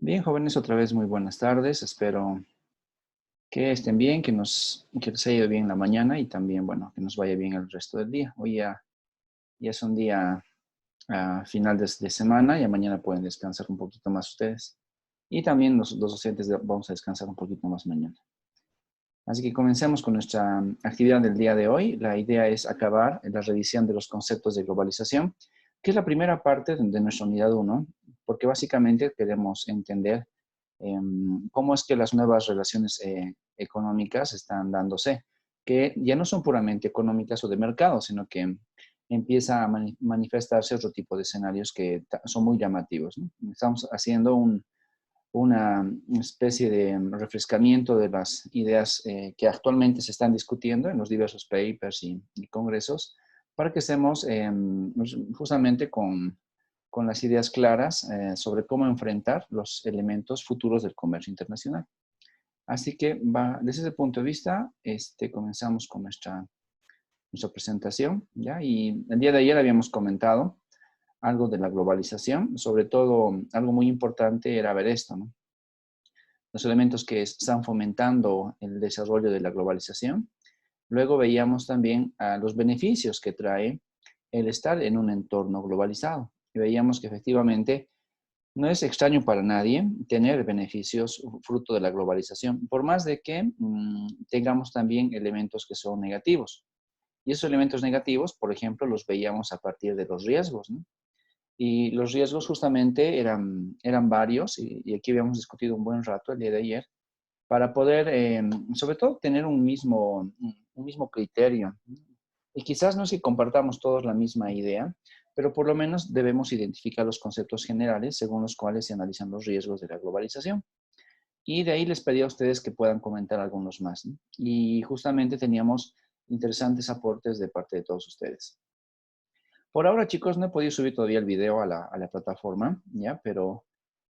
Bien, jóvenes, otra vez muy buenas tardes. Espero que estén bien, que les haya ido bien la mañana y también, bueno, que nos vaya bien el resto del día. Hoy ya es un día final de semana y mañana pueden descansar un poquito más ustedes. Y también los docentes vamos a descansar un poquito más mañana. Así que comencemos con nuestra actividad del día de hoy. La idea es acabar la revisión de los conceptos de globalización, que es la primera parte de nuestra unidad uno, porque básicamente queremos entender cómo es que las nuevas relaciones económicas están dándose, que ya no son puramente económicas o de mercado, sino que empieza a manifestarse otro tipo de escenarios que son muy llamativos, ¿no? Estamos haciendo una especie de refrescamiento de las ideas que actualmente se están discutiendo en los diversos papers y congresos, para que estemos justamente con las ideas claras sobre cómo enfrentar los elementos futuros del comercio internacional. Así que desde ese punto de vista, comenzamos con nuestra presentación, ¿ya? Y el día de ayer habíamos comentado algo de la globalización, sobre todo algo muy importante era ver esto, ¿no? Los elementos que están fomentando el desarrollo de la globalización. Luego veíamos también los beneficios que trae el estar en un entorno globalizado. Y veíamos que efectivamente no es extraño para nadie tener beneficios fruto de la globalización, por más de que tengamos también elementos que son negativos. Y esos elementos negativos, por ejemplo, los veíamos a partir de los riesgos, ¿no? Y los riesgos justamente eran varios, y aquí habíamos discutido un buen rato el día de ayer, para poder, sobre todo, tener un mismo criterio. Y quizás no es que compartamos todos la misma idea, pero por lo menos debemos identificar los conceptos generales según los cuales se analizan los riesgos de la globalización. Y de ahí les pedí a ustedes que puedan comentar algunos más, ¿no? Y justamente teníamos interesantes aportes de parte de todos ustedes. Por ahora, chicos, no he podido subir todavía el video a la plataforma, ¿ya? Pero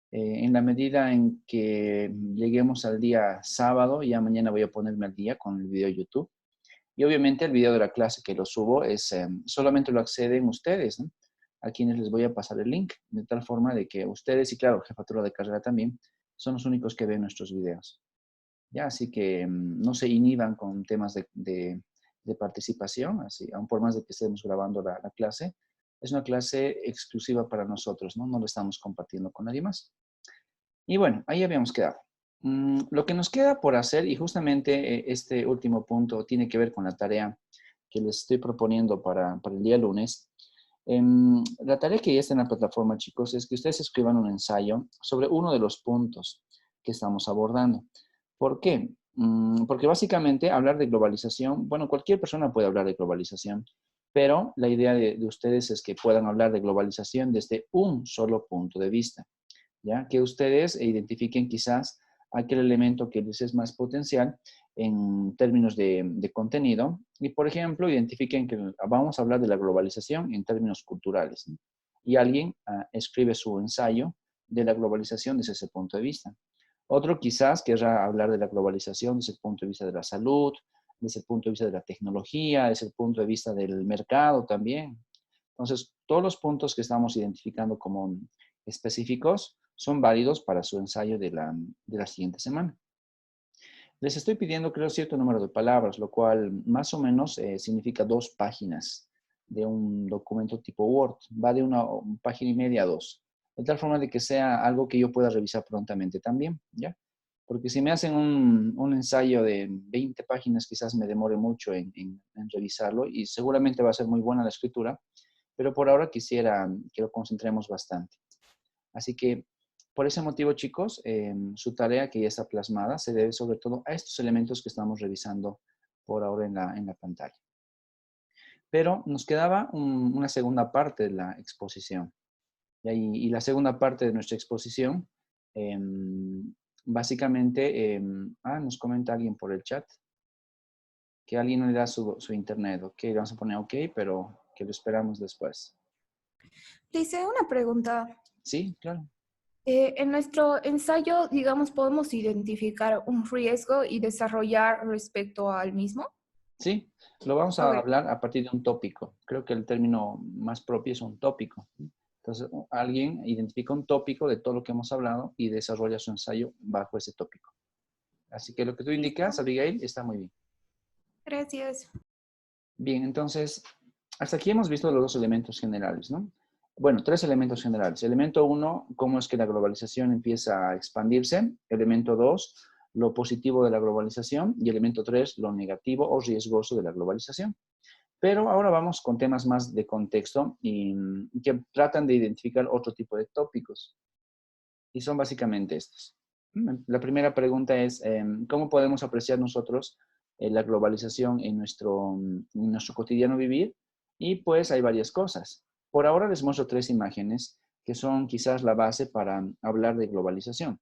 en la medida en que lleguemos al día sábado, ya mañana voy a ponerme al día con el video de YouTube. Y obviamente el video de la clase que lo subo solamente lo acceden ustedes, ¿no? A quienes les voy a pasar el link, de tal forma de que ustedes, y claro, jefatura de carrera también, son los únicos que ven nuestros videos. Ya, así que no se inhiban con temas de participación, así, aun por más de que estemos grabando la clase, es una clase exclusiva para nosotros, ¿no? No la estamos compartiendo con nadie más. Y bueno, ahí habíamos quedado. Lo que nos queda por hacer, y justamente este último punto tiene que ver con la tarea que les estoy proponiendo para el día lunes. La tarea que ya está en la plataforma, chicos, es que ustedes escriban un ensayo sobre uno de los puntos que estamos abordando. ¿Por qué? Porque básicamente hablar de globalización, bueno, cualquier persona puede hablar de globalización, pero la idea de ustedes es que puedan hablar de globalización desde un solo punto de vista. ¿Ya? Que ustedes identifiquen quizás aquel elemento que les es más potencial en términos de contenido y, por ejemplo, identifiquen que vamos a hablar de la globalización en términos culturales, ¿no? Y alguien escribe su ensayo de la globalización desde ese punto de vista. Otro quizás querrá hablar de la globalización desde el punto de vista de la salud, desde el punto de vista de la tecnología, desde el punto de vista del mercado también. Entonces, todos los puntos que estamos identificando como específicos son válidos para su ensayo de la siguiente semana. Les estoy pidiendo, creo, cierto número de palabras, lo cual más o menos significa 2 páginas de un documento tipo Word. Va de una página y media a 2. De tal forma de que sea algo que yo pueda revisar prontamente también, ¿ya? Porque si me hacen un ensayo de 20 páginas, quizás me demore mucho en revisarlo y seguramente va a ser muy buena la escritura, pero por ahora quisiera que lo concentremos bastante. Así que, por ese motivo, chicos, su tarea que ya está plasmada se debe sobre todo a estos elementos que estamos revisando por ahora en la pantalla. Pero nos quedaba una segunda parte de la exposición. Y la segunda parte de nuestra exposición, básicamente, nos comenta alguien por el chat que alguien no le da su internet. Ok, vamos a poner ok, pero que lo esperamos después. Dice una pregunta. Sí, claro. En nuestro ensayo, digamos, podemos identificar un riesgo y desarrollar respecto al mismo. Sí, lo vamos a Ok. hablar a partir de un tópico. Creo que el término más propio es un tópico. Entonces, alguien identifica un tópico de todo lo que hemos hablado y desarrolla su ensayo bajo ese tópico. Así que lo que tú indicas, Listo. Abigail, está muy bien. Gracias. Bien, entonces, hasta aquí hemos visto los dos elementos generales, ¿no? Bueno, tres elementos generales. Elemento uno, cómo es que la globalización empieza a expandirse. Elemento dos, lo positivo de la globalización. Y elemento tres, lo negativo o riesgoso de la globalización. Pero ahora vamos con temas más de contexto y que tratan de identificar otro tipo de tópicos. Y son básicamente estos. La primera pregunta es, ¿cómo podemos apreciar nosotros la globalización en nuestro cotidiano vivir? Y pues hay varias cosas. Por ahora les muestro tres imágenes que son quizás la base para hablar de globalización.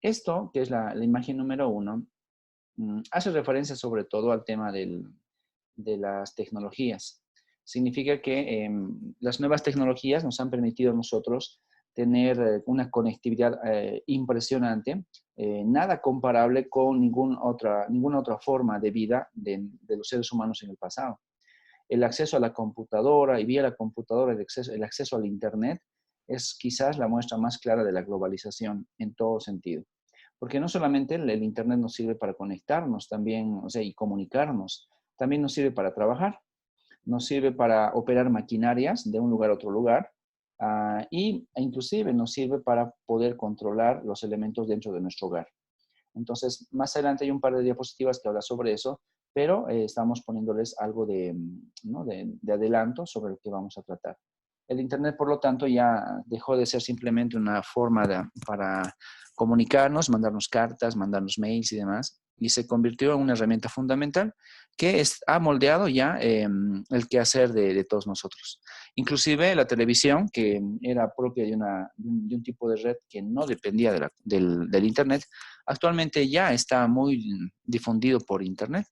Esto, que es la imagen número uno, hace referencia sobre todo al tema de las tecnologías. Significa que las nuevas tecnologías nos han permitido a nosotros tener una conectividad impresionante, nada comparable con ninguna otra forma de vida de los seres humanos en el pasado. El acceso a la computadora y vía la computadora el acceso al Internet es quizás la muestra más clara de la globalización en todo sentido. Porque no solamente el Internet nos sirve para conectarnos también, o sea, y comunicarnos, también nos sirve para trabajar, nos sirve para operar maquinarias de un lugar a otro lugar, e inclusive nos sirve para poder controlar los elementos dentro de nuestro hogar. Entonces, más adelante hay un par de diapositivas que habla sobre eso, pero estamos poniéndoles algo ¿no? de adelanto sobre el que vamos a tratar. El Internet, por lo tanto, ya dejó de ser simplemente una forma para comunicarnos, mandarnos cartas, mandarnos mails y demás, y se convirtió en una herramienta fundamental que ha moldeado ya el quehacer de todos nosotros. Inclusive la televisión, que era propia de un tipo de red que no dependía del Internet, actualmente ya está muy difundido por Internet.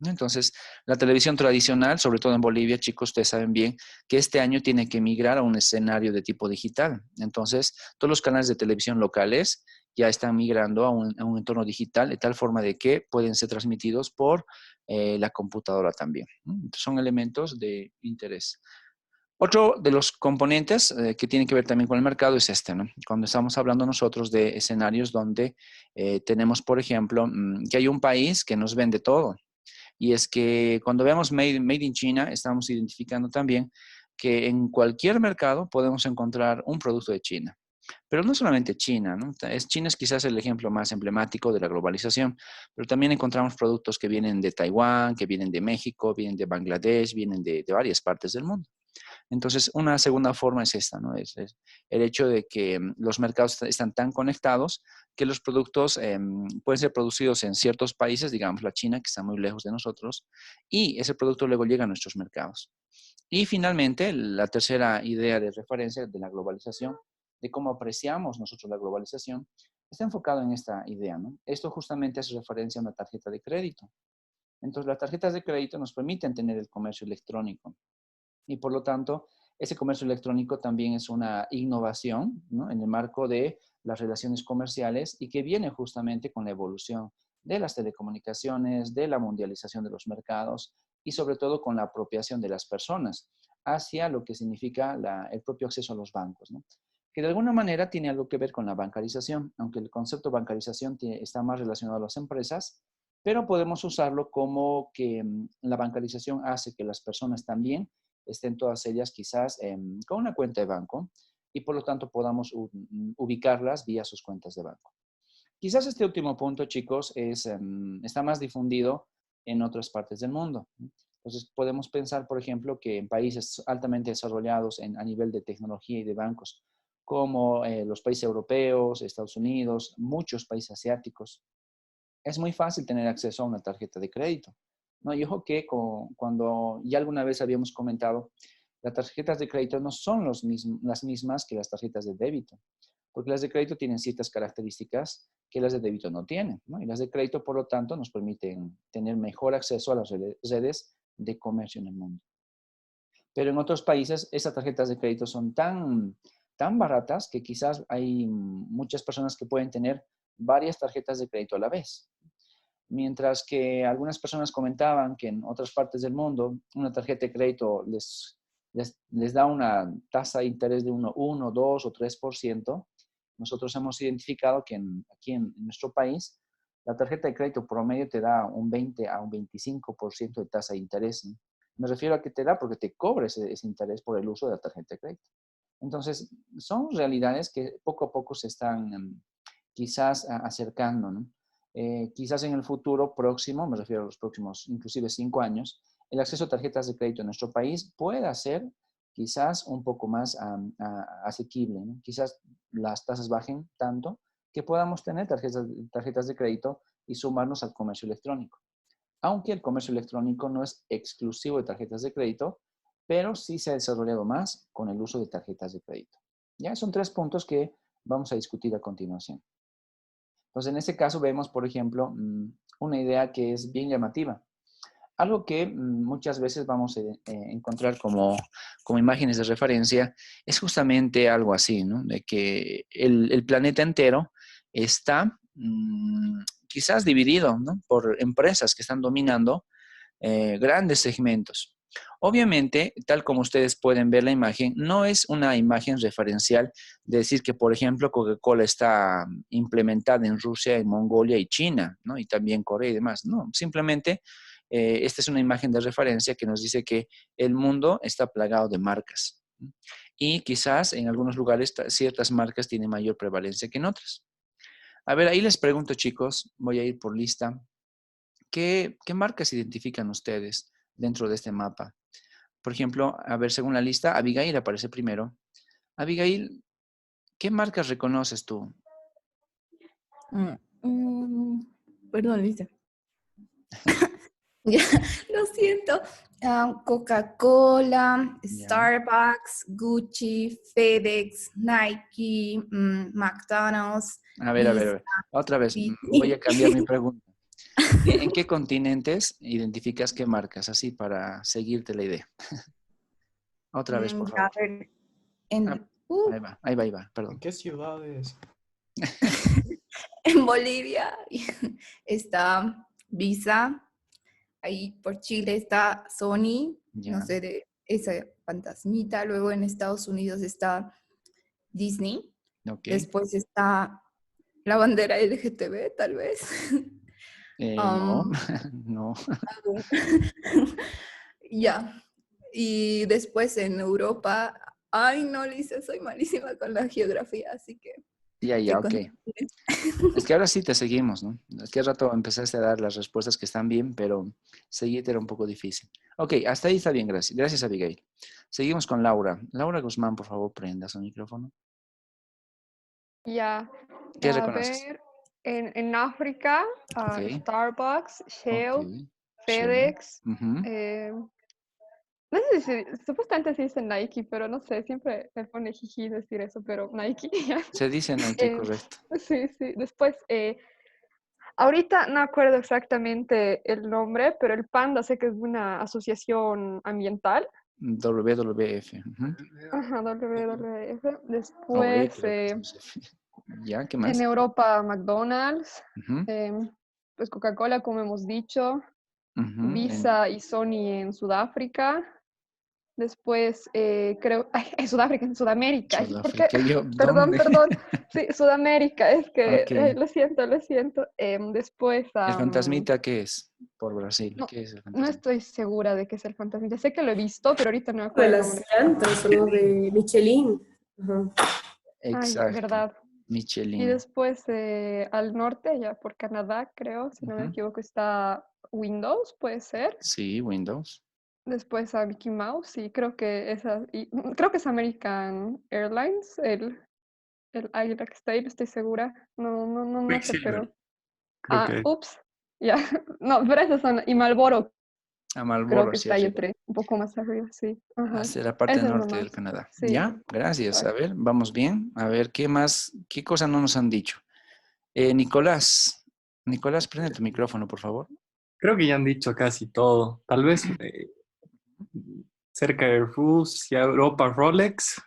Entonces, la televisión tradicional, sobre todo en Bolivia, chicos, ustedes saben bien que este año tiene que migrar a un escenario de tipo digital. Entonces, todos los canales de televisión locales ya están migrando a un entorno digital de tal forma de que pueden ser transmitidos por la computadora también. Son elementos de interés. Otro de los componentes que tiene que ver también con el mercado es este, ¿no? Cuando estamos hablando nosotros de escenarios donde tenemos, por ejemplo, que hay un país que nos vende todo. Y es que cuando vemos Made in China, estamos identificando también que en cualquier mercado podemos encontrar un producto de China. Pero no solamente China, ¿no? China es quizás el ejemplo más emblemático de la globalización, pero también encontramos productos que vienen de Taiwán, que vienen de México, vienen de Bangladesh, vienen de varias partes del mundo. Entonces, una segunda forma es esta, ¿no? Es el hecho de que los mercados están tan conectados que los productos pueden ser producidos en ciertos países, digamos la China, que está muy lejos de nosotros, y ese producto luego llega a nuestros mercados. Y finalmente, la tercera idea de referencia de la globalización, de cómo apreciamos nosotros la globalización, está enfocado en esta idea, ¿no? Esto justamente hace referencia a una tarjeta de crédito. Entonces, las tarjetas de crédito nos permiten tener el comercio electrónico. Y por lo tanto, ese comercio electrónico también es una innovación, ¿no? En el marco de las relaciones comerciales y que viene justamente con la evolución de las telecomunicaciones, de la mundialización de los mercados y sobre todo con la apropiación de las personas hacia lo que significa el propio acceso a los bancos, ¿no? Que de alguna manera tiene algo que ver con la bancarización, aunque el concepto de bancarización está más relacionado a las empresas, pero podemos usarlo como que la bancarización hace que las personas también estén todas ellas quizás con una cuenta de banco y por lo tanto podamos ubicarlas vía sus cuentas de banco. Quizás este último punto, chicos, está más difundido en otras partes del mundo. Entonces, podemos pensar, por ejemplo, que en países altamente desarrollados a nivel de tecnología y de bancos, como los países europeos, Estados Unidos, muchos países asiáticos, es muy fácil tener acceso a una tarjeta de crédito. ¿No? Y ojo que cuando ya alguna vez habíamos comentado, las tarjetas de crédito no son las mismas que las tarjetas de débito, porque las de crédito tienen ciertas características que las de débito no tienen, ¿no? Y las de crédito, por lo tanto, nos permiten tener mejor acceso a las redes de comercio en el mundo. Pero en otros países, esas tarjetas de crédito son tan baratas que quizás hay muchas personas que pueden tener varias tarjetas de crédito a la vez. Mientras que algunas personas comentaban que en otras partes del mundo una tarjeta de crédito les les da una tasa de interés de 1, 2 o 3%. Nosotros hemos identificado que aquí en nuestro país, la tarjeta de crédito promedio te da un 20 a un 25% de tasa de interés, ¿no? Me refiero a que te da porque te cobra ese interés por el uso de la tarjeta de crédito. Entonces, son realidades que poco a poco se están quizás acercando, ¿no? Quizás en el futuro próximo, me refiero a los próximos inclusive 5 años, el acceso a tarjetas de crédito en nuestro país pueda ser quizás un poco más asequible, ¿no? Quizás las tasas bajen tanto que podamos tener tarjetas de crédito y sumarnos al comercio electrónico. Aunque el comercio electrónico no es exclusivo de tarjetas de crédito, pero sí se ha desarrollado más con el uso de tarjetas de crédito. Ya son 3 puntos que vamos a discutir a continuación. Entonces, en este caso vemos, por ejemplo, una idea que es bien llamativa. Algo que muchas veces vamos a encontrar como imágenes de referencia es justamente algo así, ¿no? De que el planeta entero está quizás dividido, ¿no? Por empresas que están dominando grandes segmentos. Obviamente, tal como ustedes pueden ver la imagen, no es una imagen referencial de decir que, por ejemplo, Coca-Cola está implementada en Rusia, en Mongolia y China, ¿no? Y también Corea y demás. No, simplemente esta es una imagen de referencia que nos dice que el mundo está plagado de marcas, ¿no? Y quizás en algunos lugares ciertas marcas tienen mayor prevalencia que en otras. A ver, ahí les pregunto, chicos, voy a ir por lista. ¿Qué marcas identifican ustedes dentro de este mapa? Por ejemplo, a ver, según la lista, Abigail aparece primero. Abigail, ¿qué marcas reconoces tú? Perdón, Lisa. Ya, lo siento. Coca-Cola, Ya. Starbucks, Gucci, FedEx, Nike, McDonald's, A ver, a ver, a Visa, ver. Otra vez, voy a Disney. cambiar mi pregunta. ¿En qué continentes identificas qué marcas? Así para seguirte la idea. Otra vez, por Ya, favor. a ver, Ah, ahí va, ¿En perdón. qué ciudades? en Bolivia está Visa, ahí por Chile está Sony, no Ya, sé, de esa fantasmita. Luego en Estados Unidos está Disney. ok. Después está la bandera LGTB, tal vez. No, Um, no. ya. Y después en Europa, ay no, Lisa, soy malísima con la geografía, así que, Ya, ¿qué ok. continentes? Es que ahora sí te seguimos, ¿no? Es que al rato empezaste a dar las respuestas que están bien, pero seguirte era un poco difícil. Ok, hasta ahí está bien, gracias. Gracias, Abigail. Seguimos con Laura. Laura Guzmán, por favor, prenda su micrófono. Ya, ¿Qué a reconoces? ver, en África, Ok, Starbucks, ok. Shell, Shell. FedEx, Ujú. no sé si, supuestamente se dice Nike, pero no sé, siempre me pone jiji decir eso, pero Nike, ya. Se dice Nike, Eh, correcto. sí, sí, después, ahorita no acuerdo exactamente el nombre, pero el Panda sé que es una asociación ambiental. WWF. Ujú. Ajá, WWF. OE, Después, creo que es WWF. ¿Ya? ¿Qué en más? Europa, McDonald's, Ujú, pues Coca-Cola, como hemos dicho, ujú, Visa y Sony en Sudáfrica. Después, creo, ay, en Sudáfrica, en Sudamérica. Ay, ¿por qué? Sudáfrica. Yo, Perdón, ¿dónde? perdón. Sí, Sudamérica, es que, Ok. lo siento, lo siento. Después, ¿El fantasmita qué es? Por Brasil. no, ¿Qué es el no fantasmita? estoy segura de qué es el fantasma. Sé que lo he visto, pero ahorita no me De acuerdo el las nombre. llantas son los de Michelin. Ajá. Ay, Exacto. verdad. Y Michelin. después al norte, ya por Canadá, creo, si no me Ujú. equivoco, está Windows, puede ser. Sí, Windows. Después a Mickey Mouse, y creo que creo que es American Airlines, el águila que está ahí, no estoy segura. No sé, Quicksilver, pero. creo que. Ups, ya. No, pero esas son. Y Marlboro, A creo Marlboro que hacia está ahí arriba. entre, un poco más arriba, sí. Ajá. Hacia la parte Ese es norte del nomás. Canadá. Sí, ¿Ya? Gracias. A exacto. ver, vamos bien. A ver, ¿qué más? ¿Qué cosa no nos han dicho? Nicolás. Nicolás, prende tu micrófono, por favor. Creo que ya han dicho casi todo. Tal vez cerca de Rusia, Europa, Rolex.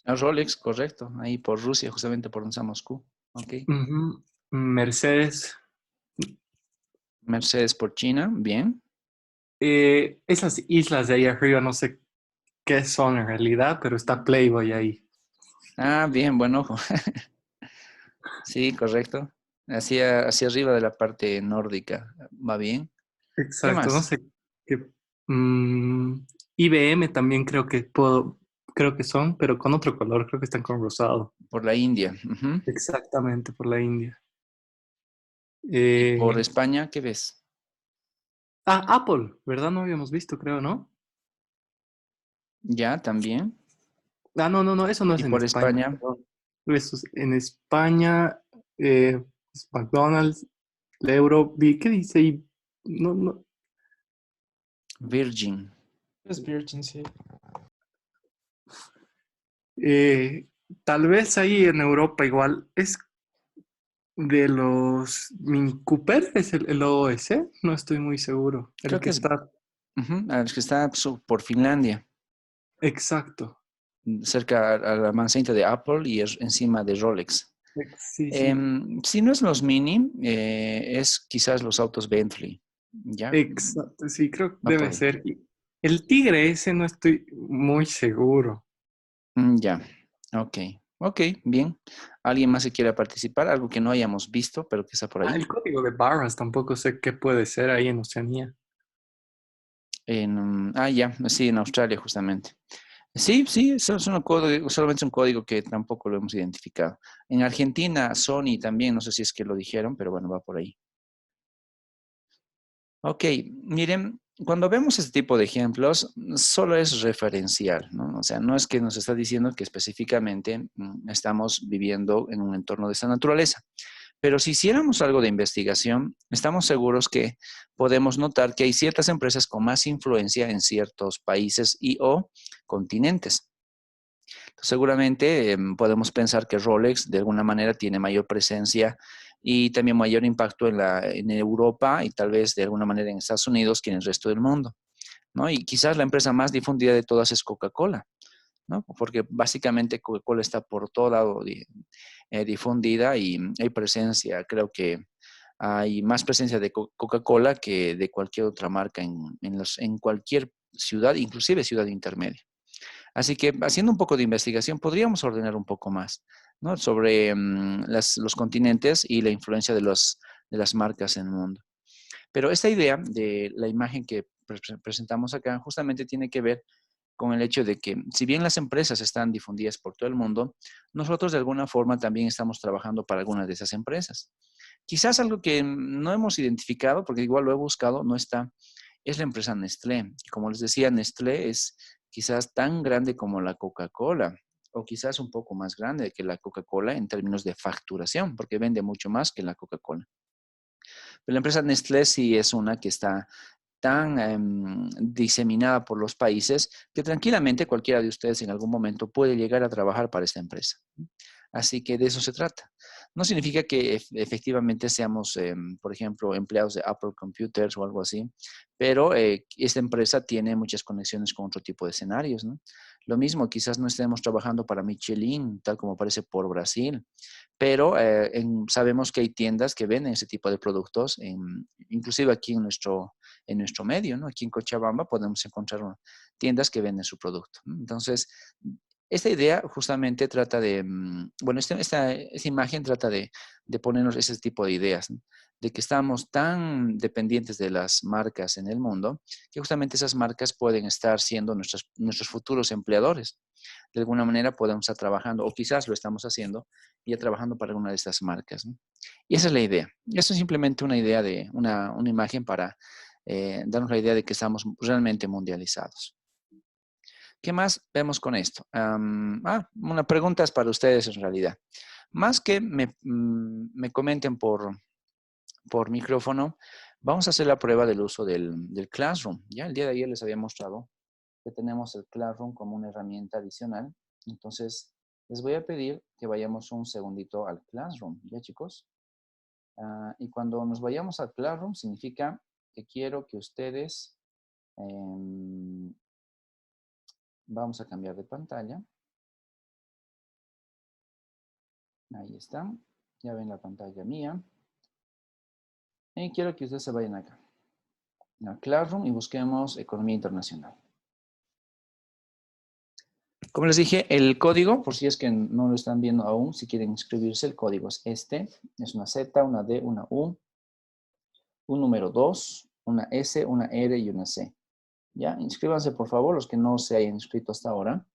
Ah, Rolex, correcto. Ahí por Rusia, justamente por donde está Moscú. Ok. Ujú. Mercedes. Mercedes por China. Bien. Esas islas de ahí arriba, no sé qué son en realidad, pero está Playboy ahí. Ah, bien, buen ojo. Sí, correcto. Hacia arriba de la parte nórdica. ¿Va bien? ¿Qué Exacto, no más? sé qué. mm, IBM también creo que son, pero con otro color, creo que están con rosado. Por la India. Ujú. Exactamente, por la India. Y por Eh, España, ¿qué ves? Apple, ¿verdad? No habíamos visto, creo, ¿no? Ya, también. No, eso no es Y en por España, España, perdón. Eso es en España, es McDonald's, la ¿qué dice ahí? No, Virgin. Es Virgin, sí. eh, tal vez ahí en Europa igual es de los Mini Cooper, es el OS, no estoy muy seguro. El Creo que que es está, el que está por Finlandia, exacto. cerca a la manzanita de Apple y es encima de Rolex. Sí, sí, Si no es los Mini, es quizás los autos Bentley. ¿Ya? exacto, sí, creo que Va por debe ahí. ser. Y el tigre ese no estoy muy seguro. Ya, ok. Ok, bien. ¿Alguien más que quiera participar? Algo que no hayamos visto, pero que está por ahí. El código de barras tampoco sé qué puede ser ahí en Oceanía. Ya, sí, en Australia justamente. Sí, sí, es un código, solamente es un código que tampoco lo hemos identificado. En Argentina, Sony también, no sé si es que lo dijeron, pero bueno, va por ahí. Ok, miren, cuando vemos este tipo de ejemplos, solo es referencial, ¿no? O sea, no es que nos está diciendo que específicamente estamos viviendo en un entorno de esta naturaleza. Pero si hiciéramos algo de investigación, estamos seguros que podemos notar que hay ciertas empresas con más influencia en ciertos países y o continentes. Seguramente podemos pensar que Rolex de alguna manera tiene mayor presencia y también mayor impacto en Europa y tal vez de alguna manera en Estados Unidos que en el resto del mundo, ¿no? Y quizás la empresa más difundida de todas es Coca-Cola, ¿no? Porque básicamente Coca-Cola está por todo lado difundida y hay presencia, creo que hay más presencia de Coca-Cola que de cualquier otra marca en cualquier ciudad, inclusive ciudad intermedia. Así que haciendo un poco de investigación podríamos ordenar un poco más, ¿no? Sobre los continentes y la influencia de las marcas en el mundo. Pero esta idea de la imagen que presentamos acá justamente tiene que ver con el hecho de que si bien las empresas están difundidas por todo el mundo, nosotros de alguna forma también estamos trabajando para algunas de esas empresas. Quizás algo que no hemos identificado, porque igual lo he buscado, no está, es la empresa Nestlé. Como les decía, Nestlé es quizás tan grande como la Coca-Cola o quizás un poco más grande que la Coca-Cola en términos de facturación, porque vende mucho más que la Coca-Cola. Pero la empresa Nestlé sí es una que está tan diseminada por los países que tranquilamente cualquiera de ustedes en algún momento puede llegar a trabajar para esta empresa. Así que de eso se trata. No significa que efectivamente seamos, por ejemplo, empleados de Apple Computers o algo así, pero esta empresa tiene muchas conexiones con otro tipo de escenarios, ¿no? Lo mismo, quizás no estemos trabajando para Michelin, tal como aparece por Brasil, pero sabemos que hay tiendas que venden ese tipo de productos, inclusive aquí en nuestro medio, ¿no? Aquí en Cochabamba podemos encontrar tiendas que venden su producto, ¿no? Entonces, esta idea justamente trata de, bueno, esta imagen trata de ponernos ese tipo de ideas, ¿no? De que estamos tan dependientes de las marcas en el mundo, que justamente esas marcas pueden estar siendo nuestros futuros empleadores. De alguna manera podemos estar trabajando, o quizás lo estamos haciendo, ya trabajando para una de estas marcas, ¿no? Y esa es la idea. Eso es simplemente una idea de una imagen para darnos la idea de que estamos realmente mundializados. ¿Qué más vemos con esto? Una pregunta es para ustedes en realidad. Más que me comenten por micrófono, vamos a hacer la prueba del uso del Classroom. Ya el día de ayer les había mostrado que tenemos el Classroom como una herramienta adicional. Entonces, les voy a pedir que vayamos un segundito al Classroom. ¿Ya, chicos? Y cuando nos vayamos al Classroom, significa que quiero que ustedes... vamos a cambiar de pantalla. Ahí está. Ya ven la pantalla mía. Y quiero que ustedes se vayan acá, a Classroom, y busquemos Economía Internacional. Como les dije, el código, por si es que no lo están viendo aún, si quieren inscribirse, el código es este. Es una Z, una D, una U, un número 2, una S, una R y una C. ¿Ya? Inscríbanse, por favor, los que no se hayan inscrito hasta ahora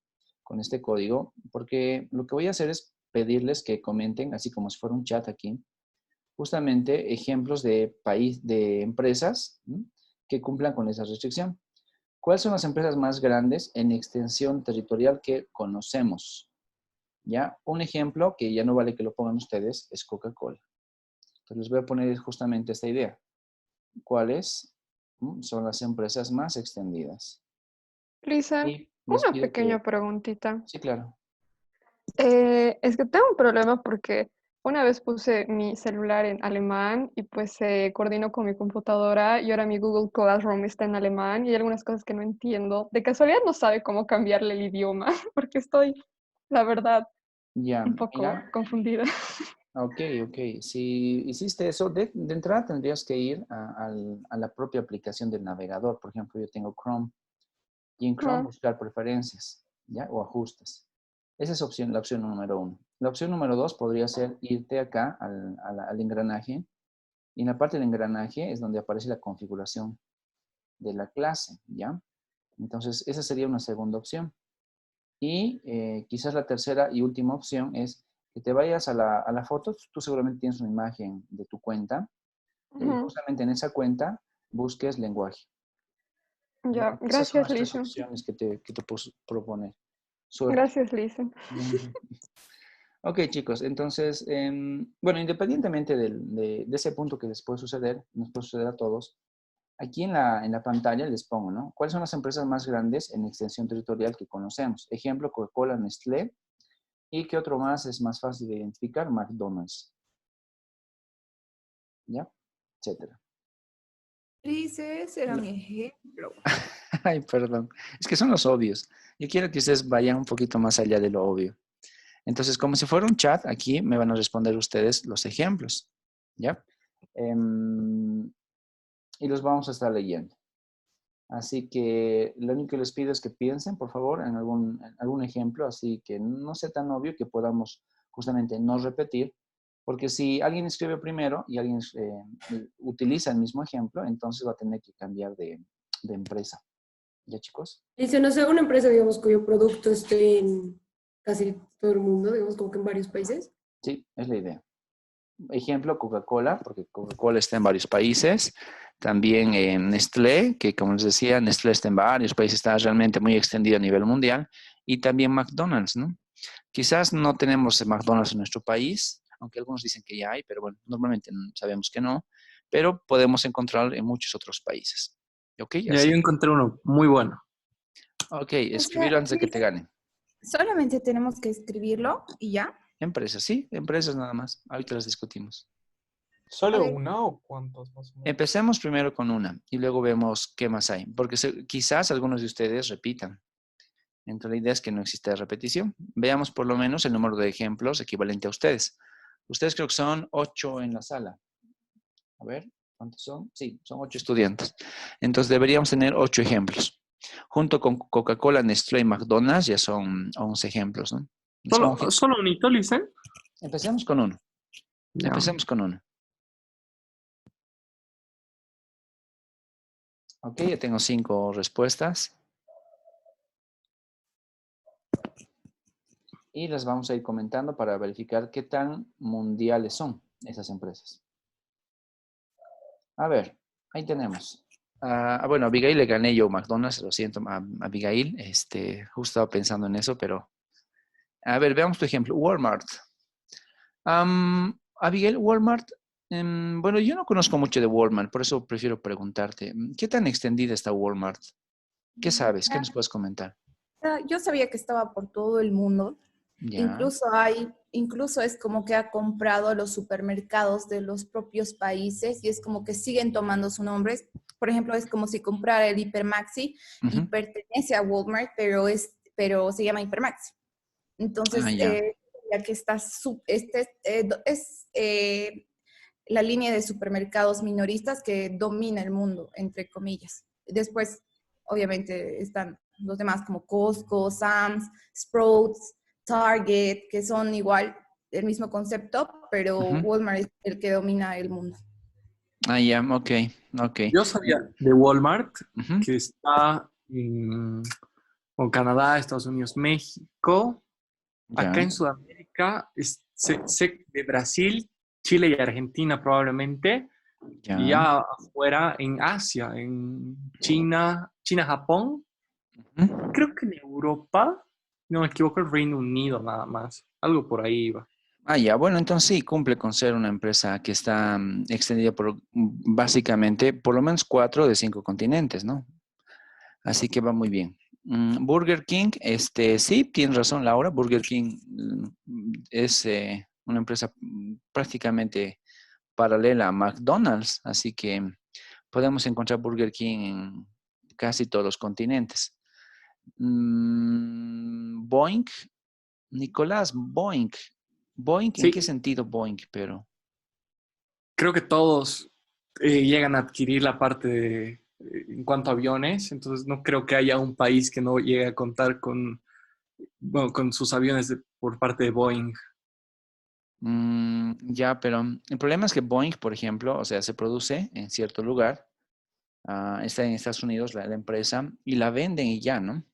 con este código, porque lo que voy a hacer es pedirles que comenten, así como si fuera un chat aquí, justamente ejemplos de de empresas, ¿m?, que cumplan con esa restricción. ¿Cuáles son las empresas más grandes en extensión territorial que conocemos? ¿Ya? Un ejemplo, que ya no vale que lo pongan ustedes, es Coca-Cola. Entonces les voy a poner justamente esta idea. ¿Cuáles son las empresas más extendidas? Lisa, Y les una pido pequeña que... preguntita. Sí, claro. Es que tengo un problema porque una vez puse mi celular en alemán y pues se coordinó con mi computadora y ahora mi Google Classroom está en alemán y hay algunas cosas que no entiendo. De casualidad no sabe cómo cambiarle el idioma porque estoy, la verdad, Ya, un poco mira. confundida. Ok, ok. Si hiciste eso, de entrada tendrías que ir a la propia aplicación del navegador. Por ejemplo, yo tengo Chrome y en Chrome Ajá, buscar preferencias, ¿ya? O ajustes. Esa es la opción número 1. La opción número 2 podría ser irte acá al engranaje y en la parte del engranaje es donde aparece la configuración de la clase, ¿ya? Entonces, esa sería una segunda opción. Y quizás la tercera y última opción es que te vayas a la foto. Tú seguramente tienes una imagen de tu cuenta. Y ujú. justamente en esa cuenta busques lenguaje. ¿Ya? Ya, Esas son gracias, las tres Lisa. opciones que te puedo proponer. Suerte. Gracias, Lisa. Ok, chicos. Entonces, bueno, independientemente de ese punto que les puede suceder, nos puede suceder a todos, aquí en la pantalla les pongo, ¿no? ¿Cuáles son las empresas más grandes en extensión territorial que conocemos? Ejemplo, Coca-Cola, Nestlé. ¿Y qué otro más es más fácil de identificar? McDonald's, ¿ya? Etcétera. Ese será mi ejemplo. Ay, perdón. Es que son los obvios. Yo quiero que ustedes vayan un poquito más allá de lo obvio. Entonces, como si fuera un chat, aquí me van a responder ustedes los ejemplos, ¿ya? Y los vamos a estar leyendo. Así que lo único que les pido es que piensen, por favor, en algún ejemplo, así que no sea tan obvio que podamos justamente no repetir, porque si alguien escribe primero y alguien utiliza el mismo ejemplo, entonces va a tener que cambiar de empresa. ¿Ya, chicos? Dice, no sé, una empresa, digamos, cuyo producto esté en casi todo el mundo, digamos, como que en varios países. Sí, es la idea. Ejemplo, Coca-Cola, porque Coca-Cola está en varios países. También Nestlé, que como les decía, Nestlé está en varios países, está realmente muy extendido a nivel mundial. Y también McDonald's, ¿no? Quizás no tenemos McDonald's en nuestro país, aunque algunos dicen que ya hay, pero bueno, normalmente sabemos que no. Pero podemos encontrarlo en muchos otros países. ¿Ok? Y ahí Así yo que, encontré uno muy bueno. ok, O sea, escribirlo antes de que te dice, ganen. solamente tenemos que escribirlo y ya. Empresas, sí, empresas nada más. Ahorita las discutimos. A ¿Solo ver, una o cuántos más o menos? Empecemos primero con una y luego vemos qué más hay, porque quizás algunos de ustedes repitan. Entonces la idea es que no exista repetición. Veamos por lo menos el número de ejemplos equivalente a ustedes. Ustedes creo que son 8 en la sala. A ver, ¿cuántos son? Sí, son 8 estudiantes. Entonces deberíamos tener 8 ejemplos. Junto con Coca-Cola, Nestlé y McDonald's ya son 11 ejemplos, ¿no? Solo un hito, Lisa. Empecemos con uno. Ya. Empecemos con uno. Ok, ya tengo 5 respuestas. Y las vamos a ir comentando para verificar qué tan mundiales son esas empresas. A ver, ahí tenemos. Bueno, a Abigail le gané yo McDonald's, lo siento, Abigail. Justo estaba pensando en eso, pero... A ver, veamos tu ejemplo. Walmart. Abigail, Walmart. Bueno, yo no conozco mucho de Walmart, por eso prefiero preguntarte. ¿Qué tan extendida está Walmart? ¿Qué sabes? ¿Qué nos puedes comentar? yo sabía que estaba por todo el mundo. Ya. Incluso es como que ha comprado los supermercados de los propios países y es como que siguen tomando su nombre. Por ejemplo, es como si comprara el Hipermaxi y Ujú. pertenece a Walmart, pero se llama Hipermaxi. Entonces, Ya. ya que es la línea de supermercados minoristas que domina el mundo, entre comillas. Después, obviamente, están los demás como Costco, Sam's, Sprouts, Target, que son igual el mismo concepto, pero Walmart es el que domina el mundo. Ah, ya, ok. Yo sabía de Walmart Ujú. que está con Canadá, Estados Unidos, México. Acá Ya, en Sudamérica, sé de Brasil, Chile y Argentina probablemente. Y ya. ya afuera en Asia, en China, Japón. Ujú. Creo que en Europa, no me equivoco, el Reino Unido nada más. Algo por ahí iba. Ah, ya, bueno, entonces sí, cumple con ser una empresa que está extendida por básicamente por lo menos 4 de 5 continentes, ¿no? Así que va muy bien. Burger King, sí, tienes razón, Laura. Burger King es una empresa prácticamente paralela a McDonald's, así que podemos encontrar Burger King en casi todos los continentes. Boeing, Nicolás, Boeing. Boeing, ¿en Sí, qué sentido Boeing? Pero, creo que todos llegan a adquirir la parte en cuanto a aviones, entonces no creo que haya un país que no llegue a contar bueno, con sus aviones por parte de Boeing. ya, pero el problema es que Boeing, por ejemplo, o sea, se produce en cierto lugar, está en Estados Unidos la empresa y la venden y ya, ¿no?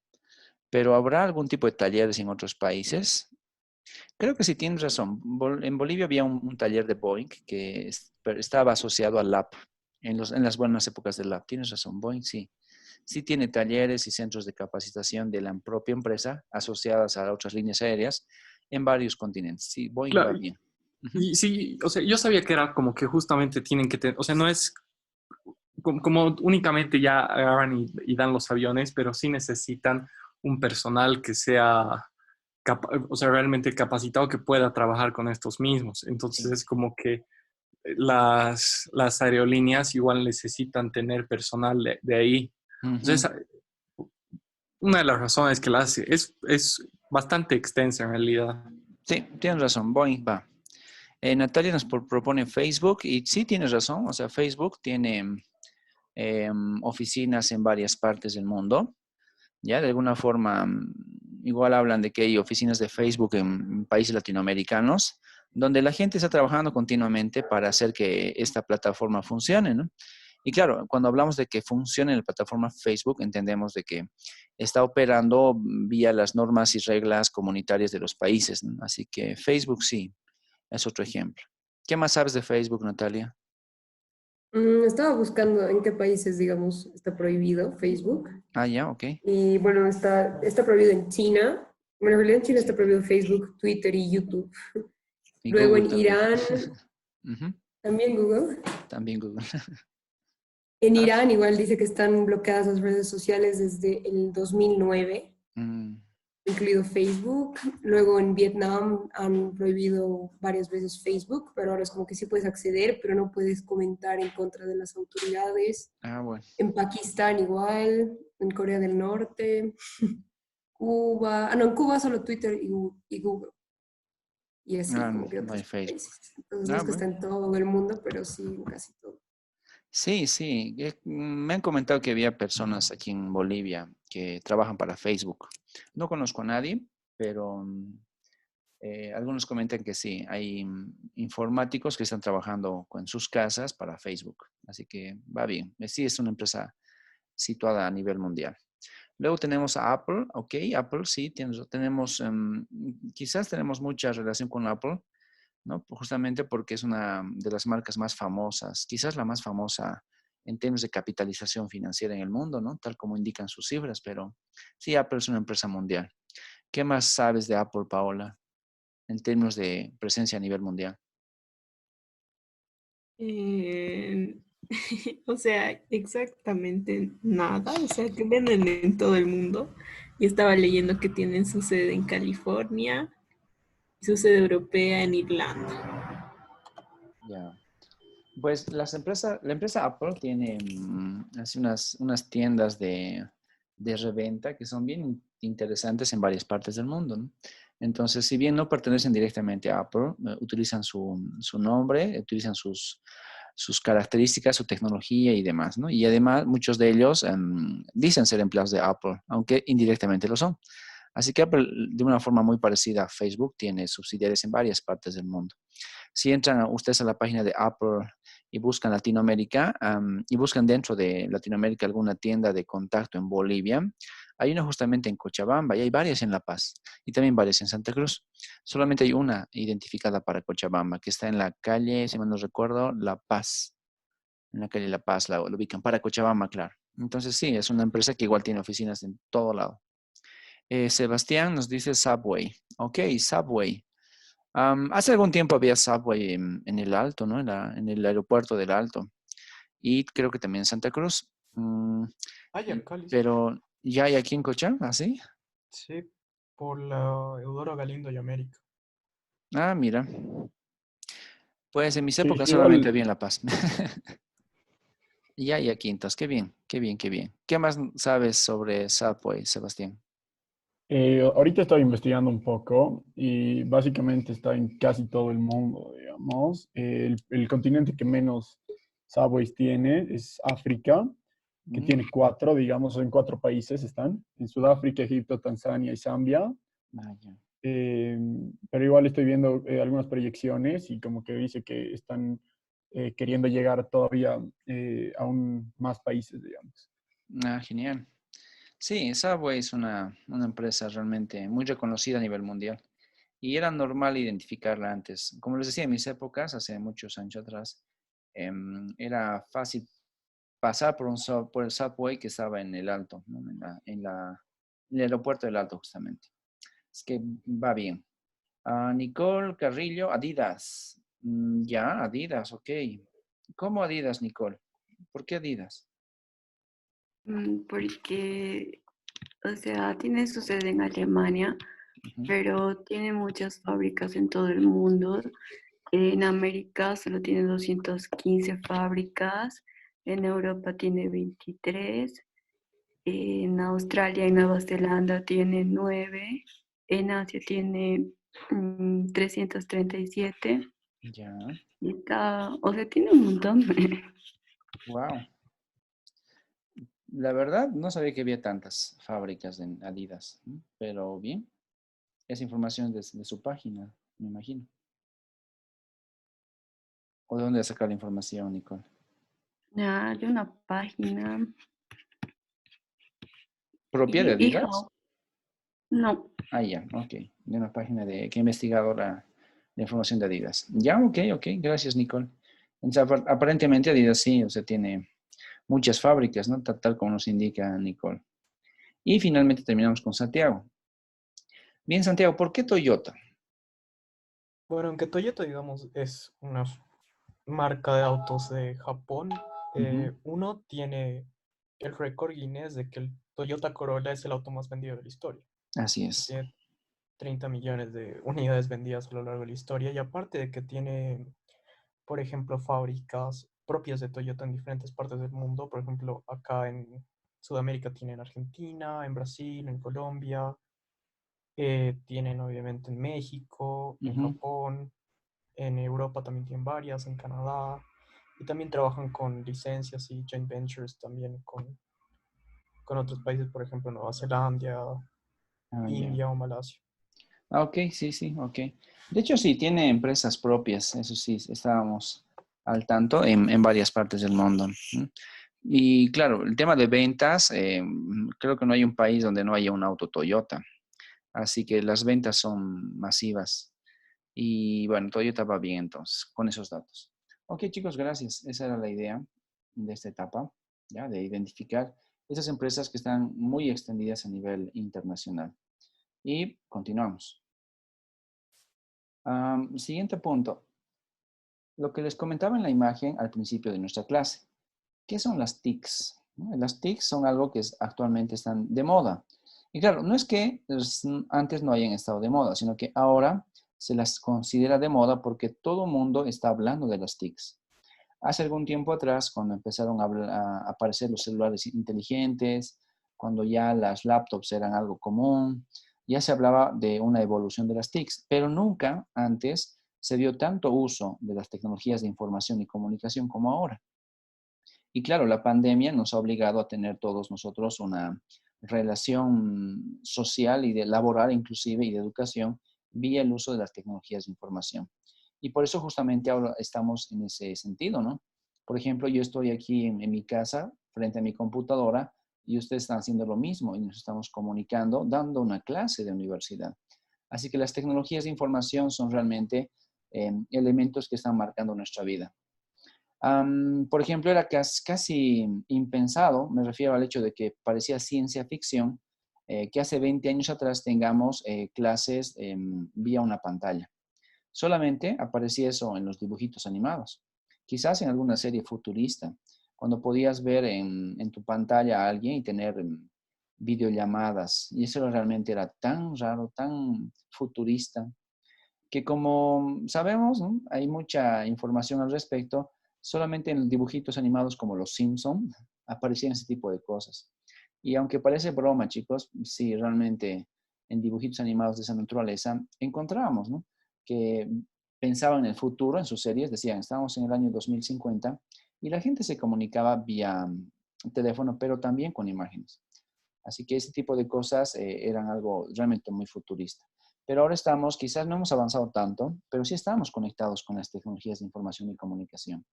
Pero ¿habrá algún tipo de talleres en otros países? Creo que sí tienes razón. En Bolivia había un taller de Boeing que pero estaba asociado al lab en las buenas épocas del lab. Tienes razón, Boeing sí. Sí tiene talleres y centros de capacitación de la propia empresa asociadas a otras líneas aéreas en varios continentes. Sí, Boeing va Claro, bien. Ujú. y sí, o sea, yo sabía que era como que justamente tienen que tener, o sea, no es como únicamente ya agarran y dan los aviones, pero sí necesitan un personal que sea, o sea, realmente capacitado que pueda trabajar con estos mismos. Entonces Sí. es como que las aerolíneas igual necesitan tener personal de ahí. Ujú. Entonces, una de las razones que la hace es bastante extensa en realidad. Sí, tienes razón, Boeing va. Natalia nos propone Facebook y sí tienes razón, o sea, Facebook tiene oficinas en varias partes del mundo. Ya, de alguna forma, igual hablan de que hay oficinas de Facebook en países latinoamericanos, donde la gente está trabajando continuamente para hacer que esta plataforma funcione, ¿no? Y claro, cuando hablamos de que funcione la plataforma Facebook, entendemos de que está operando vía las normas y reglas comunitarias de los países, ¿no? Así que Facebook sí, es otro ejemplo. ¿Qué más sabes de Facebook, Natalia? Estaba buscando en qué países, digamos, está prohibido Facebook. Ah, ya, ok. Y bueno, está prohibido en China. Bueno, en realidad en China está prohibido Facebook, Twitter y YouTube. Y Luego Google en también. Irán, Ujú, también Google. también Google. En Ah, Irán igual dice que están bloqueadas las redes sociales desde el 2009, mm, incluido Facebook. Luego en Vietnam han prohibido varias veces Facebook, pero ahora es como que sí puedes acceder, pero no puedes comentar en contra de las autoridades. bueno. En Pakistán igual, en Corea del Norte, Cuba. Ah, no, en Cuba solo Twitter y Google. Y así como que No hay otros Facebook. países. Entonces no Ah, es que bueno. está en todo el mundo, pero sí en casi todo. Sí, sí. Me han comentado que había personas aquí en Bolivia que trabajan para Facebook. No conozco a nadie, pero algunos comentan que sí. Hay informáticos que están trabajando en sus casas para Facebook. Así que va bien. Sí, es una empresa situada a nivel mundial. Luego tenemos a Apple, ok, Apple sí, tenemos, quizás tenemos mucha relación con Apple, ¿no? Justamente porque es una de las marcas más famosas, quizás la más famosa en términos de capitalización financiera en el mundo, ¿no? Tal como indican sus cifras, pero sí, Apple es una empresa mundial. ¿Qué más sabes de Apple, Paola, en términos de presencia a nivel mundial? Eh, o sea, exactamente nada. O sea, que venden en todo el mundo. Y estaba leyendo que tienen su sede en California y su sede europea en Irlanda. Ya. Pues la empresa Apple tiene así unas tiendas de reventa que son bien interesantes en varias partes del mundo, ¿no? Entonces, si bien no pertenecen directamente a Apple, utilizan su nombre, utilizan sus características, su tecnología y demás, ¿no? Y además muchos de ellos dicen ser empleados de Apple, aunque indirectamente lo son. Así que Apple, de una forma muy parecida a Facebook, tiene subsidiarias en varias partes del mundo. Si entran ustedes a la página de Apple y buscan Latinoamérica y buscan dentro de Latinoamérica alguna tienda de contacto en Bolivia, hay una justamente en Cochabamba y hay varias en La Paz y también varias en Santa Cruz. Solamente hay una identificada para Cochabamba, que está en la calle, si mal no recuerdo, La Paz. En la calle La Paz lo ubican para Cochabamba, claro. Entonces sí, es una empresa que igual tiene oficinas en todo lado. Sebastián nos dice Subway. Ok, Subway. Hace algún tiempo había Subway en el Alto, ¿no? En el aeropuerto del Alto. Y creo que también en Santa Cruz. Ay, en Cali, sí. Pero ya hay aquí en Cochabamba, ¿sí? Sí, por la Eudoro Galindo y América. Ah, mira. Pues en mis Sí, épocas solamente igual, había en La Paz. Ya hay aquí, entonces, qué bien, qué bien, qué bien. ¿Qué más sabes sobre Subway, Sebastián? ahorita estoy investigando un poco y básicamente está en casi todo el mundo, digamos. El continente que menos subways tiene es África, que Mm, tiene cuatro, digamos, en cuatro países están, en Sudáfrica, Egipto, Tanzania y Zambia. vaya. Eh, pero igual estoy viendo algunas proyecciones y como que dice que están queriendo llegar todavía a aún más países, digamos. Ah, genial. Sí, Subway es una empresa realmente muy reconocida a nivel mundial y era normal identificarla antes. Como les decía, en mis épocas, hace muchos años atrás, era fácil pasar por el Subway que estaba en el Alto, ¿no? En el aeropuerto del Alto, justamente. Es que va bien. Nicole Carrillo, Adidas. Ya, Adidas, ok. ¿Cómo Adidas, Nicole? ¿Por qué Adidas? Porque, o sea, tiene su sede en Alemania, Ujú. pero tiene muchas fábricas en todo el mundo. En América solo tiene 215 fábricas, en Europa tiene 23, en Australia y Nueva Zelanda tiene 9, en Asia tiene 337 Ya, y está, o sea, tiene un montón. wow. La verdad, no sabía que había tantas fábricas de Adidas, ¿no? Pero bien, esa información es de su página, me imagino. ¿O de dónde sacar la información, Nicole? Hay una página, ¿Propia de y Adidas? no. Ah, ya, ok. De una página que ha investigado la información de Adidas. Ya, ok, ok. Gracias, Nicole. Entonces, aparentemente Adidas sí, o sea, tiene muchas fábricas, ¿no? Tal como nos indica Nicole. Y finalmente terminamos con Santiago. Bien, Santiago, ¿por qué Toyota? Bueno, aunque Toyota, digamos, es una marca de autos de Japón, Ujú. uno tiene el récord Guinness de que el Toyota Corolla es el auto más vendido de la historia. Así es. Tiene 30 millones de unidades vendidas a lo largo de la historia y aparte de que tiene, por ejemplo, fábricas propias de Toyota en diferentes partes del mundo, por ejemplo, acá en Sudamérica tienen en Argentina, en Brasil, en Colombia, tienen obviamente en México, en Ujú. Japón, en Europa también tienen varias, en Canadá, y también trabajan con licencias y joint ventures también con otros países, por ejemplo, Nueva Zelanda, Ah, ya. India o Malasia. Ah, ok, sí, sí, ok. De hecho, sí, tiene empresas propias, eso sí, estábamos al tanto en varias partes del mundo. ¿No? Y claro, el tema de ventas, creo que no hay un país donde no haya un auto Toyota, así que las ventas son masivas. Y bueno, Toyota va bien entonces, con esos datos. Ok, chicos, gracias. Esa era la idea de esta etapa, ¿ya? De identificar esas empresas que están muy extendidas a nivel internacional. Y continuamos. Siguiente punto. Lo que les comentaba en la imagen al principio de nuestra clase. ¿Qué son las TICs? ¿No? Las TICs son algo que actualmente están de moda. Y claro, no es que antes no hayan estado de moda, sino que ahora se las considera de moda porque todo el mundo está hablando de las TICs. Hace algún tiempo atrás, cuando empezaron a aparecer los celulares inteligentes, cuando ya las laptops eran algo común, ya se hablaba de una evolución de las TICs, pero nunca antes se vio tanto uso de las tecnologías de información y comunicación como ahora. Y claro, la pandemia nos ha obligado a tener todos nosotros una relación social y de laboral inclusive y de educación vía el uso de las tecnologías de información. Y por eso justamente ahora estamos en ese sentido, ¿no? Por ejemplo, yo estoy aquí en mi casa frente a mi computadora y ustedes están haciendo lo mismo y nos estamos comunicando, dando una clase de universidad. Así que las tecnologías de información son realmente elementos que están marcando nuestra vida. Por ejemplo, era casi impensado, me refiero al hecho de que parecía ciencia ficción, que hace 20 años atrás tengamos clases vía una pantalla. Solamente aparecía eso en los dibujitos animados, quizás en alguna serie futurista, cuando podías ver en tu pantalla a alguien y tener videollamadas. Y eso realmente era tan raro, tan futurista, que como sabemos, ¿no? Hay mucha información al respecto, solamente en los dibujitos animados como Los Simpson aparecían ese tipo de cosas. Y aunque parece broma, chicos, sí, realmente en dibujitos animados de esa naturaleza encontrábamos, ¿no? Que pensaban en el futuro, en sus series, decían, estamos en el año 2050 y la gente se comunicaba vía teléfono, pero también con imágenes. Así que ese tipo de cosas eran algo realmente muy futurista. Pero ahora estamos, quizás no hemos avanzado tanto, pero sí estamos conectados con las tecnologías de información y comunicación.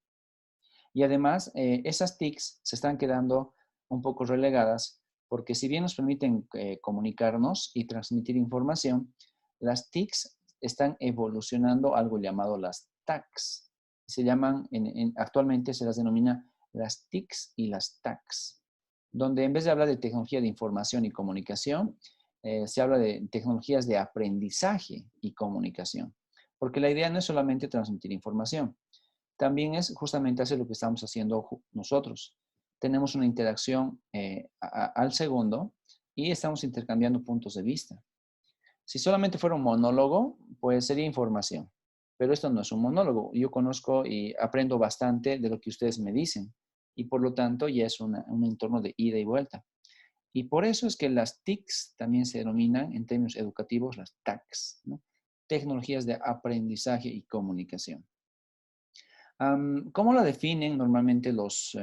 Y además, esas TICs se están quedando un poco relegadas porque si bien nos permiten comunicarnos y transmitir información, las TICs están evolucionando algo llamado las TACs. Se llaman, actualmente se las denomina las TICs y las TACs, donde en vez de hablar de tecnología de información y comunicación, se habla de tecnologías de aprendizaje y comunicación. Porque la idea no es solamente transmitir información, también es justamente hacer lo que estamos haciendo nosotros. Tenemos una interacción al segundo y estamos intercambiando puntos de vista. Si solamente fuera un monólogo, pues sería información. Pero esto no es un monólogo. Yo conozco y aprendo bastante de lo que ustedes me dicen. Y por lo tanto ya es un entorno de ida y vuelta. Y por eso es que las TICs también se denominan en términos educativos las TACs, ¿no? Tecnologías de aprendizaje y comunicación. ¿Cómo la definen normalmente los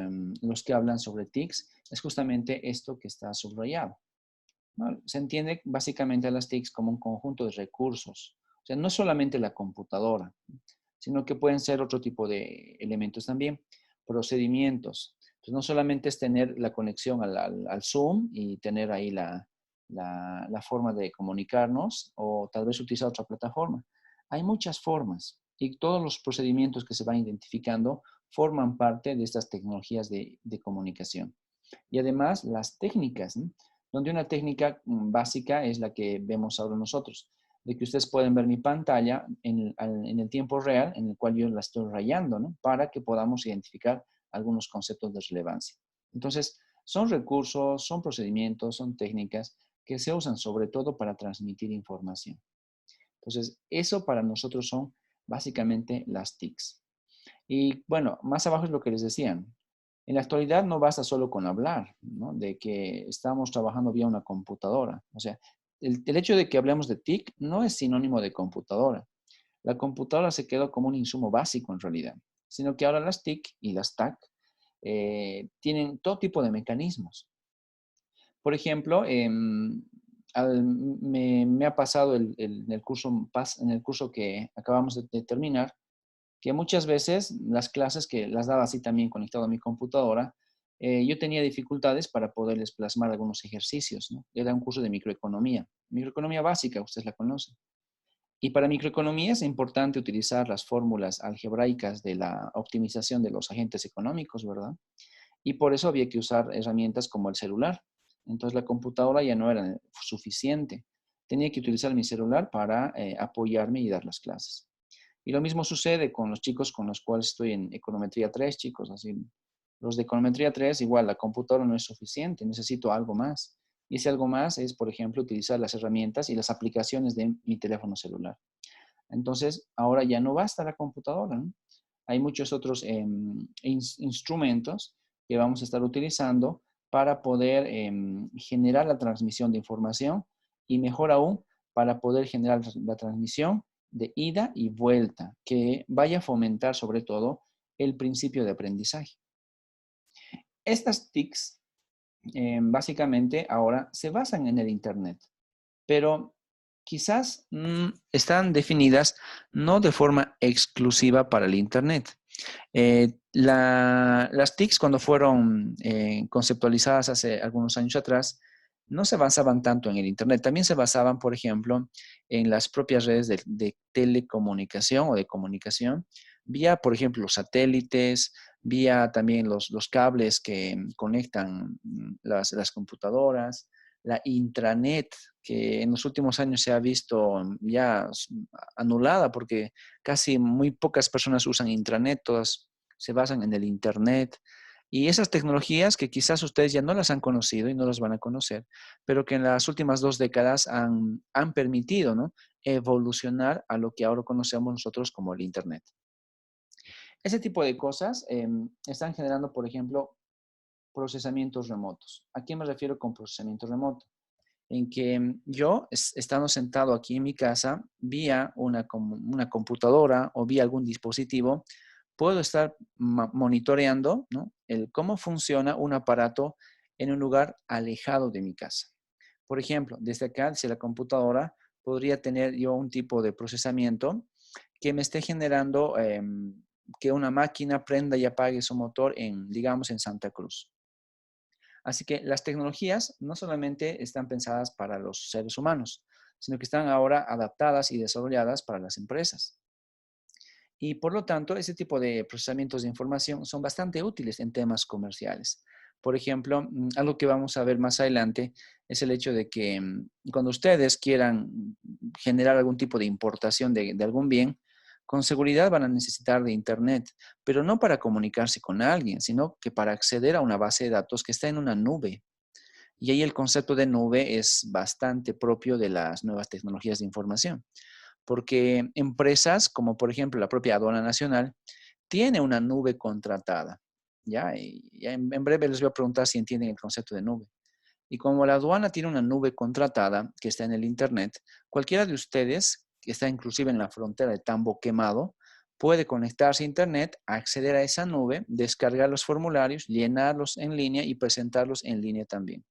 que hablan sobre TICs? Es justamente esto que está subrayado, ¿no? Se entiende básicamente a las TICs como un conjunto de recursos. O sea, no es solamente la computadora, sino que pueden ser otro tipo de elementos también. Procedimientos. Entonces, no solamente es tener la conexión al Zoom y tener ahí la forma de comunicarnos o tal vez utilizar otra plataforma. Hay muchas formas y todos los procedimientos que se van identificando forman parte de estas tecnologías de comunicación. Y además las técnicas, ¿no? Donde una técnica básica es la que vemos ahora nosotros, de que ustedes pueden ver mi pantalla en el tiempo real, en el cual yo la estoy rayando, ¿no? Para que podamos identificar algunos conceptos de relevancia. Entonces, son recursos, son procedimientos, son técnicas que se usan sobre todo para transmitir información. Entonces, eso para nosotros son básicamente las TICs. Y bueno, más abajo es lo que les decían. En la actualidad no basta solo con hablar, ¿no? De que estamos trabajando vía una computadora. O sea, el hecho de que hablemos de TIC no es sinónimo de computadora. La computadora se quedó como un insumo básico en realidad, sino que ahora las TIC y las TAC tienen todo tipo de mecanismos. Por ejemplo, me ha pasado en el curso que acabamos de terminar, que muchas veces las clases que las daba así también conectado a mi computadora, yo tenía dificultades para poderles plasmar algunos ejercicios, ¿no? Era un curso de microeconomía básica, ustedes la conocen. Y para microeconomía es importante utilizar las fórmulas algebraicas de la optimización de los agentes económicos, ¿verdad? Y por eso había que usar herramientas como el celular. Entonces la computadora ya no era suficiente. Tenía que utilizar mi celular para apoyarme y dar las clases. Y lo mismo sucede con los chicos con los cuales estoy en econometría 3, chicos. Así, los de econometría 3, igual la computadora no es suficiente, necesito algo más. Y ese algo más es, por ejemplo, utilizar las herramientas y las aplicaciones de mi teléfono celular. Entonces, ahora ya no basta la computadora, ¿no? Hay muchos otros instrumentos que vamos a estar utilizando para poder generar la transmisión de información y mejor aún, para poder generar la transmisión de ida y vuelta, que vaya a fomentar sobre todo el principio de aprendizaje. Estas TICs básicamente ahora se basan en el Internet, pero quizás están definidas no de forma exclusiva para el Internet. Las TICs cuando fueron conceptualizadas hace algunos años atrás, no se basaban tanto en el Internet, también se basaban, por ejemplo, en las propias redes de telecomunicación o de comunicación, vía, por ejemplo, los satélites, vía también los cables que conectan las computadoras, la intranet, que en los últimos años se ha visto ya anulada porque casi muy pocas personas usan intranet, todas se basan en el Internet. Y esas tecnologías que quizás ustedes ya no las han conocido y no las van a conocer, pero que en las últimas 2 décadas han permitido, ¿no?, evolucionar a lo que ahora conocemos nosotros como el Internet. Ese tipo de cosas están generando, por ejemplo, procesamientos remotos. ¿A qué me refiero con procesamiento remoto? En que yo, estando sentado aquí en mi casa, vía una computadora o vía algún dispositivo, puedo estar monitoreando, ¿no?, el cómo funciona un aparato en un lugar alejado de mi casa. Por ejemplo, desde acá, desde la computadora, podría tener yo un tipo de procesamiento que me esté generando que una máquina prenda y apague su motor digamos, en Santa Cruz. Así que las tecnologías no solamente están pensadas para los seres humanos, sino que están ahora adaptadas y desarrolladas para las empresas. Y por lo tanto, ese tipo de procesamientos de información son bastante útiles en temas comerciales. Por ejemplo, algo que vamos a ver más adelante es el hecho de que cuando ustedes quieran generar algún tipo de importación de algún bien, con seguridad van a necesitar de Internet, pero no para comunicarse con alguien, sino que para acceder a una base de datos que está en una nube. Y ahí el concepto de nube es bastante propio de las nuevas tecnologías de información, porque empresas como por ejemplo la propia Aduana Nacional tiene una nube contratada. Ya, y en breve les voy a preguntar si entienden el concepto de nube. Y como la aduana tiene una nube contratada que está en el Internet, cualquiera de ustedes, que está inclusive en la frontera de Tambo Quemado, puede conectarse a Internet, acceder a esa nube, descargar los formularios, llenarlos en línea y presentarlos en línea también.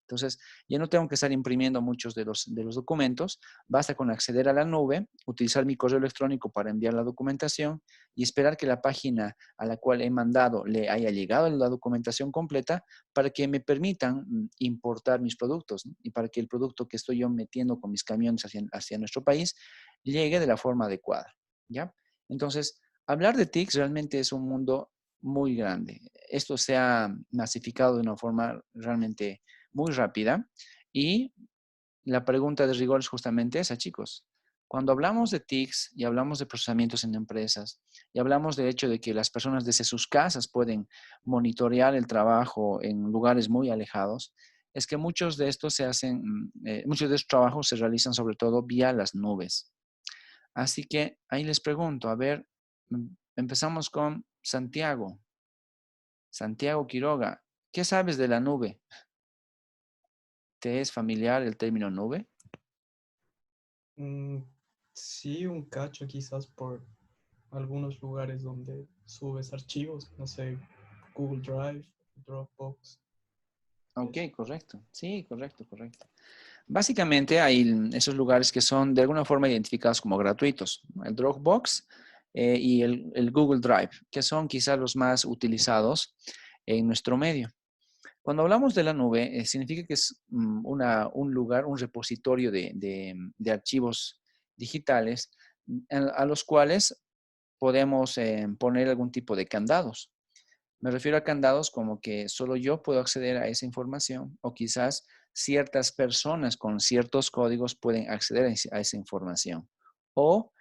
Entonces, ya no tengo que estar imprimiendo muchos de los documentos, basta con acceder a la nube, utilizar mi correo electrónico para enviar la documentación y esperar que la página a la cual he mandado le haya llegado la documentación completa para que me permitan importar mis productos, ¿no?, y para que el producto que estoy yo metiendo con mis camiones hacia nuestro país llegue de la forma adecuada, ¿ya? Entonces, hablar de TICs realmente es un mundo muy grande. Esto se ha masificado de una forma realmente muy rápida y la pregunta de rigor es justamente esa, chicos. Cuando hablamos de TICs y hablamos de procesamientos en empresas y hablamos del hecho de que las personas desde sus casas pueden monitorear el trabajo en lugares muy alejados, es que muchos de estos muchos de estos trabajos se realizan sobre todo vía las nubes. Así que ahí les pregunto, a ver, empezamos con Santiago. Santiago Quiroga, ¿qué sabes de la nube? ¿Te es familiar el término nube? Sí, un cacho quizás por algunos lugares donde subes archivos, no sé, Google Drive, Dropbox. Ok, correcto. Sí, correcto. Básicamente hay esos lugares que son de alguna forma identificados como gratuitos, ¿no? El Dropbox y el Google Drive, que son quizás los más utilizados en nuestro medio. Cuando hablamos de la nube, significa que es un lugar, un repositorio de archivos digitales a los cuales podemos poner algún tipo de candados. Me refiero a candados como que solo yo puedo acceder a esa información o quizás ciertas personas con ciertos códigos pueden acceder a esa información. O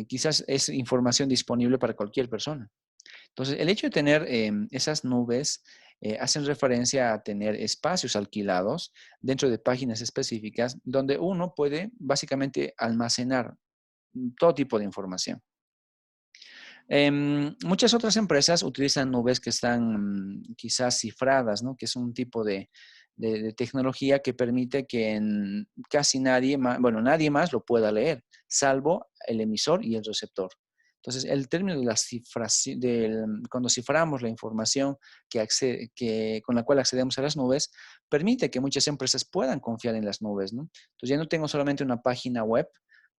quizás es información disponible para cualquier persona. Entonces, el hecho de tener esas nubes hacen referencia a tener espacios alquilados dentro de páginas específicas donde uno puede básicamente almacenar todo tipo de información. Muchas otras empresas utilizan nubes que están quizás cifradas, ¿no?, que es un tipo de tecnología que permite que casi nadie más lo pueda leer. salvo el emisor y el receptor. Entonces, el término de la cifración, cuando ciframos la información con la cual accedemos a las nubes, permite que muchas empresas puedan confiar en las nubes, ¿no? Entonces, ya no tengo solamente una página web,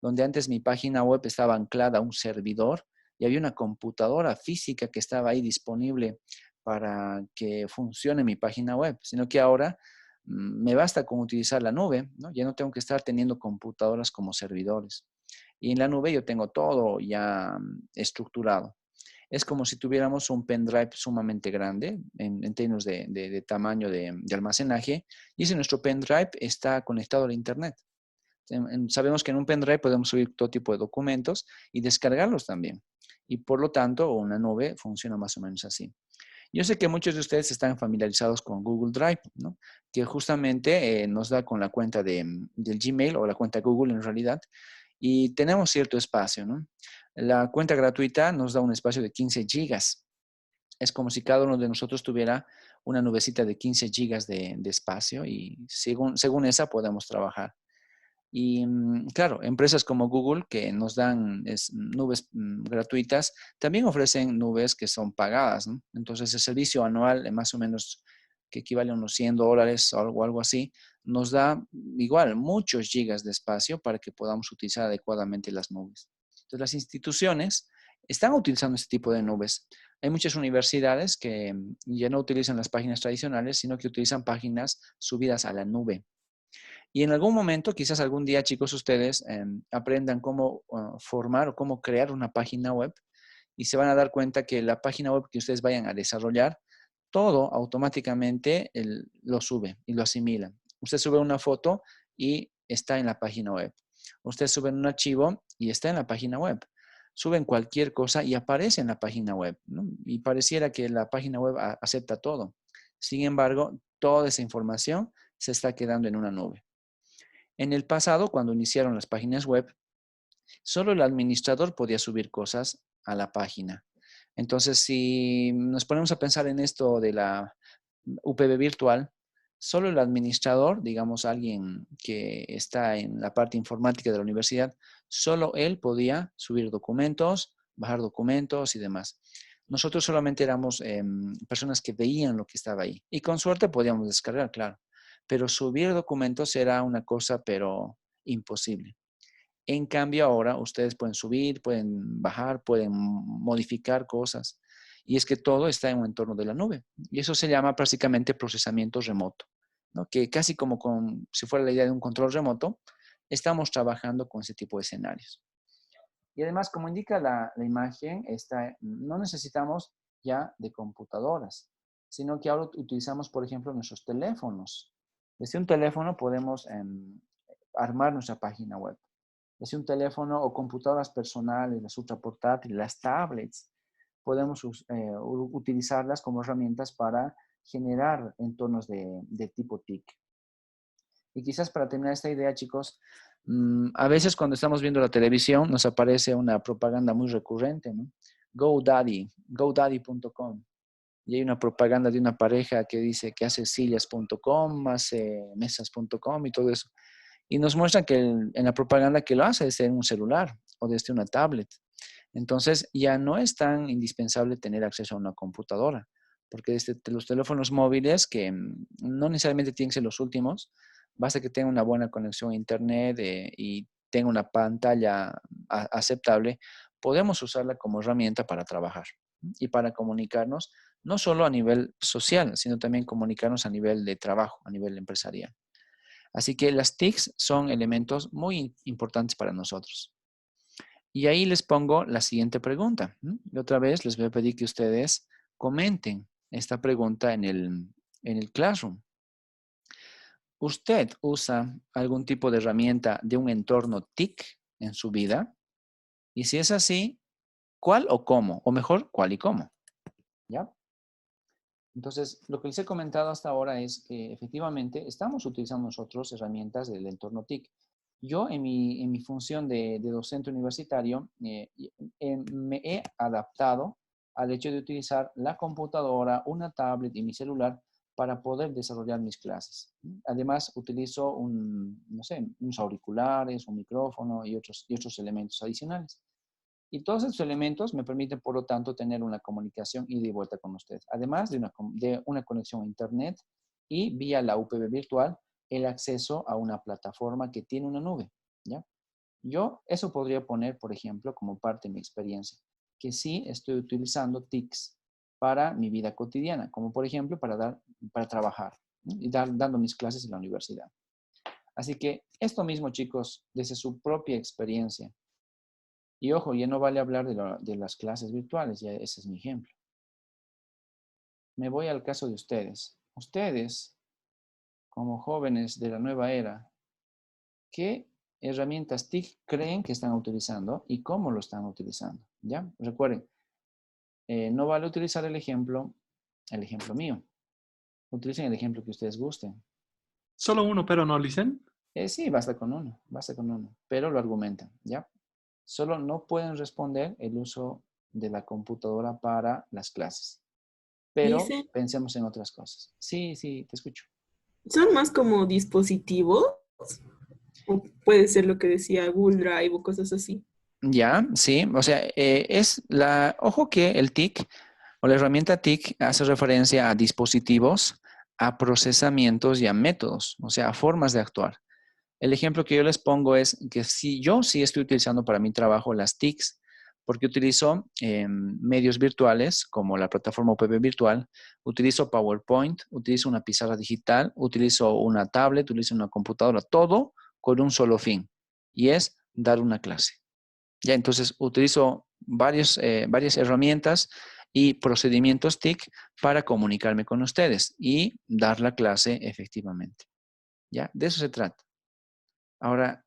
donde antes mi página web estaba anclada a un servidor y había una computadora física que estaba ahí disponible para que funcione mi página web, sino que ahora me basta con utilizar la nube, ¿no? Ya no tengo que estar teniendo computadoras como servidores. Y en la nube yo tengo todo ya estructurado. Es como si tuviéramos un pendrive sumamente grande en términos de tamaño de almacenaje, y ese nuestro pendrive está conectado al Internet. Sabemos que en un pendrive podemos subir todo tipo de documentos y descargarlos también. Y por lo tanto, una nube funciona más o menos así. Yo sé que muchos de ustedes están familiarizados con Google Drive, ¿no? Que justamente nos da con la cuenta del Gmail o la cuenta Google en realidad, y tenemos cierto espacio, ¿no? La cuenta gratuita nos da un espacio de 15 gigas. Es como si cada uno de nosotros tuviera una nubecita de 15 gigas de espacio, y según esa podemos trabajar. Y claro, empresas como Google, que nos dan nubes gratuitas, también ofrecen nubes que son pagadas, ¿no? Entonces el servicio anual, más o menos, que equivale a unos $100 o algo así, nos da igual muchos gigas de espacio para que podamos utilizar adecuadamente las nubes. Entonces las instituciones están utilizando este tipo de nubes. Hay muchas universidades que ya no utilizan las páginas tradicionales, sino que utilizan páginas subidas a la nube. Y en algún momento, quizás algún día, chicos, ustedes aprendan cómo formar o cómo crear una página web, y se van a dar cuenta que la página web que ustedes vayan a desarrollar, todo automáticamente lo sube y lo asimila. Usted sube una foto y está en la página web. Usted sube un archivo y está en la página web. Suben cualquier cosa y aparece en la página web, ¿no? Y pareciera que la página web acepta todo. Sin embargo, toda esa información se está quedando en una nube. En el pasado, cuando iniciaron las páginas web, solo el administrador podía subir cosas a la página. Entonces, si nos ponemos a pensar en esto de la UPV virtual, solo el administrador, digamos alguien que está en la parte informática de la universidad, solo él podía subir documentos, bajar documentos y demás. Nosotros solamente éramos personas que veían lo que estaba ahí, y con suerte podíamos descargar, claro. Pero subir documentos era una cosa, pero imposible. En cambio, ahora ustedes pueden subir, pueden bajar, pueden modificar cosas. Y es que todo está en un entorno de la nube. Y eso se llama prácticamente procesamiento remoto, ¿no? Que casi como si fuera la idea de un control remoto, estamos trabajando con ese tipo de escenarios. Y además, como indica la imagen, no necesitamos ya de computadoras, sino que ahora utilizamos, por ejemplo, nuestros teléfonos. Desde un teléfono podemos armar nuestra página web. Desde un teléfono o computadoras personales, las ultraportátiles, las tablets, podemos utilizarlas como herramientas para generar entornos de tipo TIC. Y quizás para terminar esta idea, chicos, a veces cuando estamos viendo la televisión nos aparece una propaganda muy recurrente, ¿no? GoDaddy, GoDaddy.com. Y hay una propaganda de una pareja que dice que hace sillas.com, hace mesas.com y todo eso. Y nos muestran que en la propaganda que lo hace desde un celular o desde una tablet. Entonces ya no es tan indispensable tener acceso a una computadora, porque desde los teléfonos móviles, que no necesariamente tienen que ser los últimos, basta que tenga una buena conexión a internet y tenga una pantalla aceptable, podemos usarla como herramienta para trabajar y para comunicarnos, no solo a nivel social, sino también comunicarnos a nivel de trabajo, a nivel empresarial. Así que las TICs son elementos muy importantes para nosotros. Y ahí les pongo la siguiente pregunta. Y otra vez les voy a pedir que ustedes comenten esta pregunta en el Classroom. ¿Usted usa algún tipo de herramienta de un entorno TIC en su vida? Y si es así, ¿cuál o cómo? O mejor, ¿cuál y cómo? ¿Ya? Entonces, lo que les he comentado hasta ahora es que efectivamente estamos utilizando nosotros herramientas del entorno TIC. Yo en mi función de docente universitario me he adaptado al hecho de utilizar la computadora, una tablet y mi celular para poder desarrollar mis clases. Además, utilizo no sé, unos auriculares, un micrófono y otros elementos adicionales. Y todos estos elementos me permiten, por lo tanto, tener una comunicación ida y vuelta con ustedes. Además de una conexión a Internet y vía la UPV virtual, el acceso a una plataforma que tiene una nube, ¿ya? Yo eso podría poner, por ejemplo, como parte de mi experiencia, que sí estoy utilizando TICs para mi vida cotidiana, como por ejemplo para trabajar, ¿no? Y dando mis clases en la universidad. Así que esto mismo, chicos, desde su propia experiencia. Y ojo, ya no vale hablar de las clases virtuales, ya ese es mi ejemplo. Me voy al caso de ustedes. Ustedes, como jóvenes de la nueva era, ¿qué herramientas TIC creen que están utilizando y cómo lo están utilizando? ¿Ya? Recuerden, no vale utilizar el ejemplo mío. Utilicen el ejemplo que ustedes gusten. Solo uno, pero no dicen. Sí, basta con uno, pero lo argumentan, ¿ya? Solo no pueden responder el uso de la computadora para las clases, pero Dicen, pensemos en otras cosas. Sí, te escucho. son más como dispositivos, o puede ser lo que decía Google Drive o cosas así. Ya, sí, o sea, ojo que el TIC o la herramienta TIC hace referencia a dispositivos, a procesamientos y a métodos, o sea, a formas de actuar. El ejemplo que yo les pongo es que si yo sí estoy utilizando para mi trabajo las TICs, porque utilizo medios virtuales como la plataforma UPV virtual, utilizo PowerPoint, utilizo una pizarra digital, utilizo una tablet, utilizo una computadora, todo con un solo fin, y es dar una clase. Ya, entonces utilizo varias herramientas y procedimientos TIC para comunicarme con ustedes y dar la clase efectivamente. ¿Ya? De eso se trata. Ahora,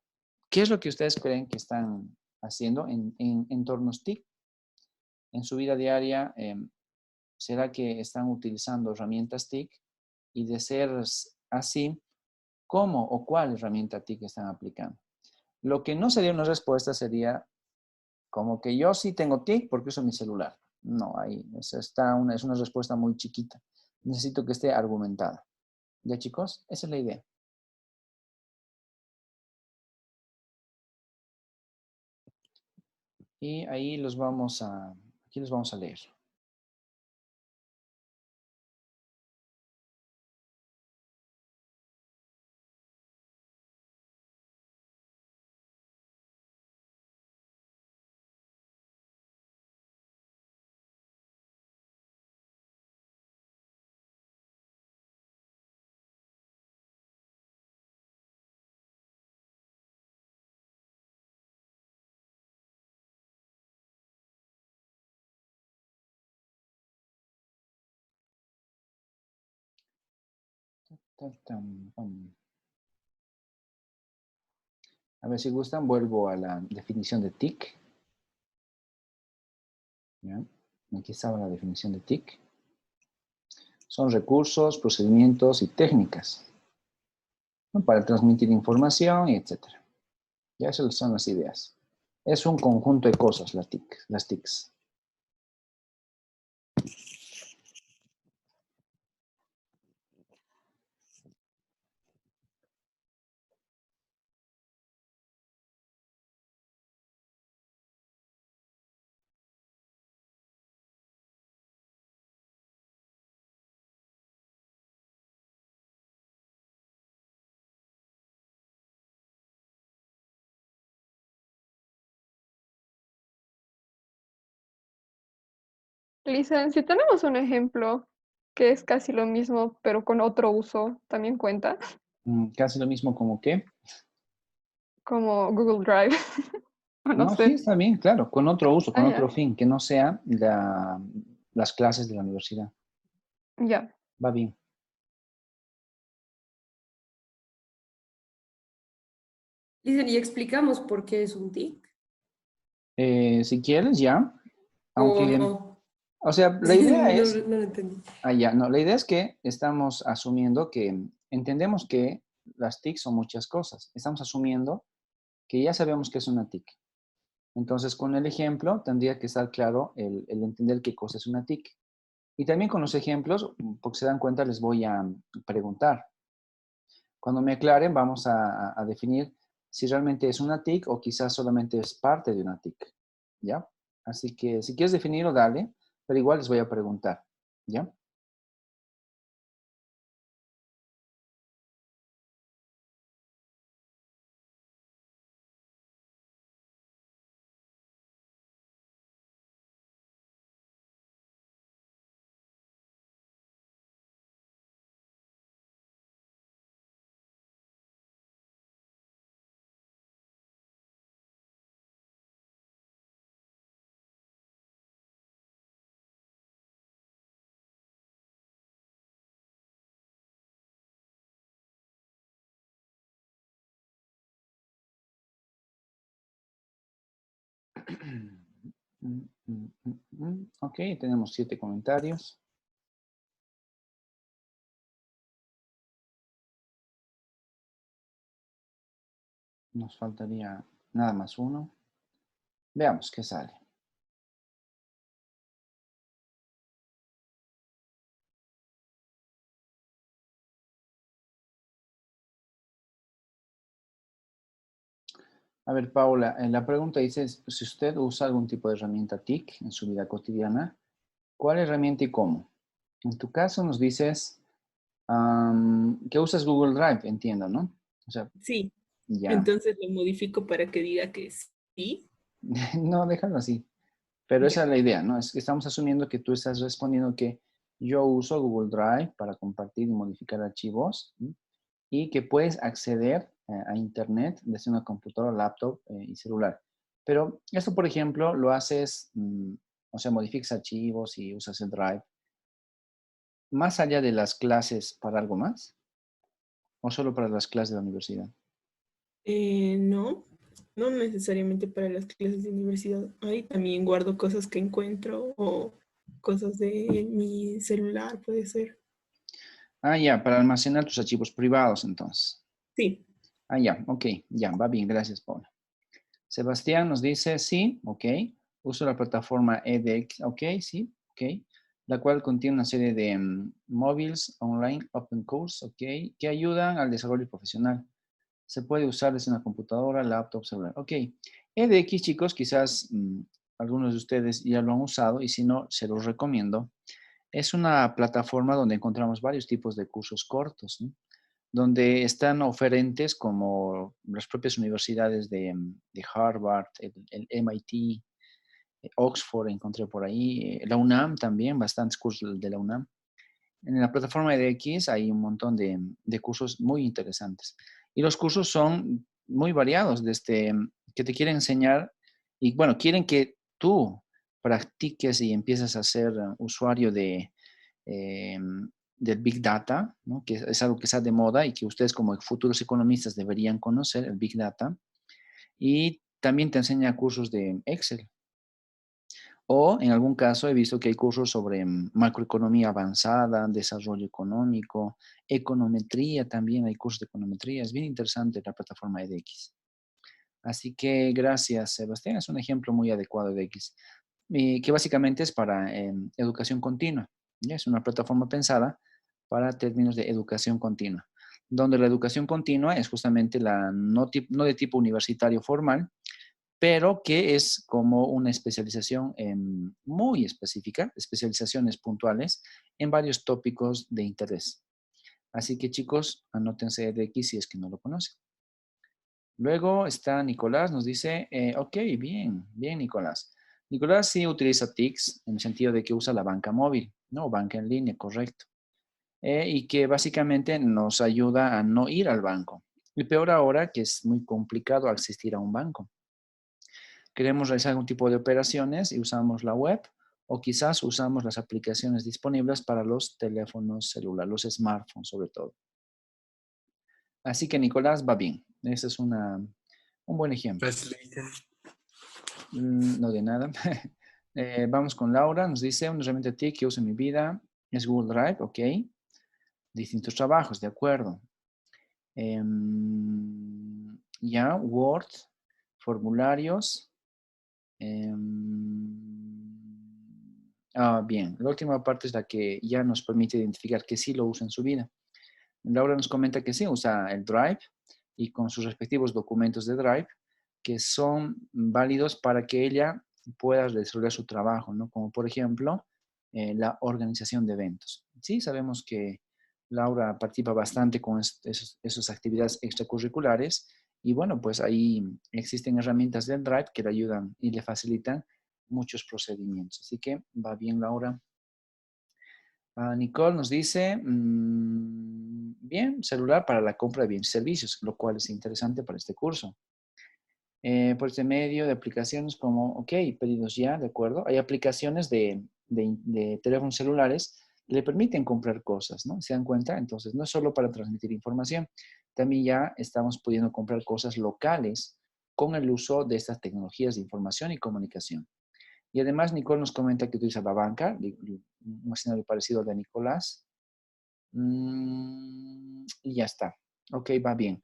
¿qué es lo que ustedes creen que están haciendo en entornos TIC? En su vida diaria, ¿será que están utilizando herramientas TIC? Y de ser así, ¿cómo o cuál herramienta TIC están aplicando? Lo que no sería una respuesta sería como que yo sí tengo TIC porque uso mi celular. No, ahí es una respuesta muy chiquita. Necesito que esté argumentada. ¿Ya, chicos? Esa es la idea. Y ahí aquí los vamos a leer. A ver si gustan, vuelvo a la definición de TIC. ¿Ya? Aquí estaba la definición de TIC. Son recursos, procedimientos y técnicas, ¿no? Para transmitir información, etc. Ya esas son las ideas. Es un conjunto de cosas las TICs. Lisa, si tenemos un ejemplo que es casi lo mismo, pero con otro uso, ¿también cuenta? Casi lo mismo como que. Como Google Drive, o no No, sí, sé. está bien, claro, con otro uso, con Ah, otro ya, fin, que no sea las clases de la universidad. ya. Va bien. Dicen, y explicamos por qué es un TIC. Si quieres, ya. O Aunque, no. o sea, la idea No, es. no lo entendí. Ya, no, la idea es que estamos asumiendo que entendemos que las TIC son muchas cosas. Estamos asumiendo que ya sabemos que es una TIC. Entonces, con el ejemplo tendría que estar claro el entender qué cosa es una TIC. Y también con los ejemplos, porque se dan cuenta, les voy a preguntar. Cuando me aclaren, vamos a definir si realmente es una TIC o quizás solamente es parte de una TIC, ¿ya? Así que si quieres definirlo, dale, pero igual les voy a preguntar, ¿ya? Ok, tenemos 7 comentarios. Nos faltaría nada más uno. Veamos qué sale. A ver, Paula, la pregunta dice, si usted usa algún tipo de herramienta TIC en su vida cotidiana, ¿cuál herramienta y cómo? En tu caso nos dices que usas Google Drive, entiendo, ¿no? O sea, Sí, ya. entonces lo modifico para que diga que sí. No, déjalo así. Pero esa Ya. es la idea, ¿no? Es que estamos asumiendo que tú estás respondiendo que yo uso Google Drive para compartir y modificar archivos, ¿sí? Y que puedes acceder a Internet desde una computadora, laptop y celular. Pero esto, por ejemplo, lo haces, o sea, modificas archivos y usas el Drive, más allá de las clases para algo más, o solo para las clases de la universidad. No, no necesariamente para las clases de universidad. Ahí también guardo cosas que encuentro o cosas de mi celular, puede ser. Ah, ya, para almacenar tus archivos privados, entonces. Sí. Ah, ya, ok, ya, va bien, gracias, Paula. Sebastián nos dice, sí, ok, uso la plataforma edX, ok, sí, ok, la cual contiene una serie de móviles online open course, ok, que ayudan al desarrollo profesional. Se puede usar desde una computadora, laptop, celular, ok. edX, chicos, quizás algunos de ustedes ya lo han usado y si no, se los recomiendo. Es una plataforma donde encontramos varios tipos de cursos cortos, ¿no? Donde están oferentes como las propias universidades de Harvard, el MIT, Oxford encontré por ahí, la UNAM también, bastantes cursos de la UNAM. En la plataforma de X hay un montón de cursos muy interesantes. Y los cursos son muy variados, desde que te quieren enseñar y bueno, quieren que tú practiques y empieces a ser usuario eh, del Big Data, ¿no? Que es algo que está de moda y que ustedes como futuros economistas deberían conocer, el Big Data. Y también te enseña cursos de Excel. O en algún caso he visto que hay cursos sobre macroeconomía avanzada, desarrollo económico, econometría también, hay cursos de econometría. Es bien interesante la plataforma edX. Así que gracias, Sebastián. Es un ejemplo muy adecuado de X, que básicamente es para educación continua. ¿Ya? Es una plataforma pensada para términos de educación continua, donde la educación continua es justamente la no de tipo universitario formal, pero que es como una especialización muy específica, especializaciones puntuales en varios tópicos de interés. Así que chicos, anótense edX si es que no lo conocen. Luego está Nicolás, nos dice, ok, bien, bien Nicolás. Nicolás sí utiliza TICs en el sentido de que usa la banca móvil, ¿no? Banca en línea, correcto. Y que básicamente nos ayuda a no ir al banco. Y peor ahora que es muy complicado asistir a un banco. Queremos realizar algún tipo de operaciones y usamos la web o quizás usamos las aplicaciones disponibles para los teléfonos celulares, los smartphones sobre todo. Así que Nicolás va bien. Ese es un buen ejemplo. No de nada. Vamos con Laura. Nos dice, una herramienta TIC que uso en mi vida es Google Drive, ok. Distintos trabajos, de acuerdo. Ya, Word, formularios. Bien, la última parte es la que ya nos permite identificar que sí lo usa en su vida. Laura nos comenta que sí, usa el Drive y con sus respectivos documentos de Drive que son válidos para que ella pueda desarrollar su trabajo, ¿no? Como por ejemplo, la organización de eventos. Sí, sabemos que Laura participa bastante con esas actividades extracurriculares y bueno, pues ahí existen herramientas del Drive que le ayudan y le facilitan muchos procedimientos. Así que va bien, Laura. Nicole nos dice, bien, celular para la compra de bienes y servicios, lo cual es interesante para este curso. Por este medio de aplicaciones como, ok, pedidos ya, ¿de acuerdo? Hay aplicaciones de teléfonos celulares que le permiten comprar cosas, ¿no? ¿Se dan cuenta? Entonces, no es solo para transmitir información, también ya estamos pudiendo comprar cosas locales con el uso de estas tecnologías de información y comunicación. Y además, Nicole nos comenta que utiliza la banca, un escenario parecido al de Nicolás. Y ya está. Ok, va bien.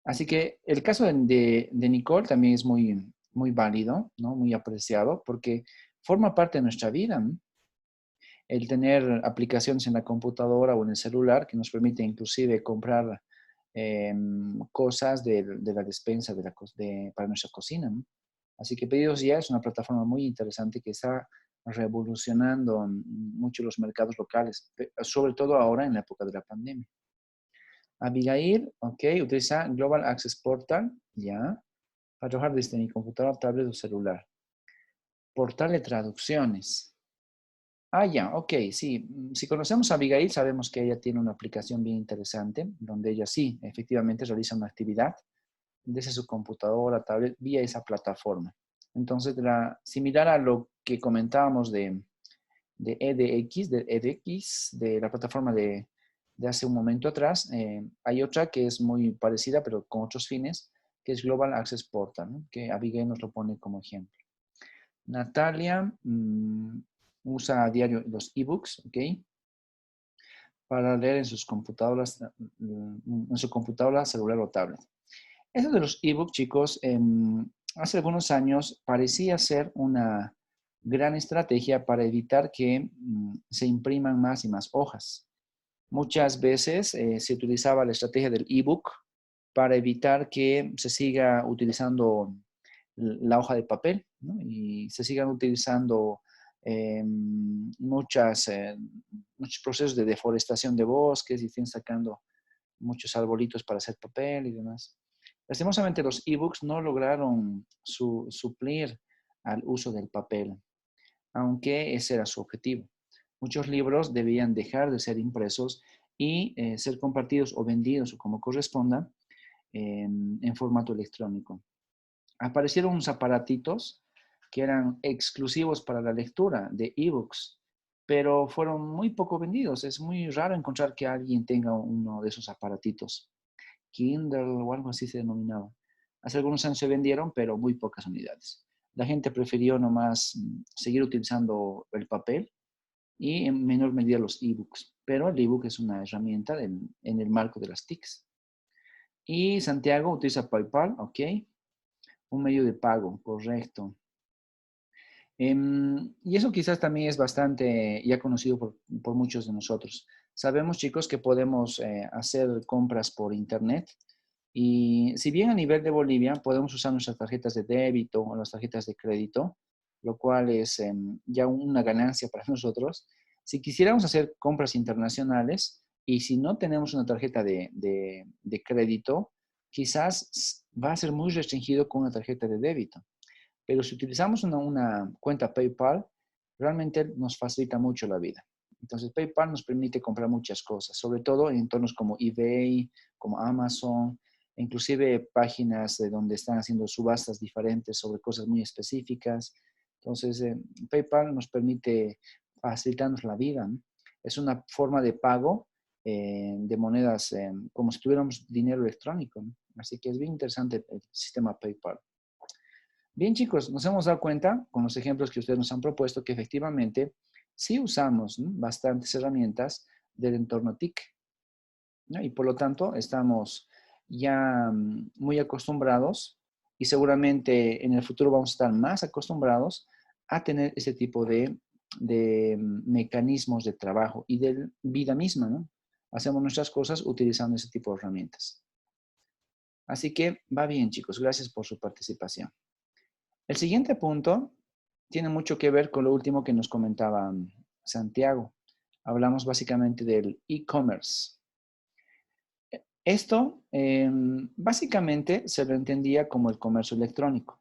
Así que el caso de Nicole también es muy válido, ¿no? Muy apreciado, porque forma parte de nuestra vida, ¿no? El tener aplicaciones en la computadora o en el celular que nos permite inclusive comprar cosas de la despensa para nuestra cocina, ¿no? Así que Pedidos Ya es una plataforma muy interesante que está revolucionando mucho los mercados locales, sobre todo ahora en la época de la pandemia. Abigail, ok, utiliza Global Access Portal, ya, para trabajar desde mi computadora, tablet o celular. Portal de traducciones. Ya, ok, sí. Si conocemos a Abigail, sabemos que ella tiene una aplicación bien interesante, donde ella sí, efectivamente realiza una actividad desde su computadora, tablet, vía esa plataforma. Entonces, similar a lo que comentábamos de EDX, de la plataforma de hace un momento atrás, hay otra que es muy parecida, pero con otros fines, que es Global Access Portal, ¿no? Que Abigail nos lo pone como ejemplo. Natalia usa a diario los ebooks, ¿ok? Para leer en sus computadoras, en su computadora, celular o tablet. Eso de los ebooks, chicos, hace algunos años parecía ser una gran estrategia para evitar que se impriman más y más hojas. Muchas veces se utilizaba la estrategia del ebook para evitar que se siga utilizando la hoja de papel, ¿no? Y se sigan utilizando muchos procesos de deforestación de bosques y estén sacando muchos arbolitos para hacer papel y demás. Lastimosamente los ebooks no lograron suplir al uso del papel, aunque ese era su objetivo. Muchos libros debían dejar de ser impresos y ser compartidos o vendidos o como corresponda en formato electrónico. Aparecieron unos aparatitos que eran exclusivos para la lectura de ebooks, pero fueron muy poco vendidos. Es muy raro encontrar que alguien tenga uno de esos aparatitos. Kindle o algo así se denominaba. Hace algunos años se vendieron, pero muy pocas unidades. La gente prefirió nomás seguir utilizando el papel y en menor medida los ebooks. Pero el ebook es una herramienta en el marco de las TICs. Y Santiago utiliza PayPal, ok. Un medio de pago, correcto. Y eso quizás también es bastante ya conocido por muchos de nosotros. Sabemos, chicos, que podemos hacer compras por internet y si bien a nivel de Bolivia podemos usar nuestras tarjetas de débito o las tarjetas de crédito, lo cual es ya una ganancia para nosotros, si quisiéramos hacer compras internacionales y si no tenemos una tarjeta de crédito, quizás va a ser muy restringido con una tarjeta de débito. Pero si utilizamos una cuenta PayPal, realmente nos facilita mucho la vida. Entonces, PayPal nos permite comprar muchas cosas, sobre todo en entornos como eBay, como Amazon, inclusive páginas de donde están haciendo subastas diferentes sobre cosas muy específicas. Entonces, PayPal nos permite facilitarnos la vida, ¿no? Es una forma de pago de monedas como si tuviéramos dinero electrónico, ¿no? Así que es bien interesante el sistema PayPal. Bien, chicos, nos hemos dado cuenta con los ejemplos que ustedes nos han propuesto que efectivamente sí usamos, ¿no?, bastantes herramientas del entorno TIC, ¿no? Y por lo tanto estamos ya muy acostumbrados y seguramente en el futuro vamos a estar más acostumbrados a tener ese tipo de mecanismos de trabajo y de vida misma, ¿no? Hacemos nuestras cosas utilizando ese tipo de herramientas. Así que va bien, chicos. Gracias por su participación. El siguiente punto tiene mucho que ver con lo último que nos comentaba Santiago. Hablamos básicamente del e-commerce. Esto básicamente se lo entendía como el comercio electrónico,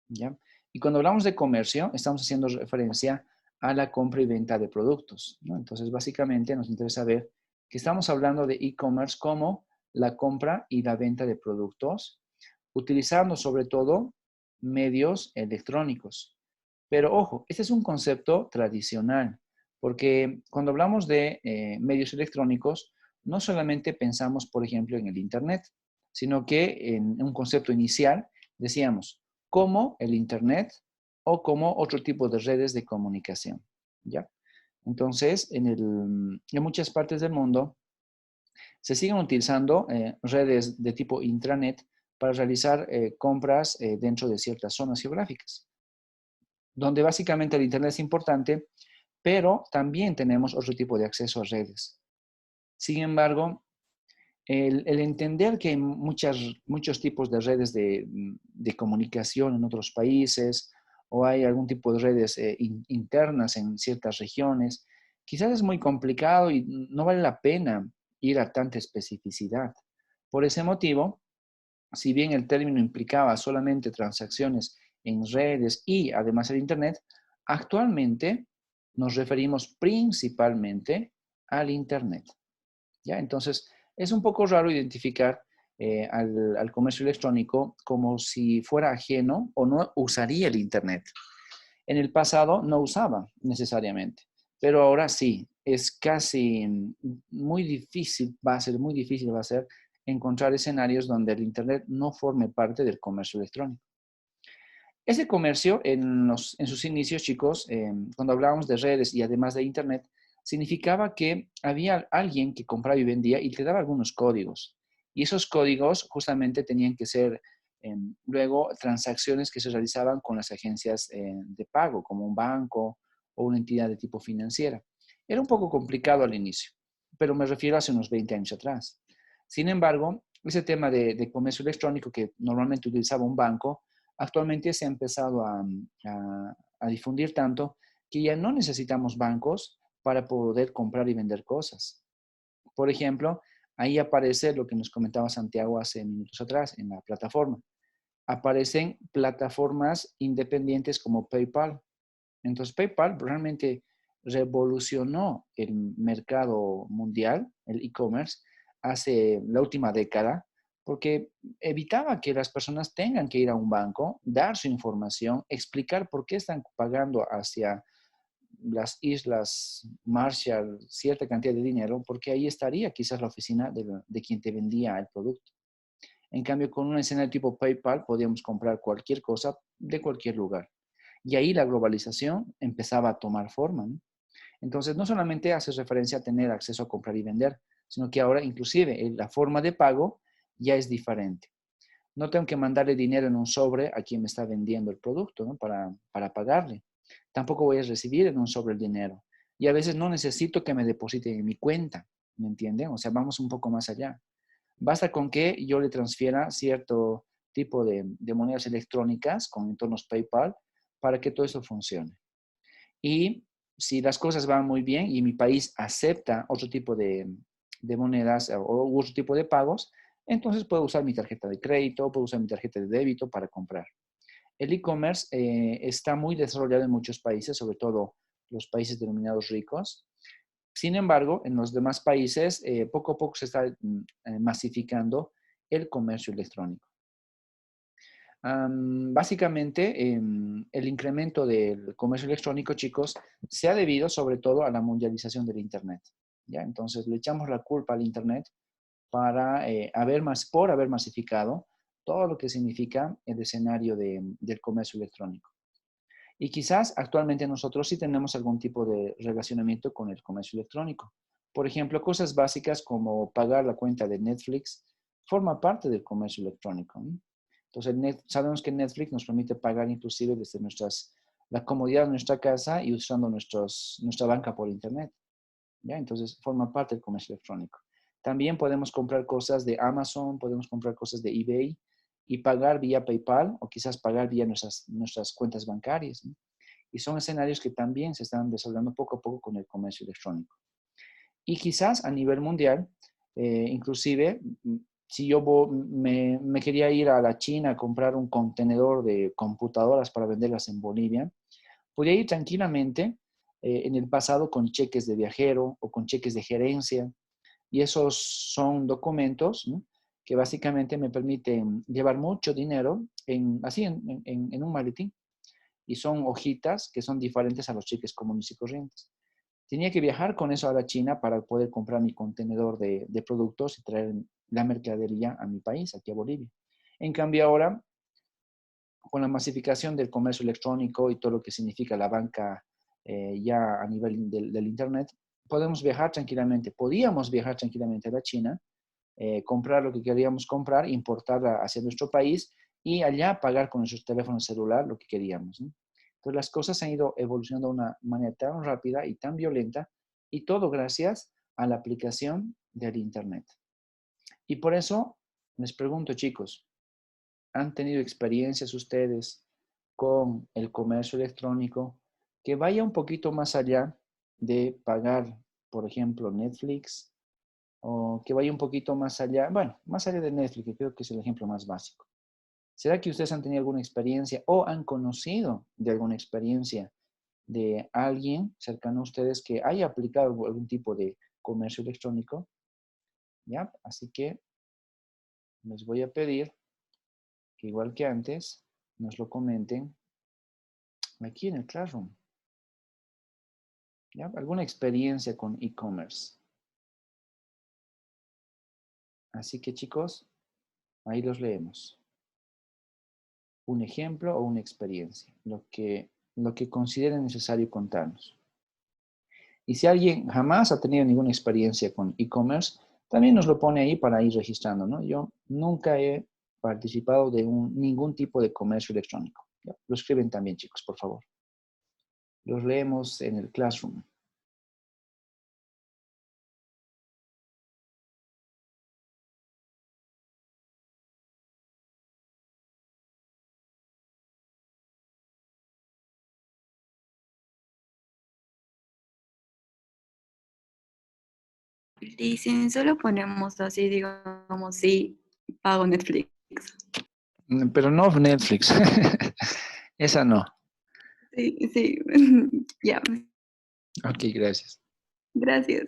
¿ya? Y cuando hablamos de comercio, estamos haciendo referencia a la compra y venta de productos, ¿no? Entonces, básicamente nos interesa ver que estamos hablando de e-commerce como la compra y la venta de productos, utilizando sobre todo medios electrónicos. Pero ojo, este es un concepto tradicional, porque cuando hablamos de medios electrónicos, no solamente pensamos, por ejemplo, en el Internet, sino que en un concepto inicial decíamos, como el Internet o como otro tipo de redes de comunicación, ¿ya? Entonces, en muchas partes del mundo se siguen utilizando redes de tipo intranet para realizar compras dentro de ciertas zonas geográficas, donde básicamente el Internet es importante, pero también tenemos otro tipo de acceso a redes. Sin embargo, el entender que hay muchos tipos de redes de comunicación en otros países o hay algún tipo de redes internas en ciertas regiones, quizás es muy complicado y no vale la pena ir a tanta especificidad. Por ese motivo, si bien el término implicaba solamente transacciones en redes y además el Internet, actualmente nos referimos principalmente al Internet, ¿ya? Entonces, es un poco raro identificar al comercio electrónico como si fuera ajeno o no usaría el Internet. En el pasado no usaba necesariamente, pero ahora sí, es casi muy difícil, va a ser muy difícil, va a ser encontrar escenarios donde el Internet no forme parte del comercio electrónico. Ese comercio, en sus inicios, chicos, cuando hablábamos de redes y además de Internet, significaba que había alguien que compraba y vendía y te daba algunos códigos. Y esos códigos justamente tenían que ser luego transacciones que se realizaban con las agencias de pago, como un banco o una entidad de tipo financiera. Era un poco complicado al inicio, pero me refiero a hace unos 20 años atrás. Sin embargo, ese tema de comercio electrónico que normalmente utilizaba un banco, actualmente se ha empezado a difundir tanto que ya no necesitamos bancos para poder comprar y vender cosas. Por ejemplo, ahí aparece lo que nos comentaba Santiago hace minutos atrás en la plataforma. Aparecen plataformas independientes como PayPal. Entonces, PayPal realmente revolucionó el mercado mundial, el e-commerce, hace la última década, porque evitaba que las personas tengan que ir a un banco, dar su información, explicar por qué están pagando hacia las islas Marshall cierta cantidad de dinero, porque ahí estaría quizás la oficina de quien te vendía el producto. En cambio, con una escena de tipo PayPal podíamos comprar cualquier cosa de cualquier lugar. Y ahí la globalización empezaba a tomar forma, ¿no? Entonces, no solamente hace referencia a tener acceso a comprar y vender, sino que ahora inclusive la forma de pago ya es diferente. No tengo que mandarle dinero en un sobre a quien me está vendiendo el producto, ¿no? Para pagarle. Tampoco voy a recibir en un sobre el dinero. Y a veces no necesito que me depositen en mi cuenta, ¿me entienden? O sea, vamos un poco más allá. Basta con que yo le transfiera cierto tipo de monedas electrónicas con entornos PayPal para que todo eso funcione. Y si las cosas van muy bien y mi país acepta otro tipo de monedas o otro tipo de pagos, entonces puedo usar mi tarjeta de crédito, puedo usar mi tarjeta de débito para comprar. El e-commerce está muy desarrollado en muchos países, sobre todo los países denominados ricos. Sin embargo, en los demás países, poco a poco se está masificando el comercio electrónico. Básicamente, el incremento del comercio electrónico, chicos, se ha debido sobre todo a la mundialización del Internet, ¿ya? Entonces, le echamos la culpa al Internet por haber masificado todo lo que significa el escenario del comercio electrónico. Y quizás actualmente nosotros sí tenemos algún tipo de relacionamiento con el comercio electrónico. Por ejemplo, cosas básicas como pagar la cuenta de Netflix forma parte del comercio electrónico, ¿no? Entonces, sabemos que Netflix nos permite pagar inclusive desde nuestras la comodidad de nuestra casa y usando nuestra banca por internet. ¿Ya? Entonces, forma parte del comercio electrónico. También podemos comprar cosas de Amazon, podemos comprar cosas de eBay y pagar vía PayPal o quizás pagar vía nuestras cuentas bancarias, ¿no? Y son escenarios que también se están desarrollando poco a poco con el comercio electrónico. Y quizás a nivel mundial, inclusive, si yo me quería ir a la China a comprar un contenedor de computadoras para venderlas en Bolivia, podía ir tranquilamente en el pasado con cheques de viajero o con cheques de gerencia. Y esos son documentos, ¿no?, que básicamente me permiten llevar mucho dinero así en un maletín. Y son hojitas que son diferentes a los cheques comunes y corrientes. Tenía que viajar con eso a la China para poder comprar mi contenedor de productos y traer la mercadería a mi país, aquí a Bolivia. En cambio ahora, con la masificación del comercio electrónico y todo lo que significa la banca ya a nivel del Internet, podíamos viajar tranquilamente a la China, comprar lo que queríamos comprar, importar hacia nuestro país y allá pagar con nuestro teléfono celular lo que queríamos, ¿no? Entonces las cosas han ido evolucionando de una manera tan rápida y tan violenta y todo gracias a la aplicación del Internet. Y por eso les pregunto, chicos, ¿han tenido experiencias ustedes con el comercio electrónico que vaya un poquito más allá de pagar, por ejemplo, Netflix, o que vaya un poquito más allá, bueno, más allá de Netflix, que creo que es el ejemplo más básico? ¿Será que ustedes han tenido alguna experiencia o han conocido de alguna experiencia de alguien cercano a ustedes que haya aplicado algún tipo de comercio electrónico? ¿Ya? Así que les voy a pedir que igual que antes, nos lo comenten aquí en el Classroom. ¿Ya? ¿Alguna experiencia con e-commerce? Así que chicos, ahí los leemos. Un ejemplo o una experiencia, lo que consideren necesario contarnos. Y si alguien jamás ha tenido ninguna experiencia con e-commerce, también nos lo pone ahí para ir registrando, ¿no? Yo nunca he participado de ningún tipo de comercio electrónico. ¿Ya? Lo escriben también, chicos, por favor. Los leemos en el Classroom. Dicen, solo ponemos así, digamos, sí, pago Netflix. Pero no Netflix. Esa no. Sí, sí, ya, Ok, gracias. gracias.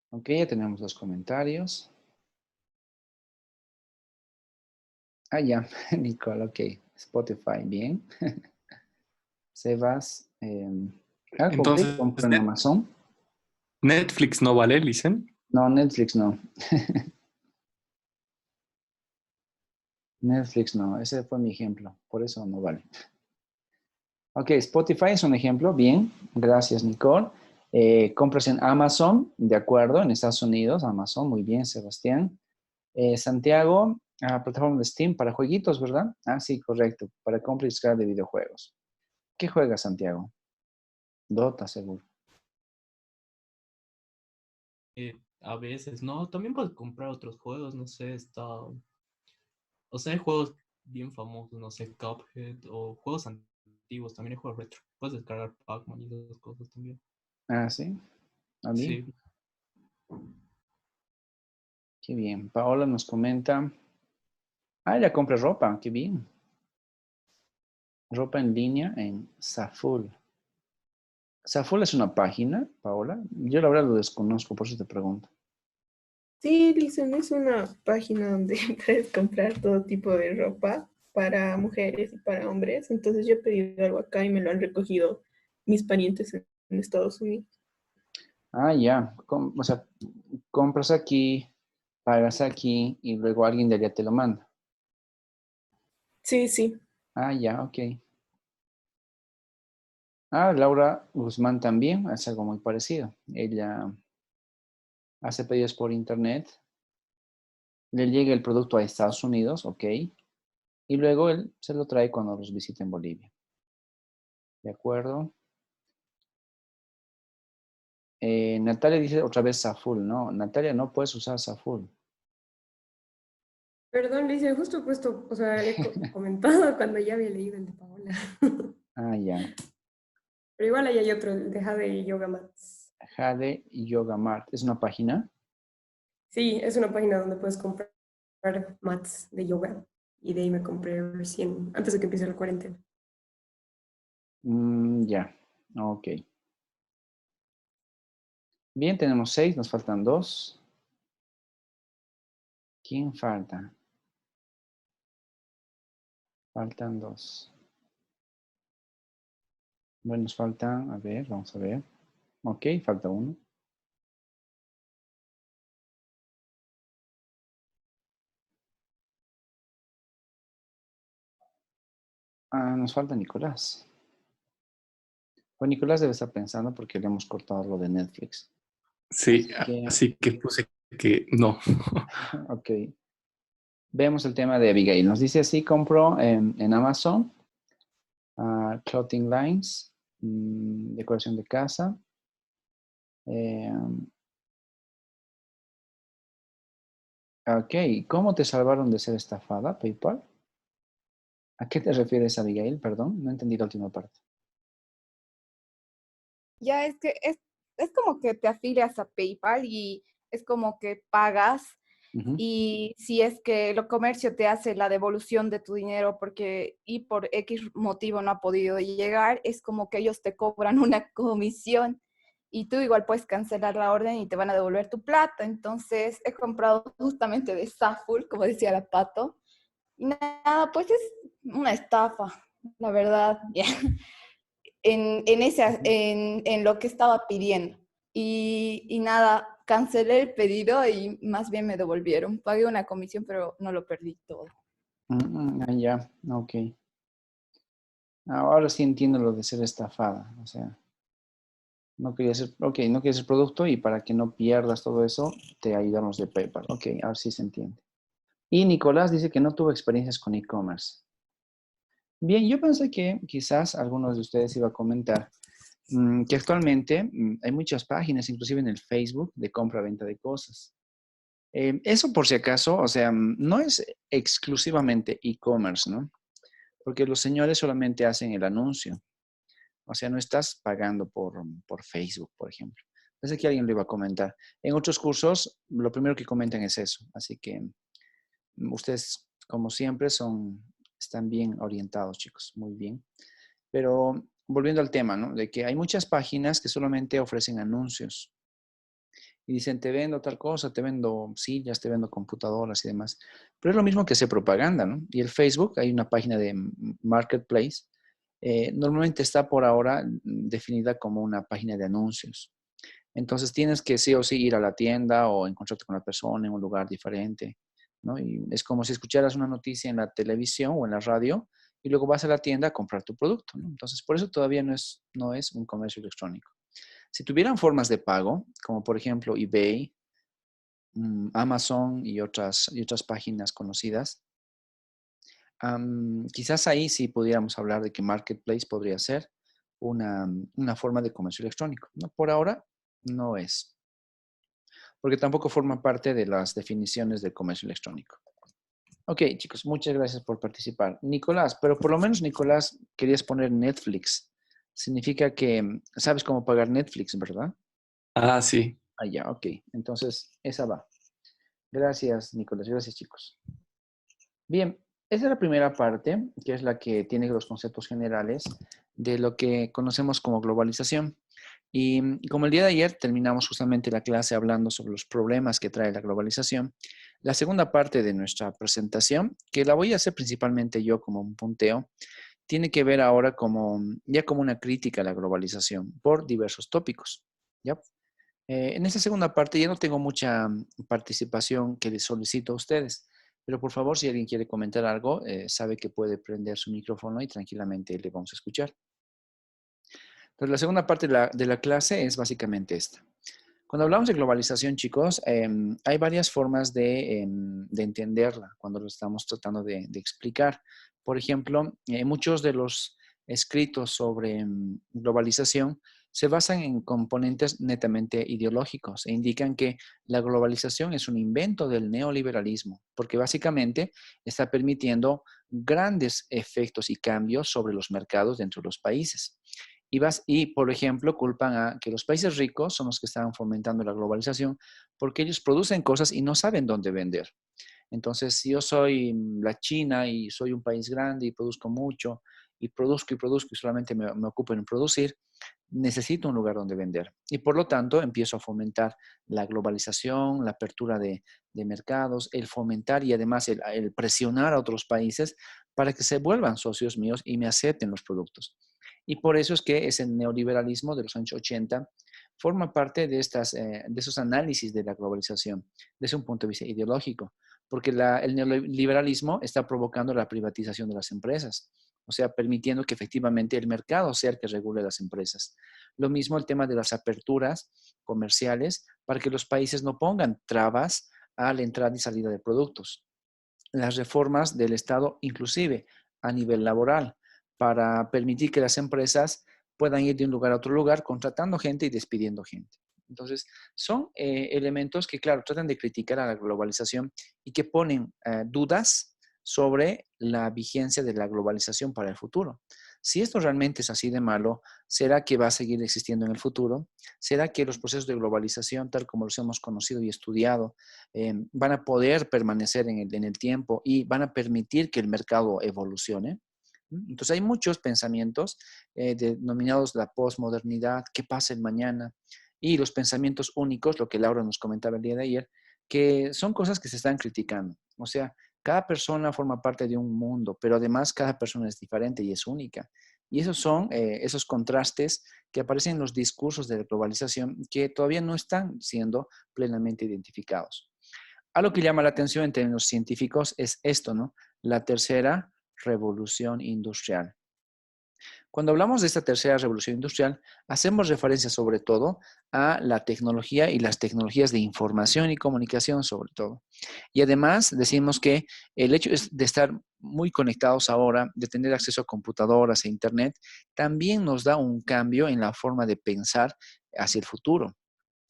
Ok, ya tenemos los comentarios. Ah, ya, Nicole, ok. Spotify, bien. Sebas, Entonces, compré en Amazon. Netflix no vale, dicen. No, Netflix no. Netflix no, ese fue mi ejemplo, por eso no vale. Ok, Spotify es un ejemplo, bien, gracias Nicole. Compras en Amazon, de acuerdo, en Estados Unidos, Amazon, muy bien, Sebastián. Santiago, plataforma de Steam para jueguitos, ¿verdad? Ah, sí, correcto, para compra y descarga de videojuegos. ¿Qué juega Santiago? Dota, seguro. A veces, no, también puedes comprar otros juegos, no sé, o sea, hay juegos bien famosos, no sé, Cuphead o juegos antiguos, también hay juegos retro. Puedes descargar Pac-Man y esas cosas también. Ah, sí, a mí. Sí, Qué bien. Paola nos comenta. Ah, ella compra ropa, qué bien. Ropa en línea en Zaful. ¿Zaful es una página, Paola? Yo la verdad lo desconozco, por eso te pregunto. Sí, Listen, es una página donde puedes comprar todo tipo de ropa para mujeres y para hombres. Entonces yo he pedido algo acá y me lo han recogido mis parientes en Estados Unidos. Ah, ya. O sea, compras aquí, pagas aquí y luego alguien de allá te lo manda. Sí, sí. Ah, ya, ok. Ah, Laura Guzmán también hace algo muy parecido. Ella hace pedidos por internet, le llega el producto a Estados Unidos, ok, y luego él se lo trae cuando los visita en Bolivia. ¿De acuerdo? Natalia dice otra vez Saful, ¿no? Natalia, no puedes usar Saful. Perdón, Licia, justo he puesto, o sea, he comentado cuando ya había leído el de Paola. Ah, ya. Pero igual ahí hay otro, el de Jade Yoga Mats. Jade Yoga Mart. ¿Es una página? Sí, es una página donde puedes comprar mats de yoga. Y de ahí me compré recién, antes de que empiece la cuarentena. Ya. Ok. Bien, tenemos 6, nos faltan 2. ¿Quién falta? Faltan 2. Bueno, nos faltan, a ver, vamos a ver. Ok, falta 1. Ah, nos falta Nicolás. Pues Nicolás debe estar pensando porque le hemos cortado lo de Netflix. Sí, Que, así que puse que no. ok. Veamos el tema de Abigail. Nos dice así, compró en Amazon clothing lines, decoración de casa. eh, ok, ¿cómo te salvaron de ser estafada, PayPal? ¿A qué te refieres, Abigail? Perdón, no entendí la última parte. Ya es que es como que te afilias a PayPal y es como que pagas Ujú. y si es que el comercio te hace la devolución de tu dinero porque y por X motivo no ha podido llegar, es como que ellos te cobran una comisión y tú igual puedes cancelar la orden y te van a devolver tu plata. Entonces he comprado justamente de Saful, como decía la Pato, y nada, pues es una estafa, la verdad. Ya. En lo que estaba pidiendo. Y nada, cancelé el pedido y más bien me devolvieron. Pagué una comisión, pero no lo perdí todo. Ya, ok. Ahora sí entiendo lo de ser estafada. O sea, no quería ser, ok, no quería ser producto y para que no pierdas todo eso, te ayudan los de PayPal. Ok, ahora sí se entiende. Y Nicolás dice que no tuvo experiencias con e-commerce. Bien, yo pensé que quizás algunos de ustedes iba a comentar que actualmente hay muchas páginas, inclusive en el Facebook, de compra-venta de cosas. Eso por si acaso, o sea, no es exclusivamente e-commerce, ¿no? Porque los señores solamente hacen el anuncio. O sea, no estás pagando por Facebook, por ejemplo. Pensé que alguien lo iba a comentar. En otros cursos, lo primero que comentan es eso. Así que ustedes, como siempre, están bien orientados, chicos. Muy bien. Pero volviendo al tema, ¿no? De que hay muchas páginas que solamente ofrecen anuncios. Y dicen, te vendo tal cosa, te vendo sillas, te vendo computadoras y demás. Pero es lo mismo que hacer propaganda, ¿no? Y el Facebook, hay una página de Marketplace, normalmente está por ahora definida como una página de anuncios. Entonces tienes que sí o sí ir a la tienda o encontrarte con la persona en un lugar diferente, ¿no? Y es como si escucharas una noticia en la televisión o en la radio y luego vas a la tienda a comprar tu producto, ¿no? Entonces, por eso todavía no es un comercio electrónico. Si tuvieran formas de pago, como por ejemplo eBay, Amazon y otras páginas conocidas, quizás ahí sí pudiéramos hablar de que Marketplace podría ser una forma de comercio electrónico, ¿no? Por ahora no es, porque tampoco forma parte de las definiciones del comercio electrónico. Ok, chicos, muchas gracias por participar. Nicolás, pero por lo menos, Nicolás, querías poner Netflix. Significa que sabes cómo pagar Netflix, ¿verdad? Ah, sí. Ah, ya, ok. Entonces, esa va. Gracias, Nicolás. Gracias, chicos. Bien, esa es la primera parte, que es la que tiene los conceptos generales de lo que conocemos como globalización. Y como el día de ayer terminamos justamente la clase hablando sobre los problemas que trae la globalización, la segunda parte de nuestra presentación, que la voy a hacer principalmente yo como un punteo, tiene que ver ahora ya como una crítica a la globalización por diversos tópicos. ¿Ya? En esta segunda parte ya no tengo mucha participación que les solicito a ustedes, pero por favor, si alguien quiere comentar algo, sabe que puede prender su micrófono y tranquilamente le vamos a escuchar. Entonces, la segunda parte de la clase es básicamente esta. Cuando hablamos de globalización, chicos, hay varias formas de entenderla cuando lo estamos tratando de explicar. Por ejemplo, muchos de los escritos sobre globalización se basan en componentes netamente ideológicos e indican que la globalización es un invento del neoliberalismo, porque básicamente está permitiendo grandes efectos y cambios sobre los mercados dentro de los países. Y, por ejemplo, culpan a que los países ricos son los que están fomentando la globalización porque ellos producen cosas y no saben dónde vender. Entonces, si yo soy la China y soy un país grande y produzco mucho y produzco y solamente me ocupo en producir, necesito un lugar donde vender. Y por lo tanto, empiezo a fomentar la globalización, la apertura de mercados, el fomentar y además el presionar a otros países para que se vuelvan socios míos y me acepten los productos. Y por eso es que ese neoliberalismo de los años 80 forma parte de esos análisis de la globalización desde un punto de vista ideológico, porque el neoliberalismo está provocando la privatización de las empresas, o sea, permitiendo que efectivamente el mercado sea el que regule las empresas. Lo mismo el tema de las aperturas comerciales para que los países no pongan trabas a la entrada y salida de productos. Las reformas del Estado, inclusive a nivel laboral, para permitir que las empresas puedan ir de un lugar a otro lugar contratando gente y despidiendo gente. Entonces, son elementos que, claro, tratan de criticar a la globalización y que ponen dudas sobre la vigencia de la globalización para el futuro. Si esto realmente es así de malo, ¿será que va a seguir existiendo en el futuro? ¿Será que los procesos de globalización, tal como los hemos conocido y estudiado, van a poder permanecer en el tiempo y van a permitir que el mercado evolucione? Entonces hay muchos pensamientos denominados la posmodernidad, qué pasa el mañana, y los pensamientos únicos, lo que Laura nos comentaba el día de ayer, que son cosas que se están criticando. O sea, cada persona forma parte de un mundo, pero además cada persona es diferente y es única. Y esos son esos contrastes que aparecen en los discursos de la globalización que todavía no están siendo plenamente identificados. Algo que llama la atención en términos científicos es esto, ¿no? La tercera revolución industrial. Cuando hablamos de esta tercera revolución industrial, hacemos referencia sobre todo a la tecnología y las tecnologías de información y comunicación sobre todo. Y además decimos que el hecho de estar muy conectados ahora, de tener acceso a computadoras e internet, también nos da un cambio en la forma de pensar hacia el futuro.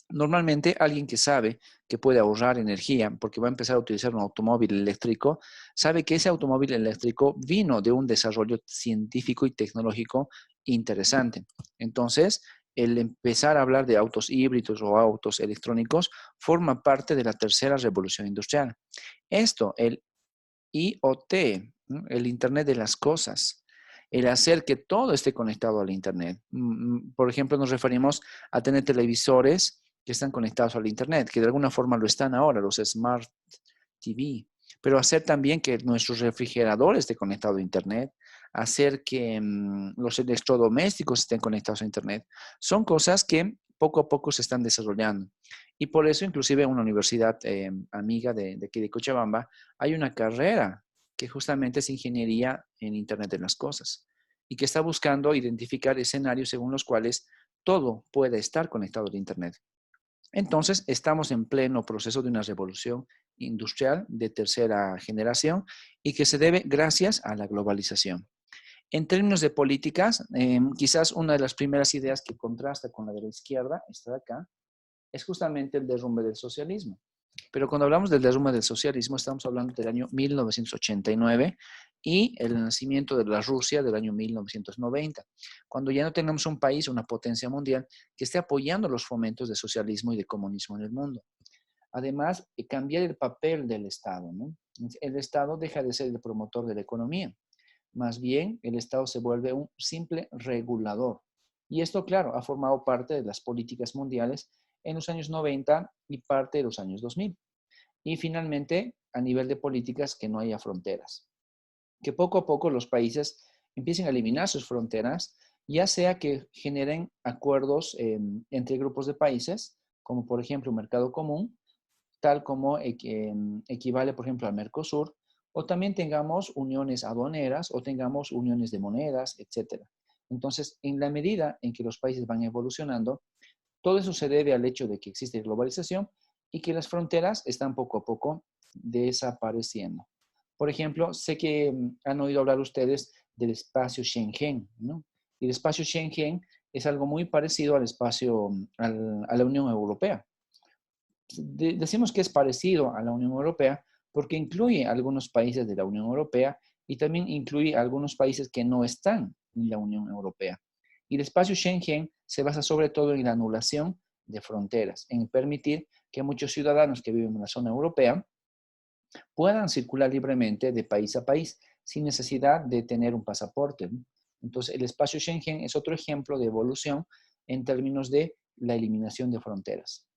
Normalmente alguien que sabe que puede ahorrar energía porque va a empezar a utilizar un automóvil eléctrico, sabe que ese automóvil eléctrico vino de un desarrollo científico y tecnológico interesante. Entonces, el empezar a hablar de autos híbridos o autos electrónicos forma parte de la tercera revolución industrial. Esto, el IoT, el Internet de las cosas, el hacer que todo esté conectado al Internet. Por ejemplo, nos referimos a tener televisores que están conectados al Internet, que de alguna forma lo están ahora, los Smart TV, pero hacer también que nuestros refrigeradores estén conectados a Internet, hacer que los electrodomésticos estén conectados a Internet. Son cosas que poco a poco se están desarrollando. Y por eso, inclusive, en una universidad amiga de aquí de Cochabamba, hay una carrera que justamente es ingeniería en Internet de las cosas y que está buscando identificar escenarios según los cuales todo puede estar conectado al Internet. Entonces, estamos en pleno proceso de una revolución industrial de tercera generación y que se debe gracias a la globalización. En términos de políticas, quizás una de las primeras ideas que contrasta con la de la izquierda, esta de acá, es justamente el derrumbe del socialismo. Pero cuando hablamos del derrumbe del socialismo, estamos hablando del año 1989 y el nacimiento de la Rusia del año 1990, cuando ya no tenemos un país, una potencia mundial, que esté apoyando los fomentos de socialismo y de comunismo en el mundo. Además, cambiar el papel del Estado, ¿no? El Estado deja de ser el promotor de la economía. Más bien, el Estado se vuelve un simple regulador. Y esto, claro, ha formado parte de las políticas mundiales en los años 90 y parte de los años 2000. Y finalmente, a nivel de políticas, que no haya fronteras. Que poco a poco los países empiecen a eliminar sus fronteras, ya sea que generen acuerdos entre grupos de países, como por ejemplo un mercado común, tal como equivale, por ejemplo, al Mercosur, o también tengamos uniones aduaneras o tengamos uniones de monedas, etc. Entonces, en la medida en que los países van evolucionando, todo eso se debe al hecho de que existe globalización y que las fronteras están poco a poco desapareciendo. Por ejemplo, sé que han oído hablar ustedes del espacio Schengen, ¿no? Y el espacio Schengen es algo muy parecido al espacio, a la Unión Europea. Decimos que es parecido a la Unión Europea porque incluye algunos países de la Unión Europea y también incluye algunos países que no están en la Unión Europea. Y el espacio Schengen se basa sobre todo en la anulación de fronteras, en permitir que muchos ciudadanos que viven en la zona europea puedan circular libremente de país a país sin necesidad de tener un pasaporte, ¿no? Entonces, el espacio Schengen es otro ejemplo de evolución en términos de la eliminación de fronteras.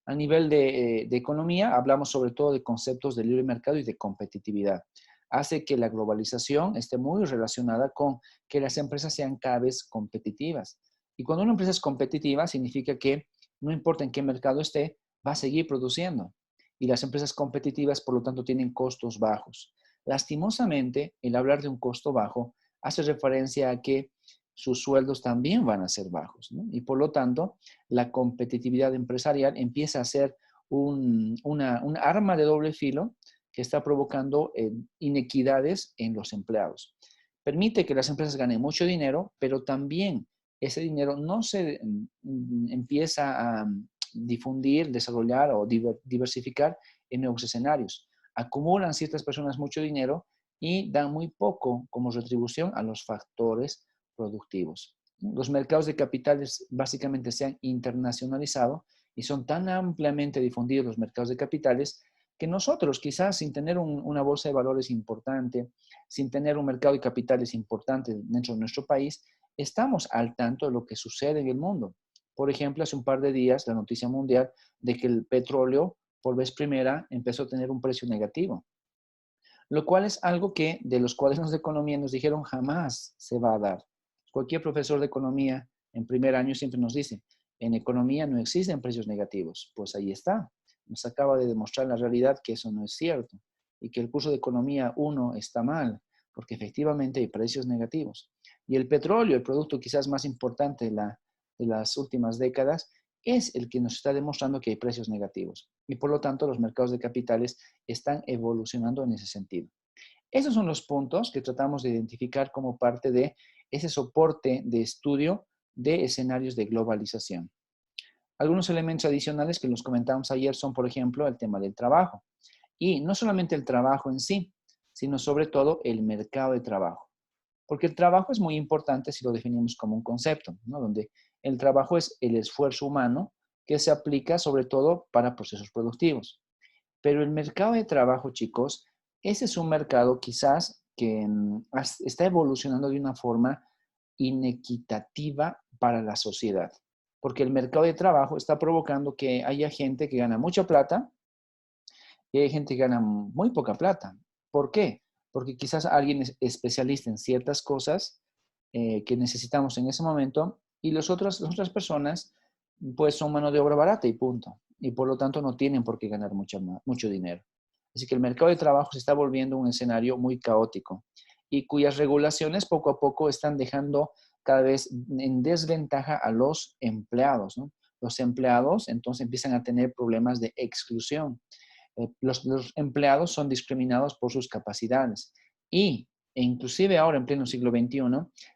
A nivel de economía, hablamos sobre todo de conceptos de libre mercado y de competitividad. Hace que la globalización esté muy relacionada con que las empresas sean cada vez competitivas. Y cuando una empresa es competitiva, significa que no importa en qué mercado esté, va a seguir produciendo. Y las empresas competitivas, por lo tanto, tienen costos bajos. Lastimosamente, el hablar de un costo bajo hace referencia a que sus sueldos también van a ser bajos, ¿no? Y por lo tanto, la competitividad empresarial empieza a ser un arma de doble filo que está provocando inequidades en los empleados. Permite que las empresas ganen mucho dinero, pero también ese dinero no se empieza a difundir, desarrollar o diversificar en nuevos escenarios. Acumulan ciertas personas mucho dinero y dan muy poco como retribución a los factores productivos. Los mercados de capitales básicamente se han internacionalizado y son tan ampliamente difundidos los mercados de capitales que nosotros quizás sin tener una bolsa de valores importante, sin tener un mercado de capitales importante dentro de nuestro país, estamos al tanto de lo que sucede en el mundo. Por ejemplo, hace un par de días la noticia mundial de que el petróleo por vez primera empezó a tener un precio negativo, lo cual es algo que de los cuadernos de economía nos dijeron jamás se va a dar. Cualquier profesor de economía en primer año siempre nos dice, en economía no existen precios negativos. Pues ahí está. Nos acaba de demostrar la realidad que eso no es cierto y que el curso de economía 1 está mal, porque efectivamente hay precios negativos. Y el petróleo, el producto quizás más importante de las últimas décadas, es el que nos está demostrando que hay precios negativos. Y por lo tanto, los mercados de capitales están evolucionando en ese sentido. Esos son los puntos que tratamos de identificar como parte de ese soporte de estudio de escenarios de globalización. Algunos elementos adicionales que los comentamos ayer son, por ejemplo, el tema del trabajo. Y no solamente el trabajo en sí, sino sobre todo el mercado de trabajo. Porque el trabajo es muy importante si lo definimos como un concepto, ¿no? Donde el trabajo es el esfuerzo humano que se aplica sobre todo para procesos productivos. Pero el mercado de trabajo, chicos, ese es un mercado quizás que está evolucionando de una forma inequitativa para la sociedad. Porque el mercado de trabajo está provocando que haya gente que gana mucha plata y hay gente que gana muy poca plata. ¿Por qué? Porque quizás alguien es especialista en ciertas cosas que necesitamos en ese momento y las otras personas pues son mano de obra barata y punto. Y por lo tanto no tienen por qué ganar mucho dinero. Así que el mercado de trabajo se está volviendo un escenario muy caótico y cuyas regulaciones poco a poco están dejando cada vez en desventaja a los empleados, ¿no? Los empleados entonces empiezan a tener problemas de exclusión. Los empleados son discriminados por sus capacidades e inclusive ahora en pleno siglo XXI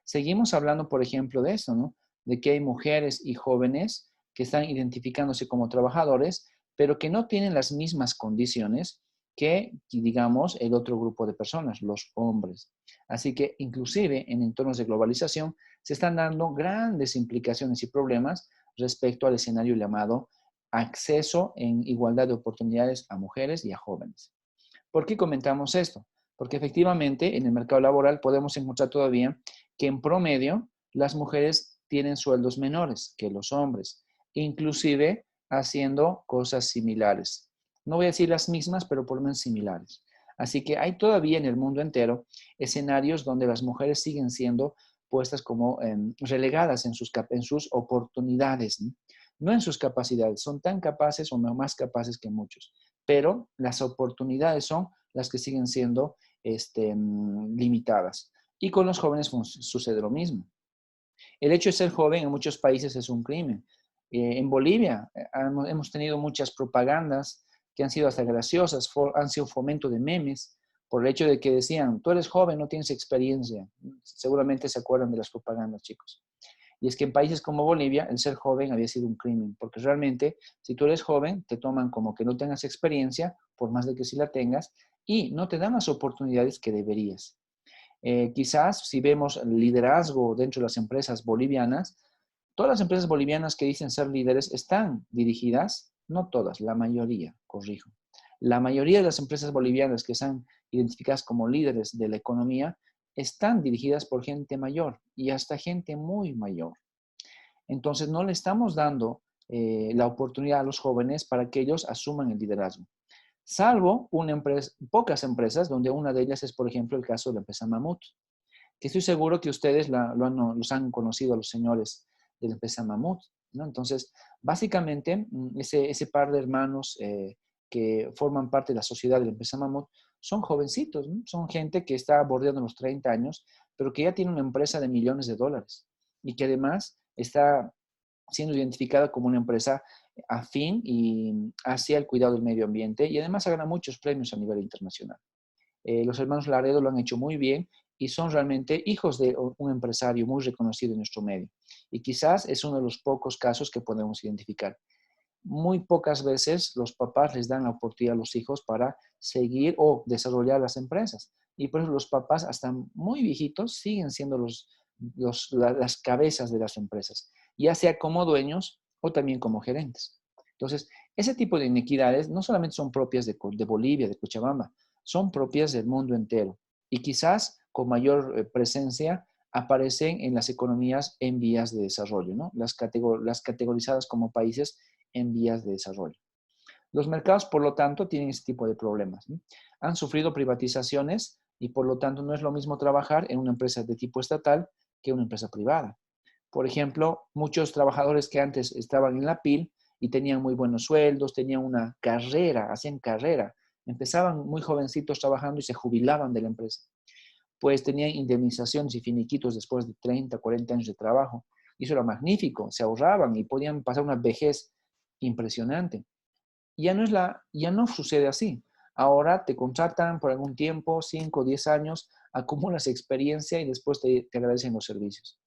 seguimos hablando, por ejemplo, de eso, ¿no? De que hay mujeres y jóvenes que están identificándose como trabajadores, pero que no tienen las mismas condiciones que, digamos, el otro grupo de personas, los hombres. Así que inclusive en entornos de globalización se están dando grandes implicaciones y problemas respecto al escenario llamado acceso en igualdad de oportunidades a mujeres y a jóvenes. ¿Por qué comentamos esto? Porque efectivamente en el mercado laboral podemos encontrar todavía que en promedio las mujeres tienen sueldos menores que los hombres, inclusive haciendo cosas similares. No voy a decir las mismas, pero por lo menos similares. Así que hay todavía en el mundo entero escenarios donde las mujeres siguen siendo puestas como relegadas en sus oportunidades, ¿no? no en sus capacidades, son tan capaces o más capaces que muchos, pero las oportunidades son las que siguen siendo limitadas. Y con los jóvenes sucede lo mismo. El hecho de ser joven en muchos países es un crimen. En Bolivia hemos tenido muchas propagandas que han sido hasta graciosas, han sido fomento de memes, por el hecho de que decían, tú eres joven, no tienes experiencia. Seguramente se acuerdan de las propagandas, chicos. Y es que en países como Bolivia, el ser joven había sido un crimen, porque realmente, si tú eres joven, te toman como que no tengas experiencia, por más de que sí la tengas, y no te dan las oportunidades que deberías. Quizás si vemos liderazgo dentro de las empresas bolivianas, todas las empresas bolivianas que dicen ser líderes están dirigidas, no todas, la mayoría, corrijo. La mayoría de las empresas bolivianas que están identificadas como líderes de la economía están dirigidas por gente mayor y hasta gente muy mayor. Entonces no le estamos dando la oportunidad a los jóvenes para que ellos asuman el liderazgo. Salvo pocas empresas, donde una de ellas es, por ejemplo, el caso de la empresa Mamut, que estoy seguro que ustedes los han conocido a los señores de la empresa Mamut, ¿no? Entonces, básicamente, ese par de hermanos que forman parte de la sociedad de la empresa Mamut son jovencitos, ¿no? Son gente que está bordeando los 30 años, pero que ya tiene una empresa de millones de dólares y que además está siendo identificada como una empresa afín y hacia el cuidado del medio ambiente y además ha ganado muchos premios a nivel internacional. Los hermanos Laredo lo han hecho muy bien y son realmente hijos de un empresario muy reconocido en nuestro medio. Y quizás es uno de los pocos casos que podemos identificar. Muy pocas veces los papás les dan la oportunidad a los hijos para seguir o desarrollar las empresas. Y por eso los papás, hasta muy viejitos, siguen siendo las cabezas de las empresas, ya sea como dueños o también como gerentes. Entonces, ese tipo de inequidades no solamente son propias de Bolivia, de Cochabamba, son propias del mundo entero. Y quizás con mayor presencia aparecen en las economías en vías de desarrollo, ¿no? Las categorizadas como países en vías de desarrollo. Los mercados, por lo tanto, tienen ese tipo de problemas, ¿no? Han sufrido privatizaciones y, por lo tanto, no es lo mismo trabajar en una empresa de tipo estatal que una empresa privada. Por ejemplo, muchos trabajadores que antes estaban en la PIL y tenían muy buenos sueldos, tenían una carrera, hacían carrera, empezaban muy jovencitos trabajando y se jubilaban de la empresa. Pues tenían indemnizaciones y finiquitos después de 30, 40 años de trabajo. Y eso era magnífico, se ahorraban y podían pasar una vejez impresionante. Ya no sucede así. Ahora te contratan por algún tiempo, 5 o 10 años, acumulas experiencia y después te agradecen los servicios.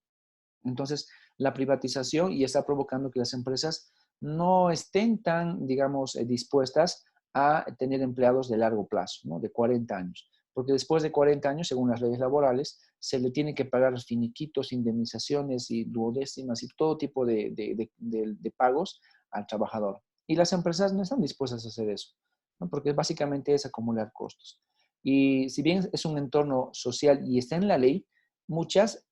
Entonces, la privatización y está provocando que las empresas no estén tan, digamos, dispuestas a tener empleados de largo plazo, ¿no? De 40 años. Porque después de 40 años, según las leyes laborales, se le tiene que pagar finiquitos, indemnizaciones y duodécimas y todo tipo de pagos al trabajador. Y las empresas no están dispuestas a hacer eso, ¿no? Porque básicamente es acumular costos. Y si bien es un entorno social y está en la ley, muchas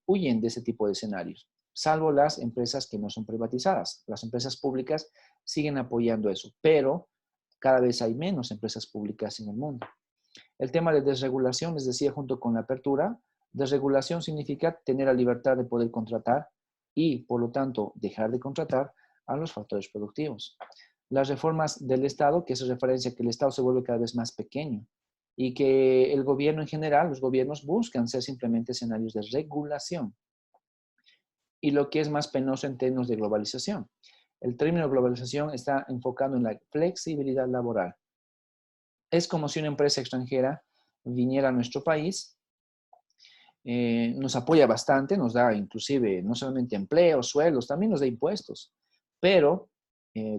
huyen de ese tipo de escenarios, salvo las empresas que no son privatizadas. Las empresas públicas siguen apoyando eso, pero cada vez hay menos empresas públicas en el mundo. El tema de desregulación, les decía, junto con la apertura, desregulación significa tener la libertad de poder contratar y, por lo tanto, dejar de contratar a los factores productivos. Las reformas del Estado, que es referencia a que el Estado se vuelve cada vez más pequeño y que el gobierno en general, los gobiernos buscan ser simplemente escenarios de regulación. Y lo que es más penoso en términos de globalización. El término globalización está enfocado en la flexibilidad laboral. Es como si una empresa extranjera viniera a nuestro país, nos apoya bastante, nos da inclusive no solamente empleo, sueldos, también nos da impuestos, pero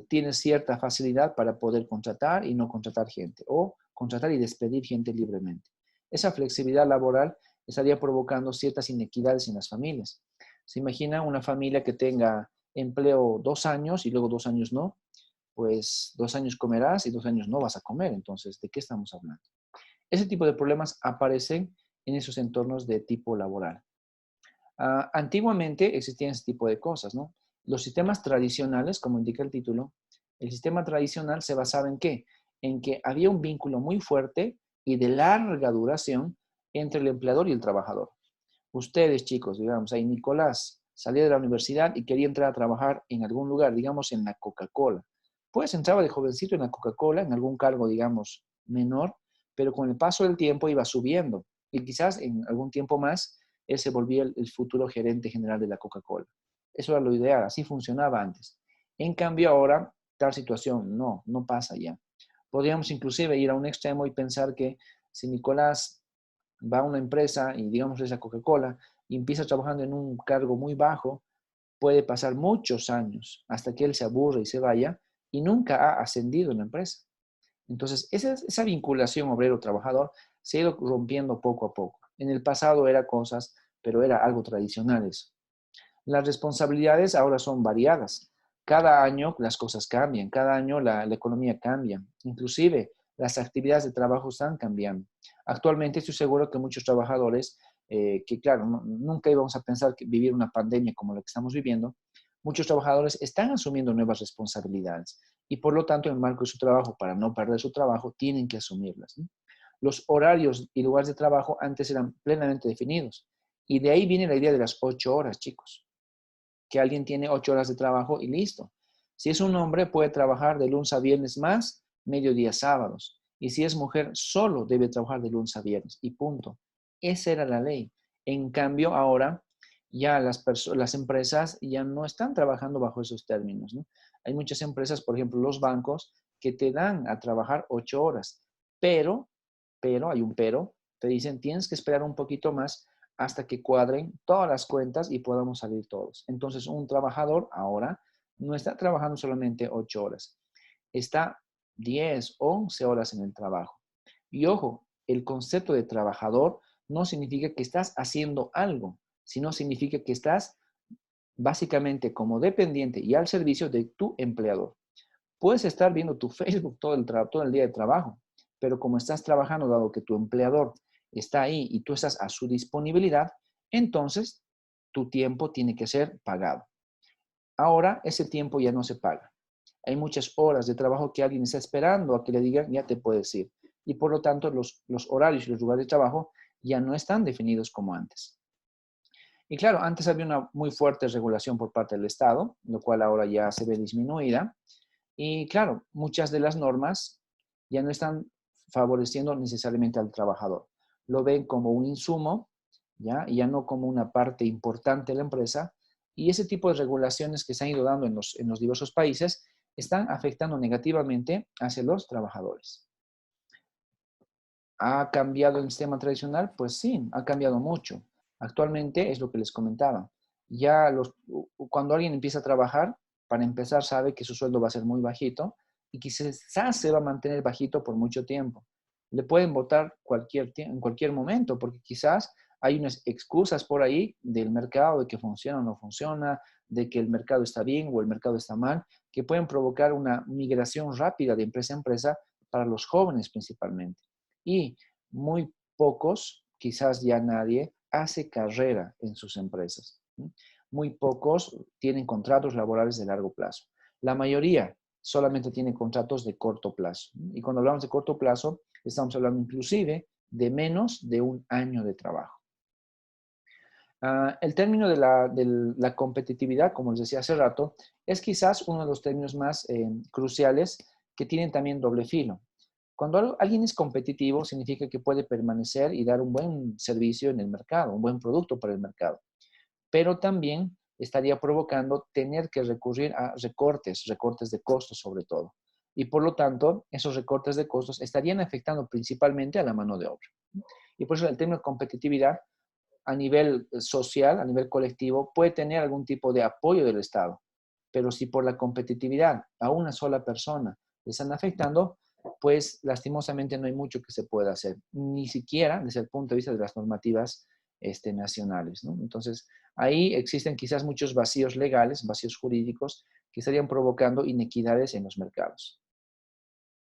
tiene cierta facilidad para poder contratar y no contratar gente, o contratar y despedir gente libremente. Esa flexibilidad laboral estaría provocando ciertas inequidades en las familias. Se imagina una familia que tenga empleo 2 años y luego 2 años no, pues 2 años comerás y 2 años no vas a comer. Entonces, ¿de qué estamos hablando? Ese tipo de problemas aparecen en esos entornos de tipo laboral. Antiguamente existían ese tipo de cosas, ¿no? Los sistemas tradicionales, como indica el título, el sistema tradicional se basaba ¿en qué? En que había un vínculo muy fuerte y de larga duración entre el empleador y el trabajador. Ustedes, chicos, digamos, ahí Nicolás, salía de la universidad y quería entrar a trabajar en algún lugar, digamos en la Coca-Cola. Pues entraba de jovencito en la Coca-Cola, en algún cargo, digamos, menor, pero con el paso del tiempo iba subiendo. Y quizás en algún tiempo más, él se volvía el futuro gerente general de la Coca-Cola. Eso era lo ideal, así funcionaba antes. En cambio ahora, tal situación no pasa ya. Podríamos inclusive ir a un extremo y pensar que si Nicolás va a una empresa y digamos es la Coca-Cola y empieza trabajando en un cargo muy bajo, puede pasar muchos años hasta que él se aburre y se vaya y nunca ha ascendido en la empresa. Entonces, esa vinculación obrero-trabajador se ha ido rompiendo poco a poco. En el pasado era cosas, pero era algo tradicional eso. Las responsabilidades ahora son variadas. Cada año las cosas cambian, cada año la economía cambia. Inclusive las actividades de trabajo están cambiando. Actualmente estoy seguro que muchos trabajadores, que claro, nunca íbamos a pensar que vivir una pandemia como la que estamos viviendo, muchos trabajadores están asumiendo nuevas responsabilidades y por lo tanto en el marco de su trabajo, para no perder su trabajo, tienen que asumirlas, ¿no? Los horarios y lugares de trabajo antes eran plenamente definidos y de ahí viene la idea de las 8 horas, chicos. Que alguien tiene 8 horas de trabajo y listo. Si es un hombre, puede trabajar de lunes a viernes más, mediodía sábados. Y si es mujer, solo debe trabajar de lunes a viernes y punto. Esa era la ley. En cambio, ahora ya las empresas ya no están trabajando bajo esos términos, ¿no? Hay muchas empresas, por ejemplo, los bancos, que te dan a trabajar 8 horas, pero, hay un pero, te dicen, tienes que esperar un poquito más hasta que cuadren todas las cuentas y podamos salir todos. Entonces, un trabajador ahora no está trabajando solamente 8 horas, está 10, 11 horas en el trabajo. Y ojo, el concepto de trabajador no significa que estás haciendo algo, sino significa que estás básicamente como dependiente y al servicio de tu empleador. Puedes estar viendo tu Facebook todo el día de trabajo, pero como estás trabajando, dado que tu empleador está ahí y tú estás a su disponibilidad, entonces tu tiempo tiene que ser pagado. Ahora ese tiempo ya no se paga. Hay muchas horas de trabajo que alguien está esperando a que le digan, ya te puedes ir. Y por lo tanto, los horarios y los lugares de trabajo ya no están definidos como antes. Y claro, antes había una muy fuerte regulación por parte del Estado, lo cual ahora ya se ve disminuida. Y claro, muchas de las normas ya no están favoreciendo necesariamente al trabajador. Lo ven como un insumo, ¿ya? Y ya no como una parte importante de la empresa. Y ese tipo de regulaciones que se han ido dando en los diversos países están afectando negativamente hacia los trabajadores. ¿Ha cambiado el sistema tradicional? Pues sí, ha cambiado mucho. Actualmente es lo que les comentaba. Ya cuando alguien empieza a trabajar, para empezar sabe que su sueldo va a ser muy bajito y quizás se va a mantener bajito por mucho tiempo. Le pueden votar en cualquier momento porque quizás hay unas excusas por ahí del mercado de que funciona o no funciona, de que el mercado está bien o el mercado está mal, que pueden provocar una migración rápida de empresa a empresa para los jóvenes principalmente. Y muy pocos, quizás ya nadie, hace carrera en sus empresas. Muy pocos tienen contratos laborales de largo plazo. La mayoría solamente tiene contratos de corto plazo. Y cuando hablamos de corto plazo, estamos hablando inclusive de menos de un año de trabajo. El término de la competitividad, como les decía hace rato, es quizás uno de los términos más cruciales que tienen también doble filo. Cuando alguien es competitivo, significa que puede permanecer y dar un buen servicio en el mercado, un buen producto para el mercado. Pero también estaría provocando tener que recurrir a recortes de costos sobre todo. Y por lo tanto, esos recortes de costos estarían afectando principalmente a la mano de obra. Y por eso el término competitividad a nivel social, a nivel colectivo, puede tener algún tipo de apoyo del Estado. Pero si por la competitividad a una sola persona le están afectando, pues lastimosamente no hay mucho que se pueda hacer, ni siquiera desde el punto de vista de las normativas nacionales, ¿no? Entonces, ahí existen quizás muchos vacíos legales, vacíos jurídicos, que estarían provocando inequidades en los mercados.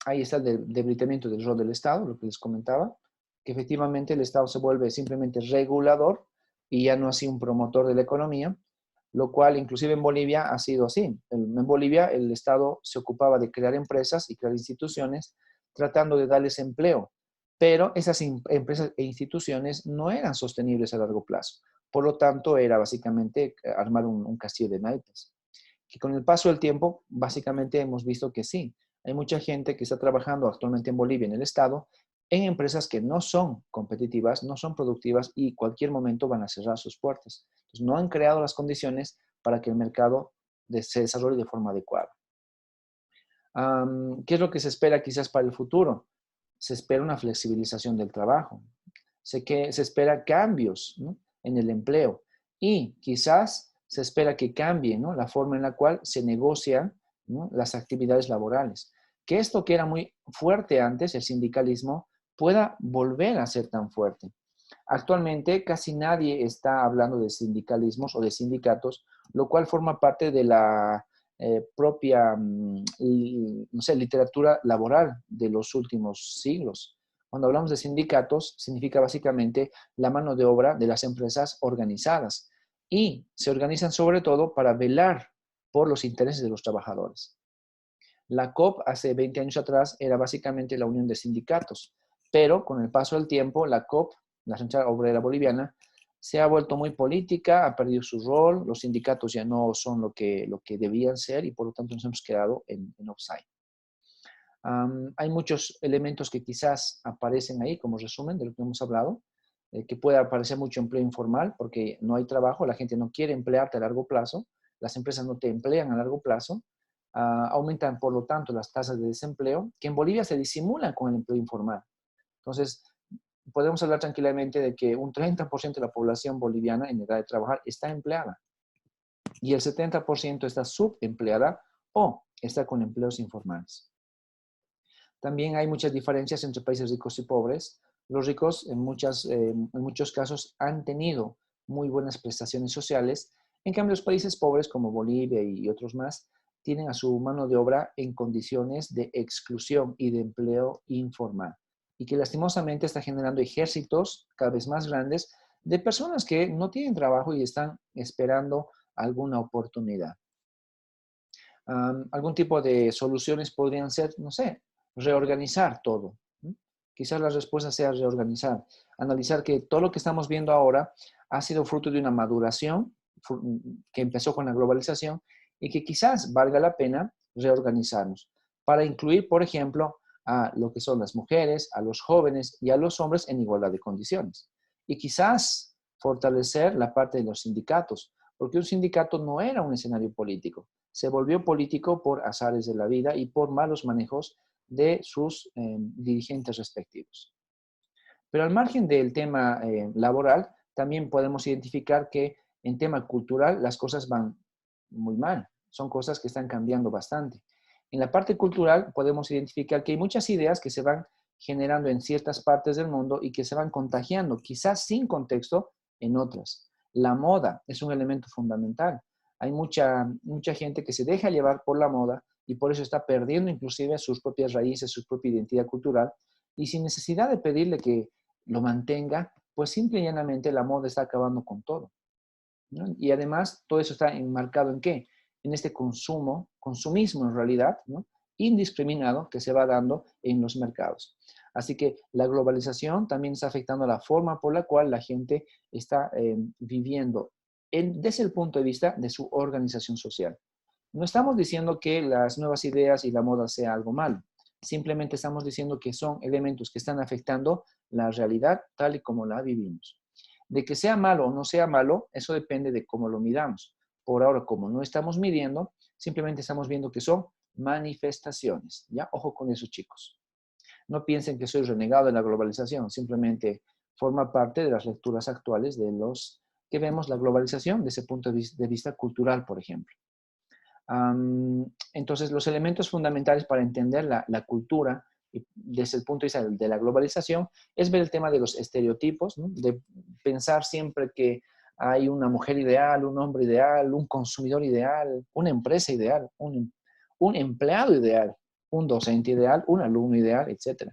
Ahí está el debilitamiento del rol del Estado, lo que les comentaba, que efectivamente el Estado se vuelve simplemente regulador y ya no así un promotor de la economía, lo cual inclusive en Bolivia ha sido así. En Bolivia el Estado se ocupaba de crear empresas y crear instituciones tratando de darles empleo, pero esas empresas e instituciones no eran sostenibles a largo plazo. Por lo tanto, era básicamente armar un castillo de naipes. Que con el paso del tiempo, básicamente hemos visto que sí, hay mucha gente que está trabajando actualmente en Bolivia, en el Estado, en empresas que no son competitivas, no son productivas y cualquier momento van a cerrar sus puertas. Entonces, no han creado las condiciones para que el mercado se desarrolle de forma adecuada. ¿Qué es lo que se espera quizás para el futuro? Se espera una flexibilización del trabajo. Se espera cambios, ¿no?, en el empleo y quizás se espera que cambie, ¿no?, la forma en la cual se negocian, ¿no?, las actividades laborales. Que esto que era muy fuerte antes, el sindicalismo, pueda volver a ser tan fuerte. Actualmente casi nadie está hablando de sindicalismos o de sindicatos, lo cual forma parte de la propia, no sé, literatura laboral de los últimos siglos. Cuando hablamos de sindicatos, significa básicamente la mano de obra de las empresas organizadas y se organizan sobre todo para velar por los intereses de los trabajadores. La COP hace 20 años atrás era básicamente la unión de sindicatos, pero con el paso del tiempo la COP, la Central Obrera Boliviana, se ha vuelto muy política, ha perdido su rol, los sindicatos ya no son lo que debían ser y por lo tanto nos hemos quedado en offside. Hay muchos elementos que quizás aparecen ahí como resumen de lo que hemos hablado, que puede aparecer mucho empleo informal porque no hay trabajo, la gente no quiere emplearte a largo plazo, las empresas no te emplean a largo plazo, aumentan por lo tanto las tasas de desempleo, que en Bolivia se disimulan con el empleo informal. Entonces, podemos hablar tranquilamente de que un 30% de la población boliviana en edad de trabajar está empleada y el 70% está subempleada o está con empleos informales. También hay muchas diferencias entre países ricos y pobres. Los ricos en muchos casos han tenido muy buenas prestaciones sociales. En cambio, los países pobres como Bolivia y otros más tienen a su mano de obra en condiciones de exclusión y de empleo informal. Y que lastimosamente está generando ejércitos cada vez más grandes de personas que no tienen trabajo y están esperando alguna oportunidad. Algún tipo de soluciones podrían ser, no sé, reorganizar todo. Quizás la respuesta sea reorganizar, analizar que todo lo que estamos viendo ahora ha sido fruto de una maduración que empezó con la globalización y que quizás valga la pena reorganizarnos para incluir, por ejemplo, a lo que son las mujeres, a los jóvenes y a los hombres en igualdad de condiciones. Y quizás fortalecer la parte de los sindicatos, porque un sindicato no era un escenario político, se volvió político por azares de la vida y por malos manejos de sus dirigentes respectivos. Pero al margen del tema laboral, también podemos identificar que en tema cultural las cosas van muy mal. Son cosas que están cambiando bastante. En la parte cultural podemos identificar que hay muchas ideas que se van generando en ciertas partes del mundo y que se van contagiando, quizás sin contexto, en otras. La moda es un elemento fundamental. Hay mucha gente que se deja llevar por la moda y por eso está perdiendo inclusive sus propias raíces, su propia identidad cultural, y sin necesidad de pedirle que lo mantenga, pues simple y llanamente la moda está acabando con todo, ¿no? Y además todo eso está enmarcado ¿en qué? En este consumismo en realidad, ¿no?, indiscriminado que se va dando en los mercados. Así que la globalización también está afectando la forma por la cual la gente está viviendo desde el punto de vista de su organización social. No estamos diciendo que las nuevas ideas y la moda sea algo malo. Simplemente estamos diciendo que son elementos que están afectando la realidad tal y como la vivimos. De que sea malo o no sea malo, eso depende de cómo lo midamos. Por ahora, como no estamos midiendo, simplemente estamos viendo que son manifestaciones. ¿Ya? Ojo con eso, chicos. No piensen que soy renegado de la globalización. Simplemente forma parte de las lecturas actuales de los que vemos la globalización desde ese punto de vista cultural, por ejemplo. Entonces, los elementos fundamentales para entender la cultura desde el punto de vista de la globalización es ver el tema de los estereotipos, ¿no?, de pensar siempre que hay una mujer ideal, un hombre ideal, un consumidor ideal, una empresa ideal, un empleado ideal, un docente ideal, un alumno ideal, etc.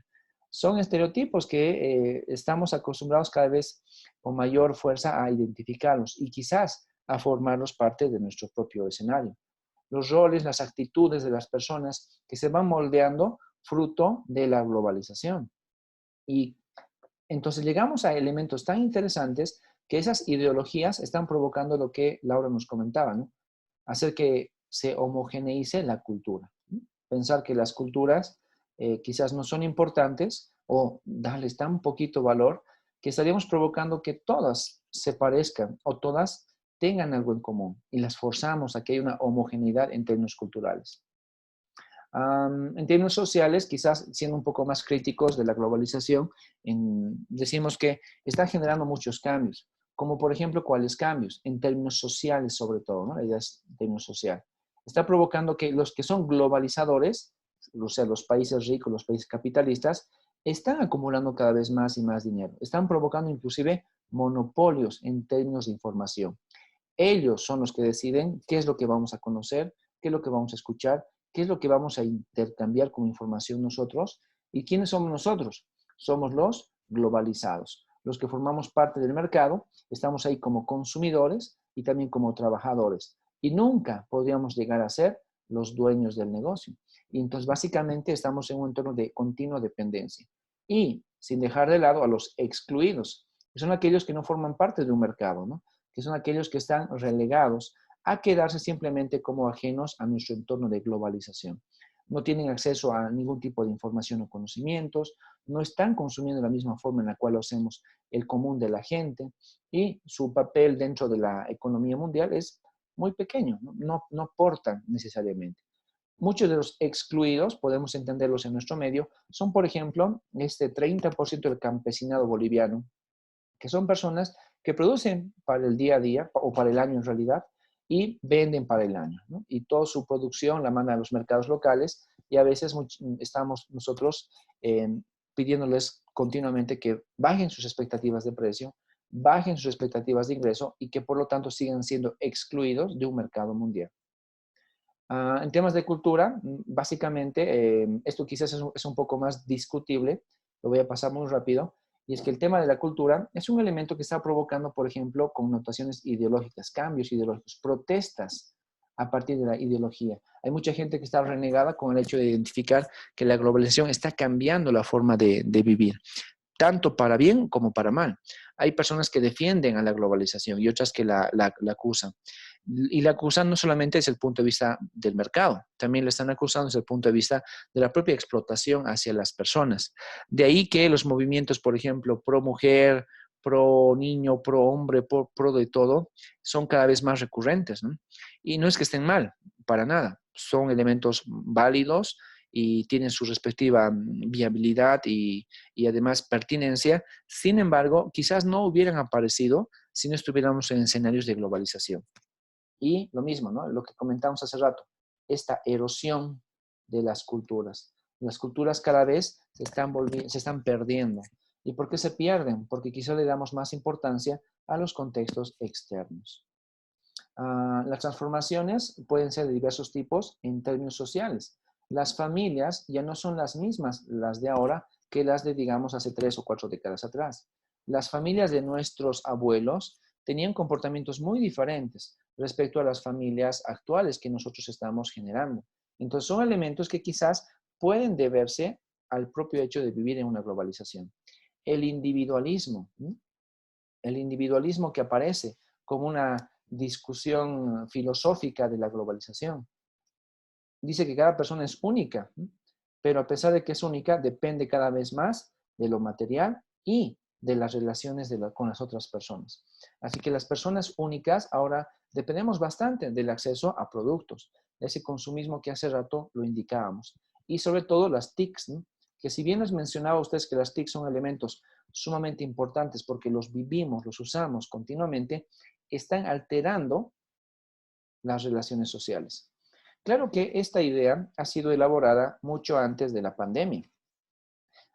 Son estereotipos que estamos acostumbrados cada vez con mayor fuerza a identificarlos y quizás a formarlos parte de nuestro propio escenario. Los roles, las actitudes de las personas que se van moldeando fruto de la globalización. Y entonces llegamos a elementos tan interesantes que esas ideologías están provocando lo que Laura nos comentaba, ¿no? Hacer que se homogeneice la cultura, ¿no? Pensar que las culturas quizás no son importantes o darles tan poquito valor que estaríamos provocando que todas se parezcan o todas tengan algo en común y las forzamos a que haya una homogeneidad en términos culturales. En términos sociales, quizás siendo un poco más críticos de la globalización, decimos que está generando muchos cambios, como por ejemplo, ¿cuáles cambios? En términos sociales sobre todo, ¿no? La idea es en términos social. Está provocando que los que son globalizadores, o sea, los países ricos, los países capitalistas, están acumulando cada vez más y más dinero. Están provocando inclusive monopolios en términos de información. Ellos son los que deciden qué es lo que vamos a conocer, qué es lo que vamos a escuchar, qué es lo que vamos a intercambiar como información nosotros. ¿Y quiénes somos nosotros? Somos los globalizados, los que formamos parte del mercado, estamos ahí como consumidores y también como trabajadores. Y nunca podríamos llegar a ser los dueños del negocio. Y entonces básicamente estamos en un entorno de continua dependencia. Y sin dejar de lado a los excluidos, que son aquellos que no forman parte de un mercado, ¿no? Que son aquellos que están relegados a quedarse simplemente como ajenos a nuestro entorno de globalización. No tienen acceso a ningún tipo de información o conocimientos, no están consumiendo de la misma forma en la cual lo hacemos el común de la gente y su papel dentro de la economía mundial es muy pequeño, no aportan necesariamente. Muchos de los excluidos, podemos entenderlos en nuestro medio, son, por ejemplo, este 30% del campesinado boliviano, que son personas que producen para el día a día o para el año en realidad y venden para el año, ¿no? Y toda su producción la mandan a los mercados locales y a veces estamos nosotros pidiéndoles continuamente que bajen sus expectativas de precio, bajen sus expectativas de ingreso y que por lo tanto sigan siendo excluidos de un mercado mundial. En temas de cultura, básicamente, esto quizás es un poco más discutible, lo voy a pasar muy rápido, y es que el tema de la cultura es un elemento que está provocando, por ejemplo, connotaciones ideológicas, cambios ideológicos, protestas a partir de la ideología. Hay mucha gente que está renegada con el hecho de identificar que la globalización está cambiando la forma de vivir, tanto para bien como para mal. Hay personas que defienden a la globalización y otras que la acusan. Y la acusan no solamente desde el punto de vista del mercado, también lo están acusando desde el punto de vista de la propia explotación hacia las personas. De ahí que los movimientos, por ejemplo, pro mujer, pro niño, pro hombre, pro de todo, son cada vez más recurrentes, ¿no? Y no es que estén mal, para nada. Son elementos válidos y tienen su respectiva viabilidad y además pertinencia. Sin embargo, quizás no hubieran aparecido si no estuviéramos en escenarios de globalización. Y lo mismo, ¿no? Lo que comentamos hace rato, esta erosión de las culturas. Las culturas cada vez se están perdiendo. ¿Y por qué se pierden? Porque quizá le damos más importancia a los contextos externos. Las transformaciones pueden ser de diversos tipos en términos sociales. Las familias ya no son las mismas, las de ahora, que las de, digamos, hace 3 o 4 décadas atrás. Las familias de nuestros abuelos tenían comportamientos muy diferentes respecto a las familias actuales que nosotros estamos generando. Entonces, son elementos que quizás pueden deberse al propio hecho de vivir en una globalización. El individualismo que aparece como una discusión filosófica de la globalización. Dice que cada persona es única, pero a pesar de que es única, depende cada vez más de lo material y de las relaciones con las otras personas. Así que las personas únicas ahora dependemos bastante del acceso a productos, de ese consumismo que hace rato lo indicábamos. Y sobre todo las TICs, ¿no? Que si bien les mencionaba a ustedes que las TICs son elementos sumamente importantes porque los vivimos, los usamos continuamente, están alterando las relaciones sociales. Claro que esta idea ha sido elaborada mucho antes de la pandemia.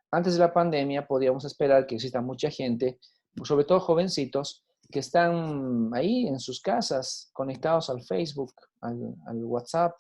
Antes de la pandemia podíamos esperar que exista mucha gente, sobre todo jovencitos, que están ahí en sus casas, conectados al Facebook, al WhatsApp,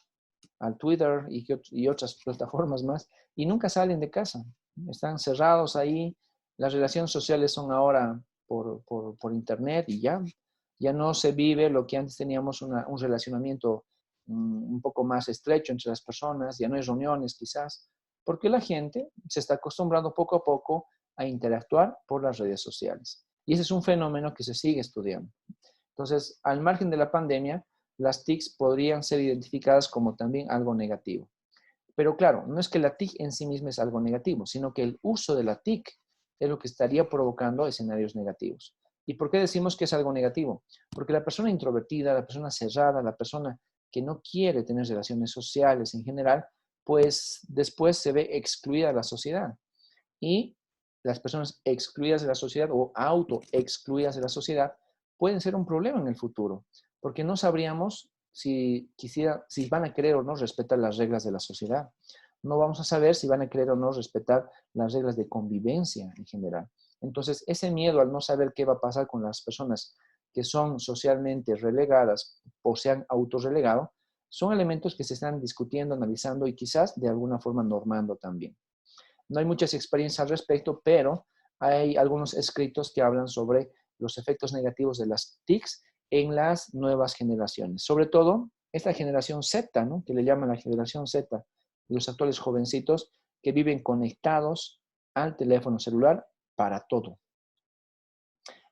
al Twitter y otras plataformas más, y nunca salen de casa. Están cerrados ahí. Las relaciones sociales son ahora por internet y ya no se vive lo que antes teníamos un relacionamiento un poco más estrecho entre las personas, ya no hay reuniones quizás, porque la gente se está acostumbrando poco a poco a interactuar por las redes sociales. Y ese es un fenómeno que se sigue estudiando. Entonces, al margen de la pandemia, las TICs podrían ser identificadas como también algo negativo. Pero claro, no es que la TIC en sí misma es algo negativo, sino que el uso de la TIC es lo que estaría provocando escenarios negativos. ¿Y por qué decimos que es algo negativo? Porque la persona introvertida, la persona cerrada, la persona que no quiere tener relaciones sociales en general, pues después se ve excluida de la sociedad. Y las personas excluidas de la sociedad o auto-excluidas de la sociedad pueden ser un problema en el futuro, porque no sabríamos si van a querer o no respetar las reglas de la sociedad. No vamos a saber si van a querer o no respetar las reglas de convivencia en general. Entonces, ese miedo al no saber qué va a pasar con las personas que son socialmente relegadas o se han autorrelegado, son elementos que se están discutiendo, analizando y quizás de alguna forma normando también. No hay muchas experiencias al respecto, pero hay algunos escritos que hablan sobre los efectos negativos de las TICs en las nuevas generaciones. Sobre todo, esta generación Z, ¿no? Que le llaman la generación Z, los actuales jovencitos que viven conectados al teléfono celular para todo.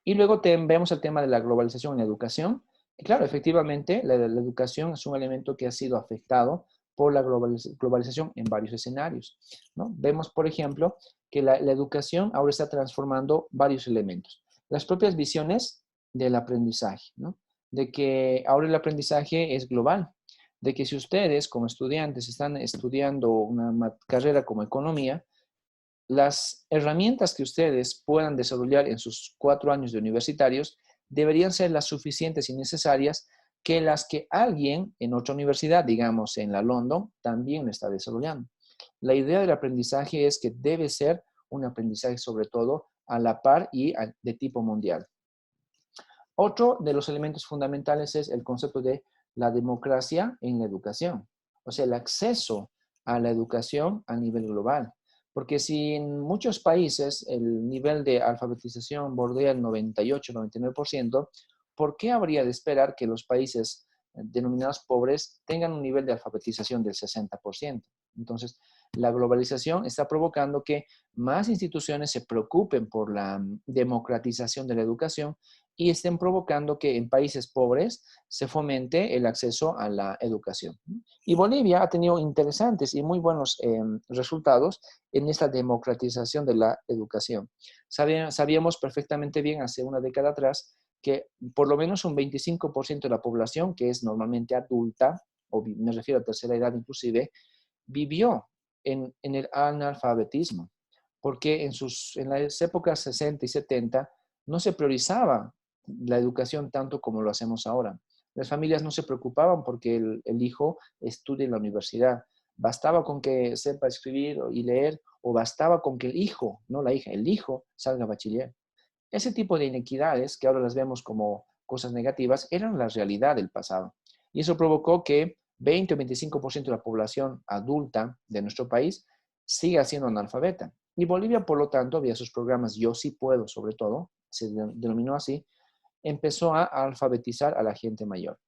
Y luego vemos el tema de la globalización en la educación. Y claro, efectivamente, la educación es un elemento que ha sido afectado por la globalización en varios escenarios, ¿no? Vemos, por ejemplo, que la educación ahora está transformando varios elementos. Las propias visiones del aprendizaje, ¿no? De que ahora el aprendizaje es global, de que si ustedes como estudiantes están estudiando una carrera como economía, las herramientas que ustedes puedan desarrollar en sus 4 años de universitarios deberían ser las suficientes y necesarias que las que alguien en otra universidad, digamos en la London, también está desarrollando. La idea del aprendizaje es que debe ser un aprendizaje sobre todo a la par y de tipo mundial. Otro de los elementos fundamentales es el concepto de la democracia en la educación, o sea, el acceso a la educación a nivel global. Porque si en muchos países el nivel de alfabetización bordea el 98-99%, ¿por qué habría de esperar que los países denominados pobres tengan un nivel de alfabetización del 60%? Entonces, la globalización está provocando que más instituciones se preocupen por la democratización de la educación y estén provocando que en países pobres se fomente el acceso a la educación. Y Bolivia ha tenido interesantes y muy buenos resultados en esta democratización de la educación. Sabíamos perfectamente bien hace una década atrás que por lo menos un 25% de la población, que es normalmente adulta, o me refiero a tercera edad inclusive, vivió en el analfabetismo, porque en las épocas 60 y 70 no se priorizaba la educación tanto como lo hacemos ahora. Las familias no se preocupaban porque el hijo estudie en la universidad. Bastaba con que sepa escribir y leer, o bastaba con que el hijo, no la hija, el hijo salga bachiller. Ese tipo de inequidades, que ahora las vemos como cosas negativas, eran la realidad del pasado. Y eso provocó que 20 o 25% de la población adulta de nuestro país siga siendo analfabeta. Y Bolivia, por lo tanto, vía sus programas Yo Sí Puedo, sobre todo, se denominó así, empezó a alfabetizar a la gente mayor.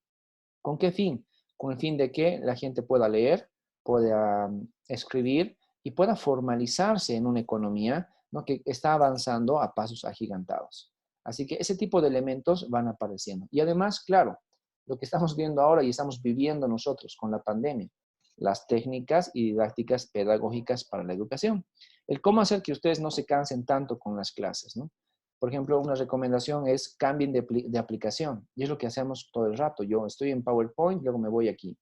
¿Con qué fin? Con el fin de que la gente pueda leer, pueda escribir y pueda formalizarse en una economía, ¿no?, que está avanzando a pasos agigantados. Así que ese tipo de elementos van apareciendo. Y además, claro, lo que estamos viendo ahora y estamos viviendo nosotros con la pandemia, las técnicas y didácticas pedagógicas para la educación. El cómo hacer que ustedes no se cansen tanto con las clases, ¿no? Por ejemplo, una recomendación es cambien de aplicación. Y es lo que hacemos todo el rato. Yo estoy en PowerPoint, luego me voy aquí.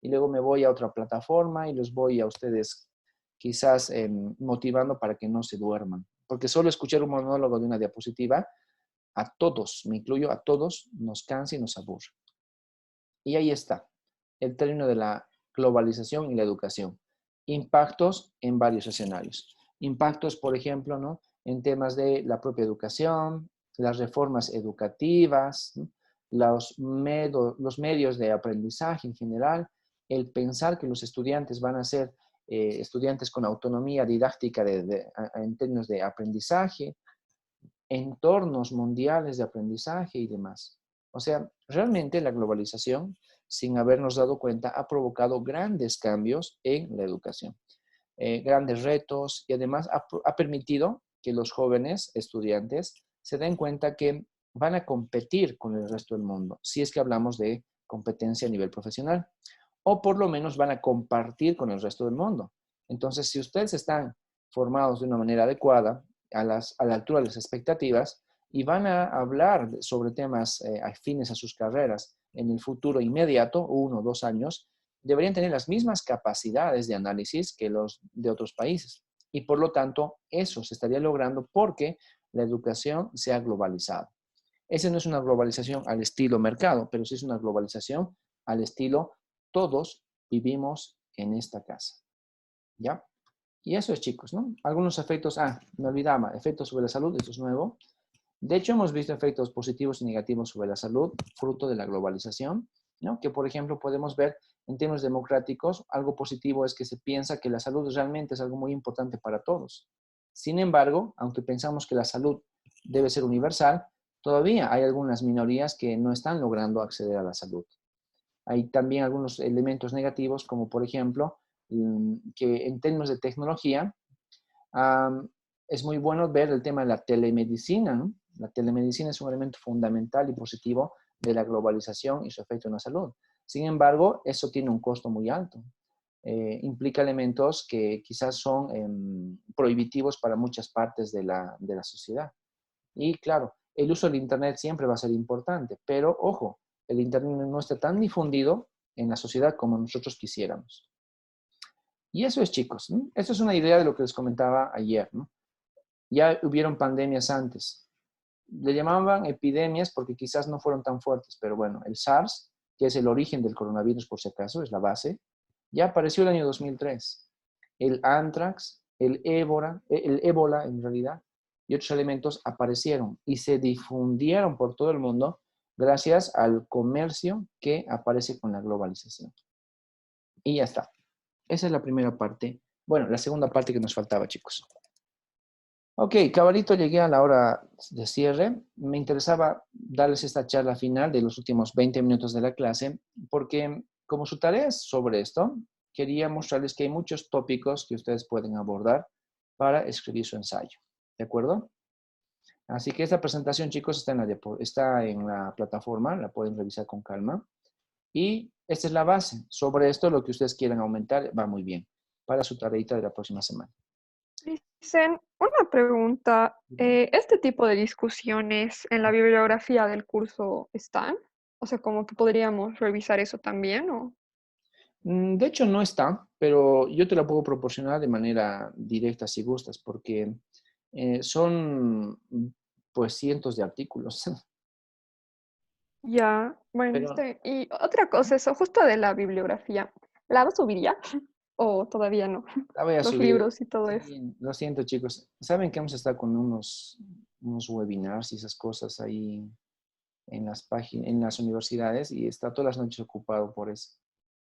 Y luego me voy a otra plataforma y los voy a ustedes quizás motivando para que no se duerman. Porque solo escuchar un monólogo de una diapositiva, a todos, me incluyo, a todos, nos cansa y nos aburre. Y ahí está, el término de la globalización y la educación. Impactos en varios escenarios. Impactos, por ejemplo, ¿no?, en temas de la propia educación, las reformas educativas, ¿no?, los medios de aprendizaje en general, el pensar que los estudiantes van a ser estudiantes con autonomía didáctica en términos de aprendizaje, entornos mundiales de aprendizaje y demás. O sea, realmente la globalización, sin habernos dado cuenta, ha provocado grandes cambios en la educación, grandes retos, y además ha permitido que los jóvenes estudiantes se den cuenta que van a competir con el resto del mundo, si es que hablamos de competencia a nivel profesional, o por lo menos van a compartir con el resto del mundo. Entonces, si ustedes están formados de una manera adecuada, a la altura de las expectativas, y van a hablar sobre temas afines a sus carreras en el futuro inmediato, 1 o 2 años, deberían tener las mismas capacidades de análisis que los de otros países. Y por lo tanto, eso se estaría logrando porque la educación se ha globalizado. Esa no es una globalización al estilo mercado, pero sí es una globalización al estilo todos vivimos en esta casa. ¿Ya? Y eso es, chicos, ¿no? Algunos efectos, me olvidaba, efectos sobre la salud, esto es nuevo. De hecho, hemos visto efectos positivos y negativos sobre la salud, fruto de la globalización, ¿no? Que, por ejemplo, podemos ver en términos democráticos, algo positivo es que se piensa que la salud realmente es algo muy importante para todos. Sin embargo, aunque pensamos que la salud debe ser universal, todavía hay algunas minorías que no están logrando acceder a la salud. Hay también algunos elementos negativos, como por ejemplo, que en términos de tecnología, es muy bueno ver el tema de la telemedicina, ¿no? La telemedicina es un elemento fundamental y positivo de la globalización y su efecto en la salud. Sin embargo, eso tiene un costo muy alto. Implica elementos que quizás son prohibitivos para muchas partes de la sociedad. Y claro, el uso del Internet siempre va a ser importante, pero ojo, el Internet no está tan difundido en la sociedad como nosotros quisiéramos. Y eso es, chicos, ¿no? Esto es una idea de lo que les comentaba ayer, ¿no? Ya hubieron pandemias antes. Le llamaban epidemias porque quizás no fueron tan fuertes, pero bueno, el SARS, que es el origen del coronavirus por si acaso, es la base, ya apareció el año 2003. El anthrax, el ébola en realidad, y otros elementos aparecieron y se difundieron por todo el mundo gracias al comercio que aparece con la globalización. Y ya está. Esa es la primera parte. Bueno, la segunda parte que nos faltaba, chicos. Ok, cabalito, llegué a la hora de cierre. Me interesaba darles esta charla final de los últimos 20 minutos de la clase, porque como su tarea es sobre esto, quería mostrarles que hay muchos tópicos que ustedes pueden abordar para escribir su ensayo. ¿De acuerdo? Así que esta presentación, chicos, está en la plataforma, la pueden revisar con calma. Y esta es la base. Sobre esto, lo que ustedes quieran aumentar va muy bien para su tareita de la próxima semana. Dicen, una pregunta, ¿este tipo de discusiones en la bibliografía del curso están? O sea, como que podríamos revisar eso también, ¿o? De hecho, no está, pero yo te la puedo proporcionar de manera directa si gustas, porque son pues cientos de artículos. Ya, bueno, Pero y otra cosa, eso justo de la bibliografía, ¿la vas a subir ya? ¿O todavía no? la voy a Los subir. libros y todo eso. Sí, lo siento, chicos. Saben que vamos a estar con unos webinars y esas cosas ahí en las páginas, en las universidades, y está todas las noches ocupado por eso.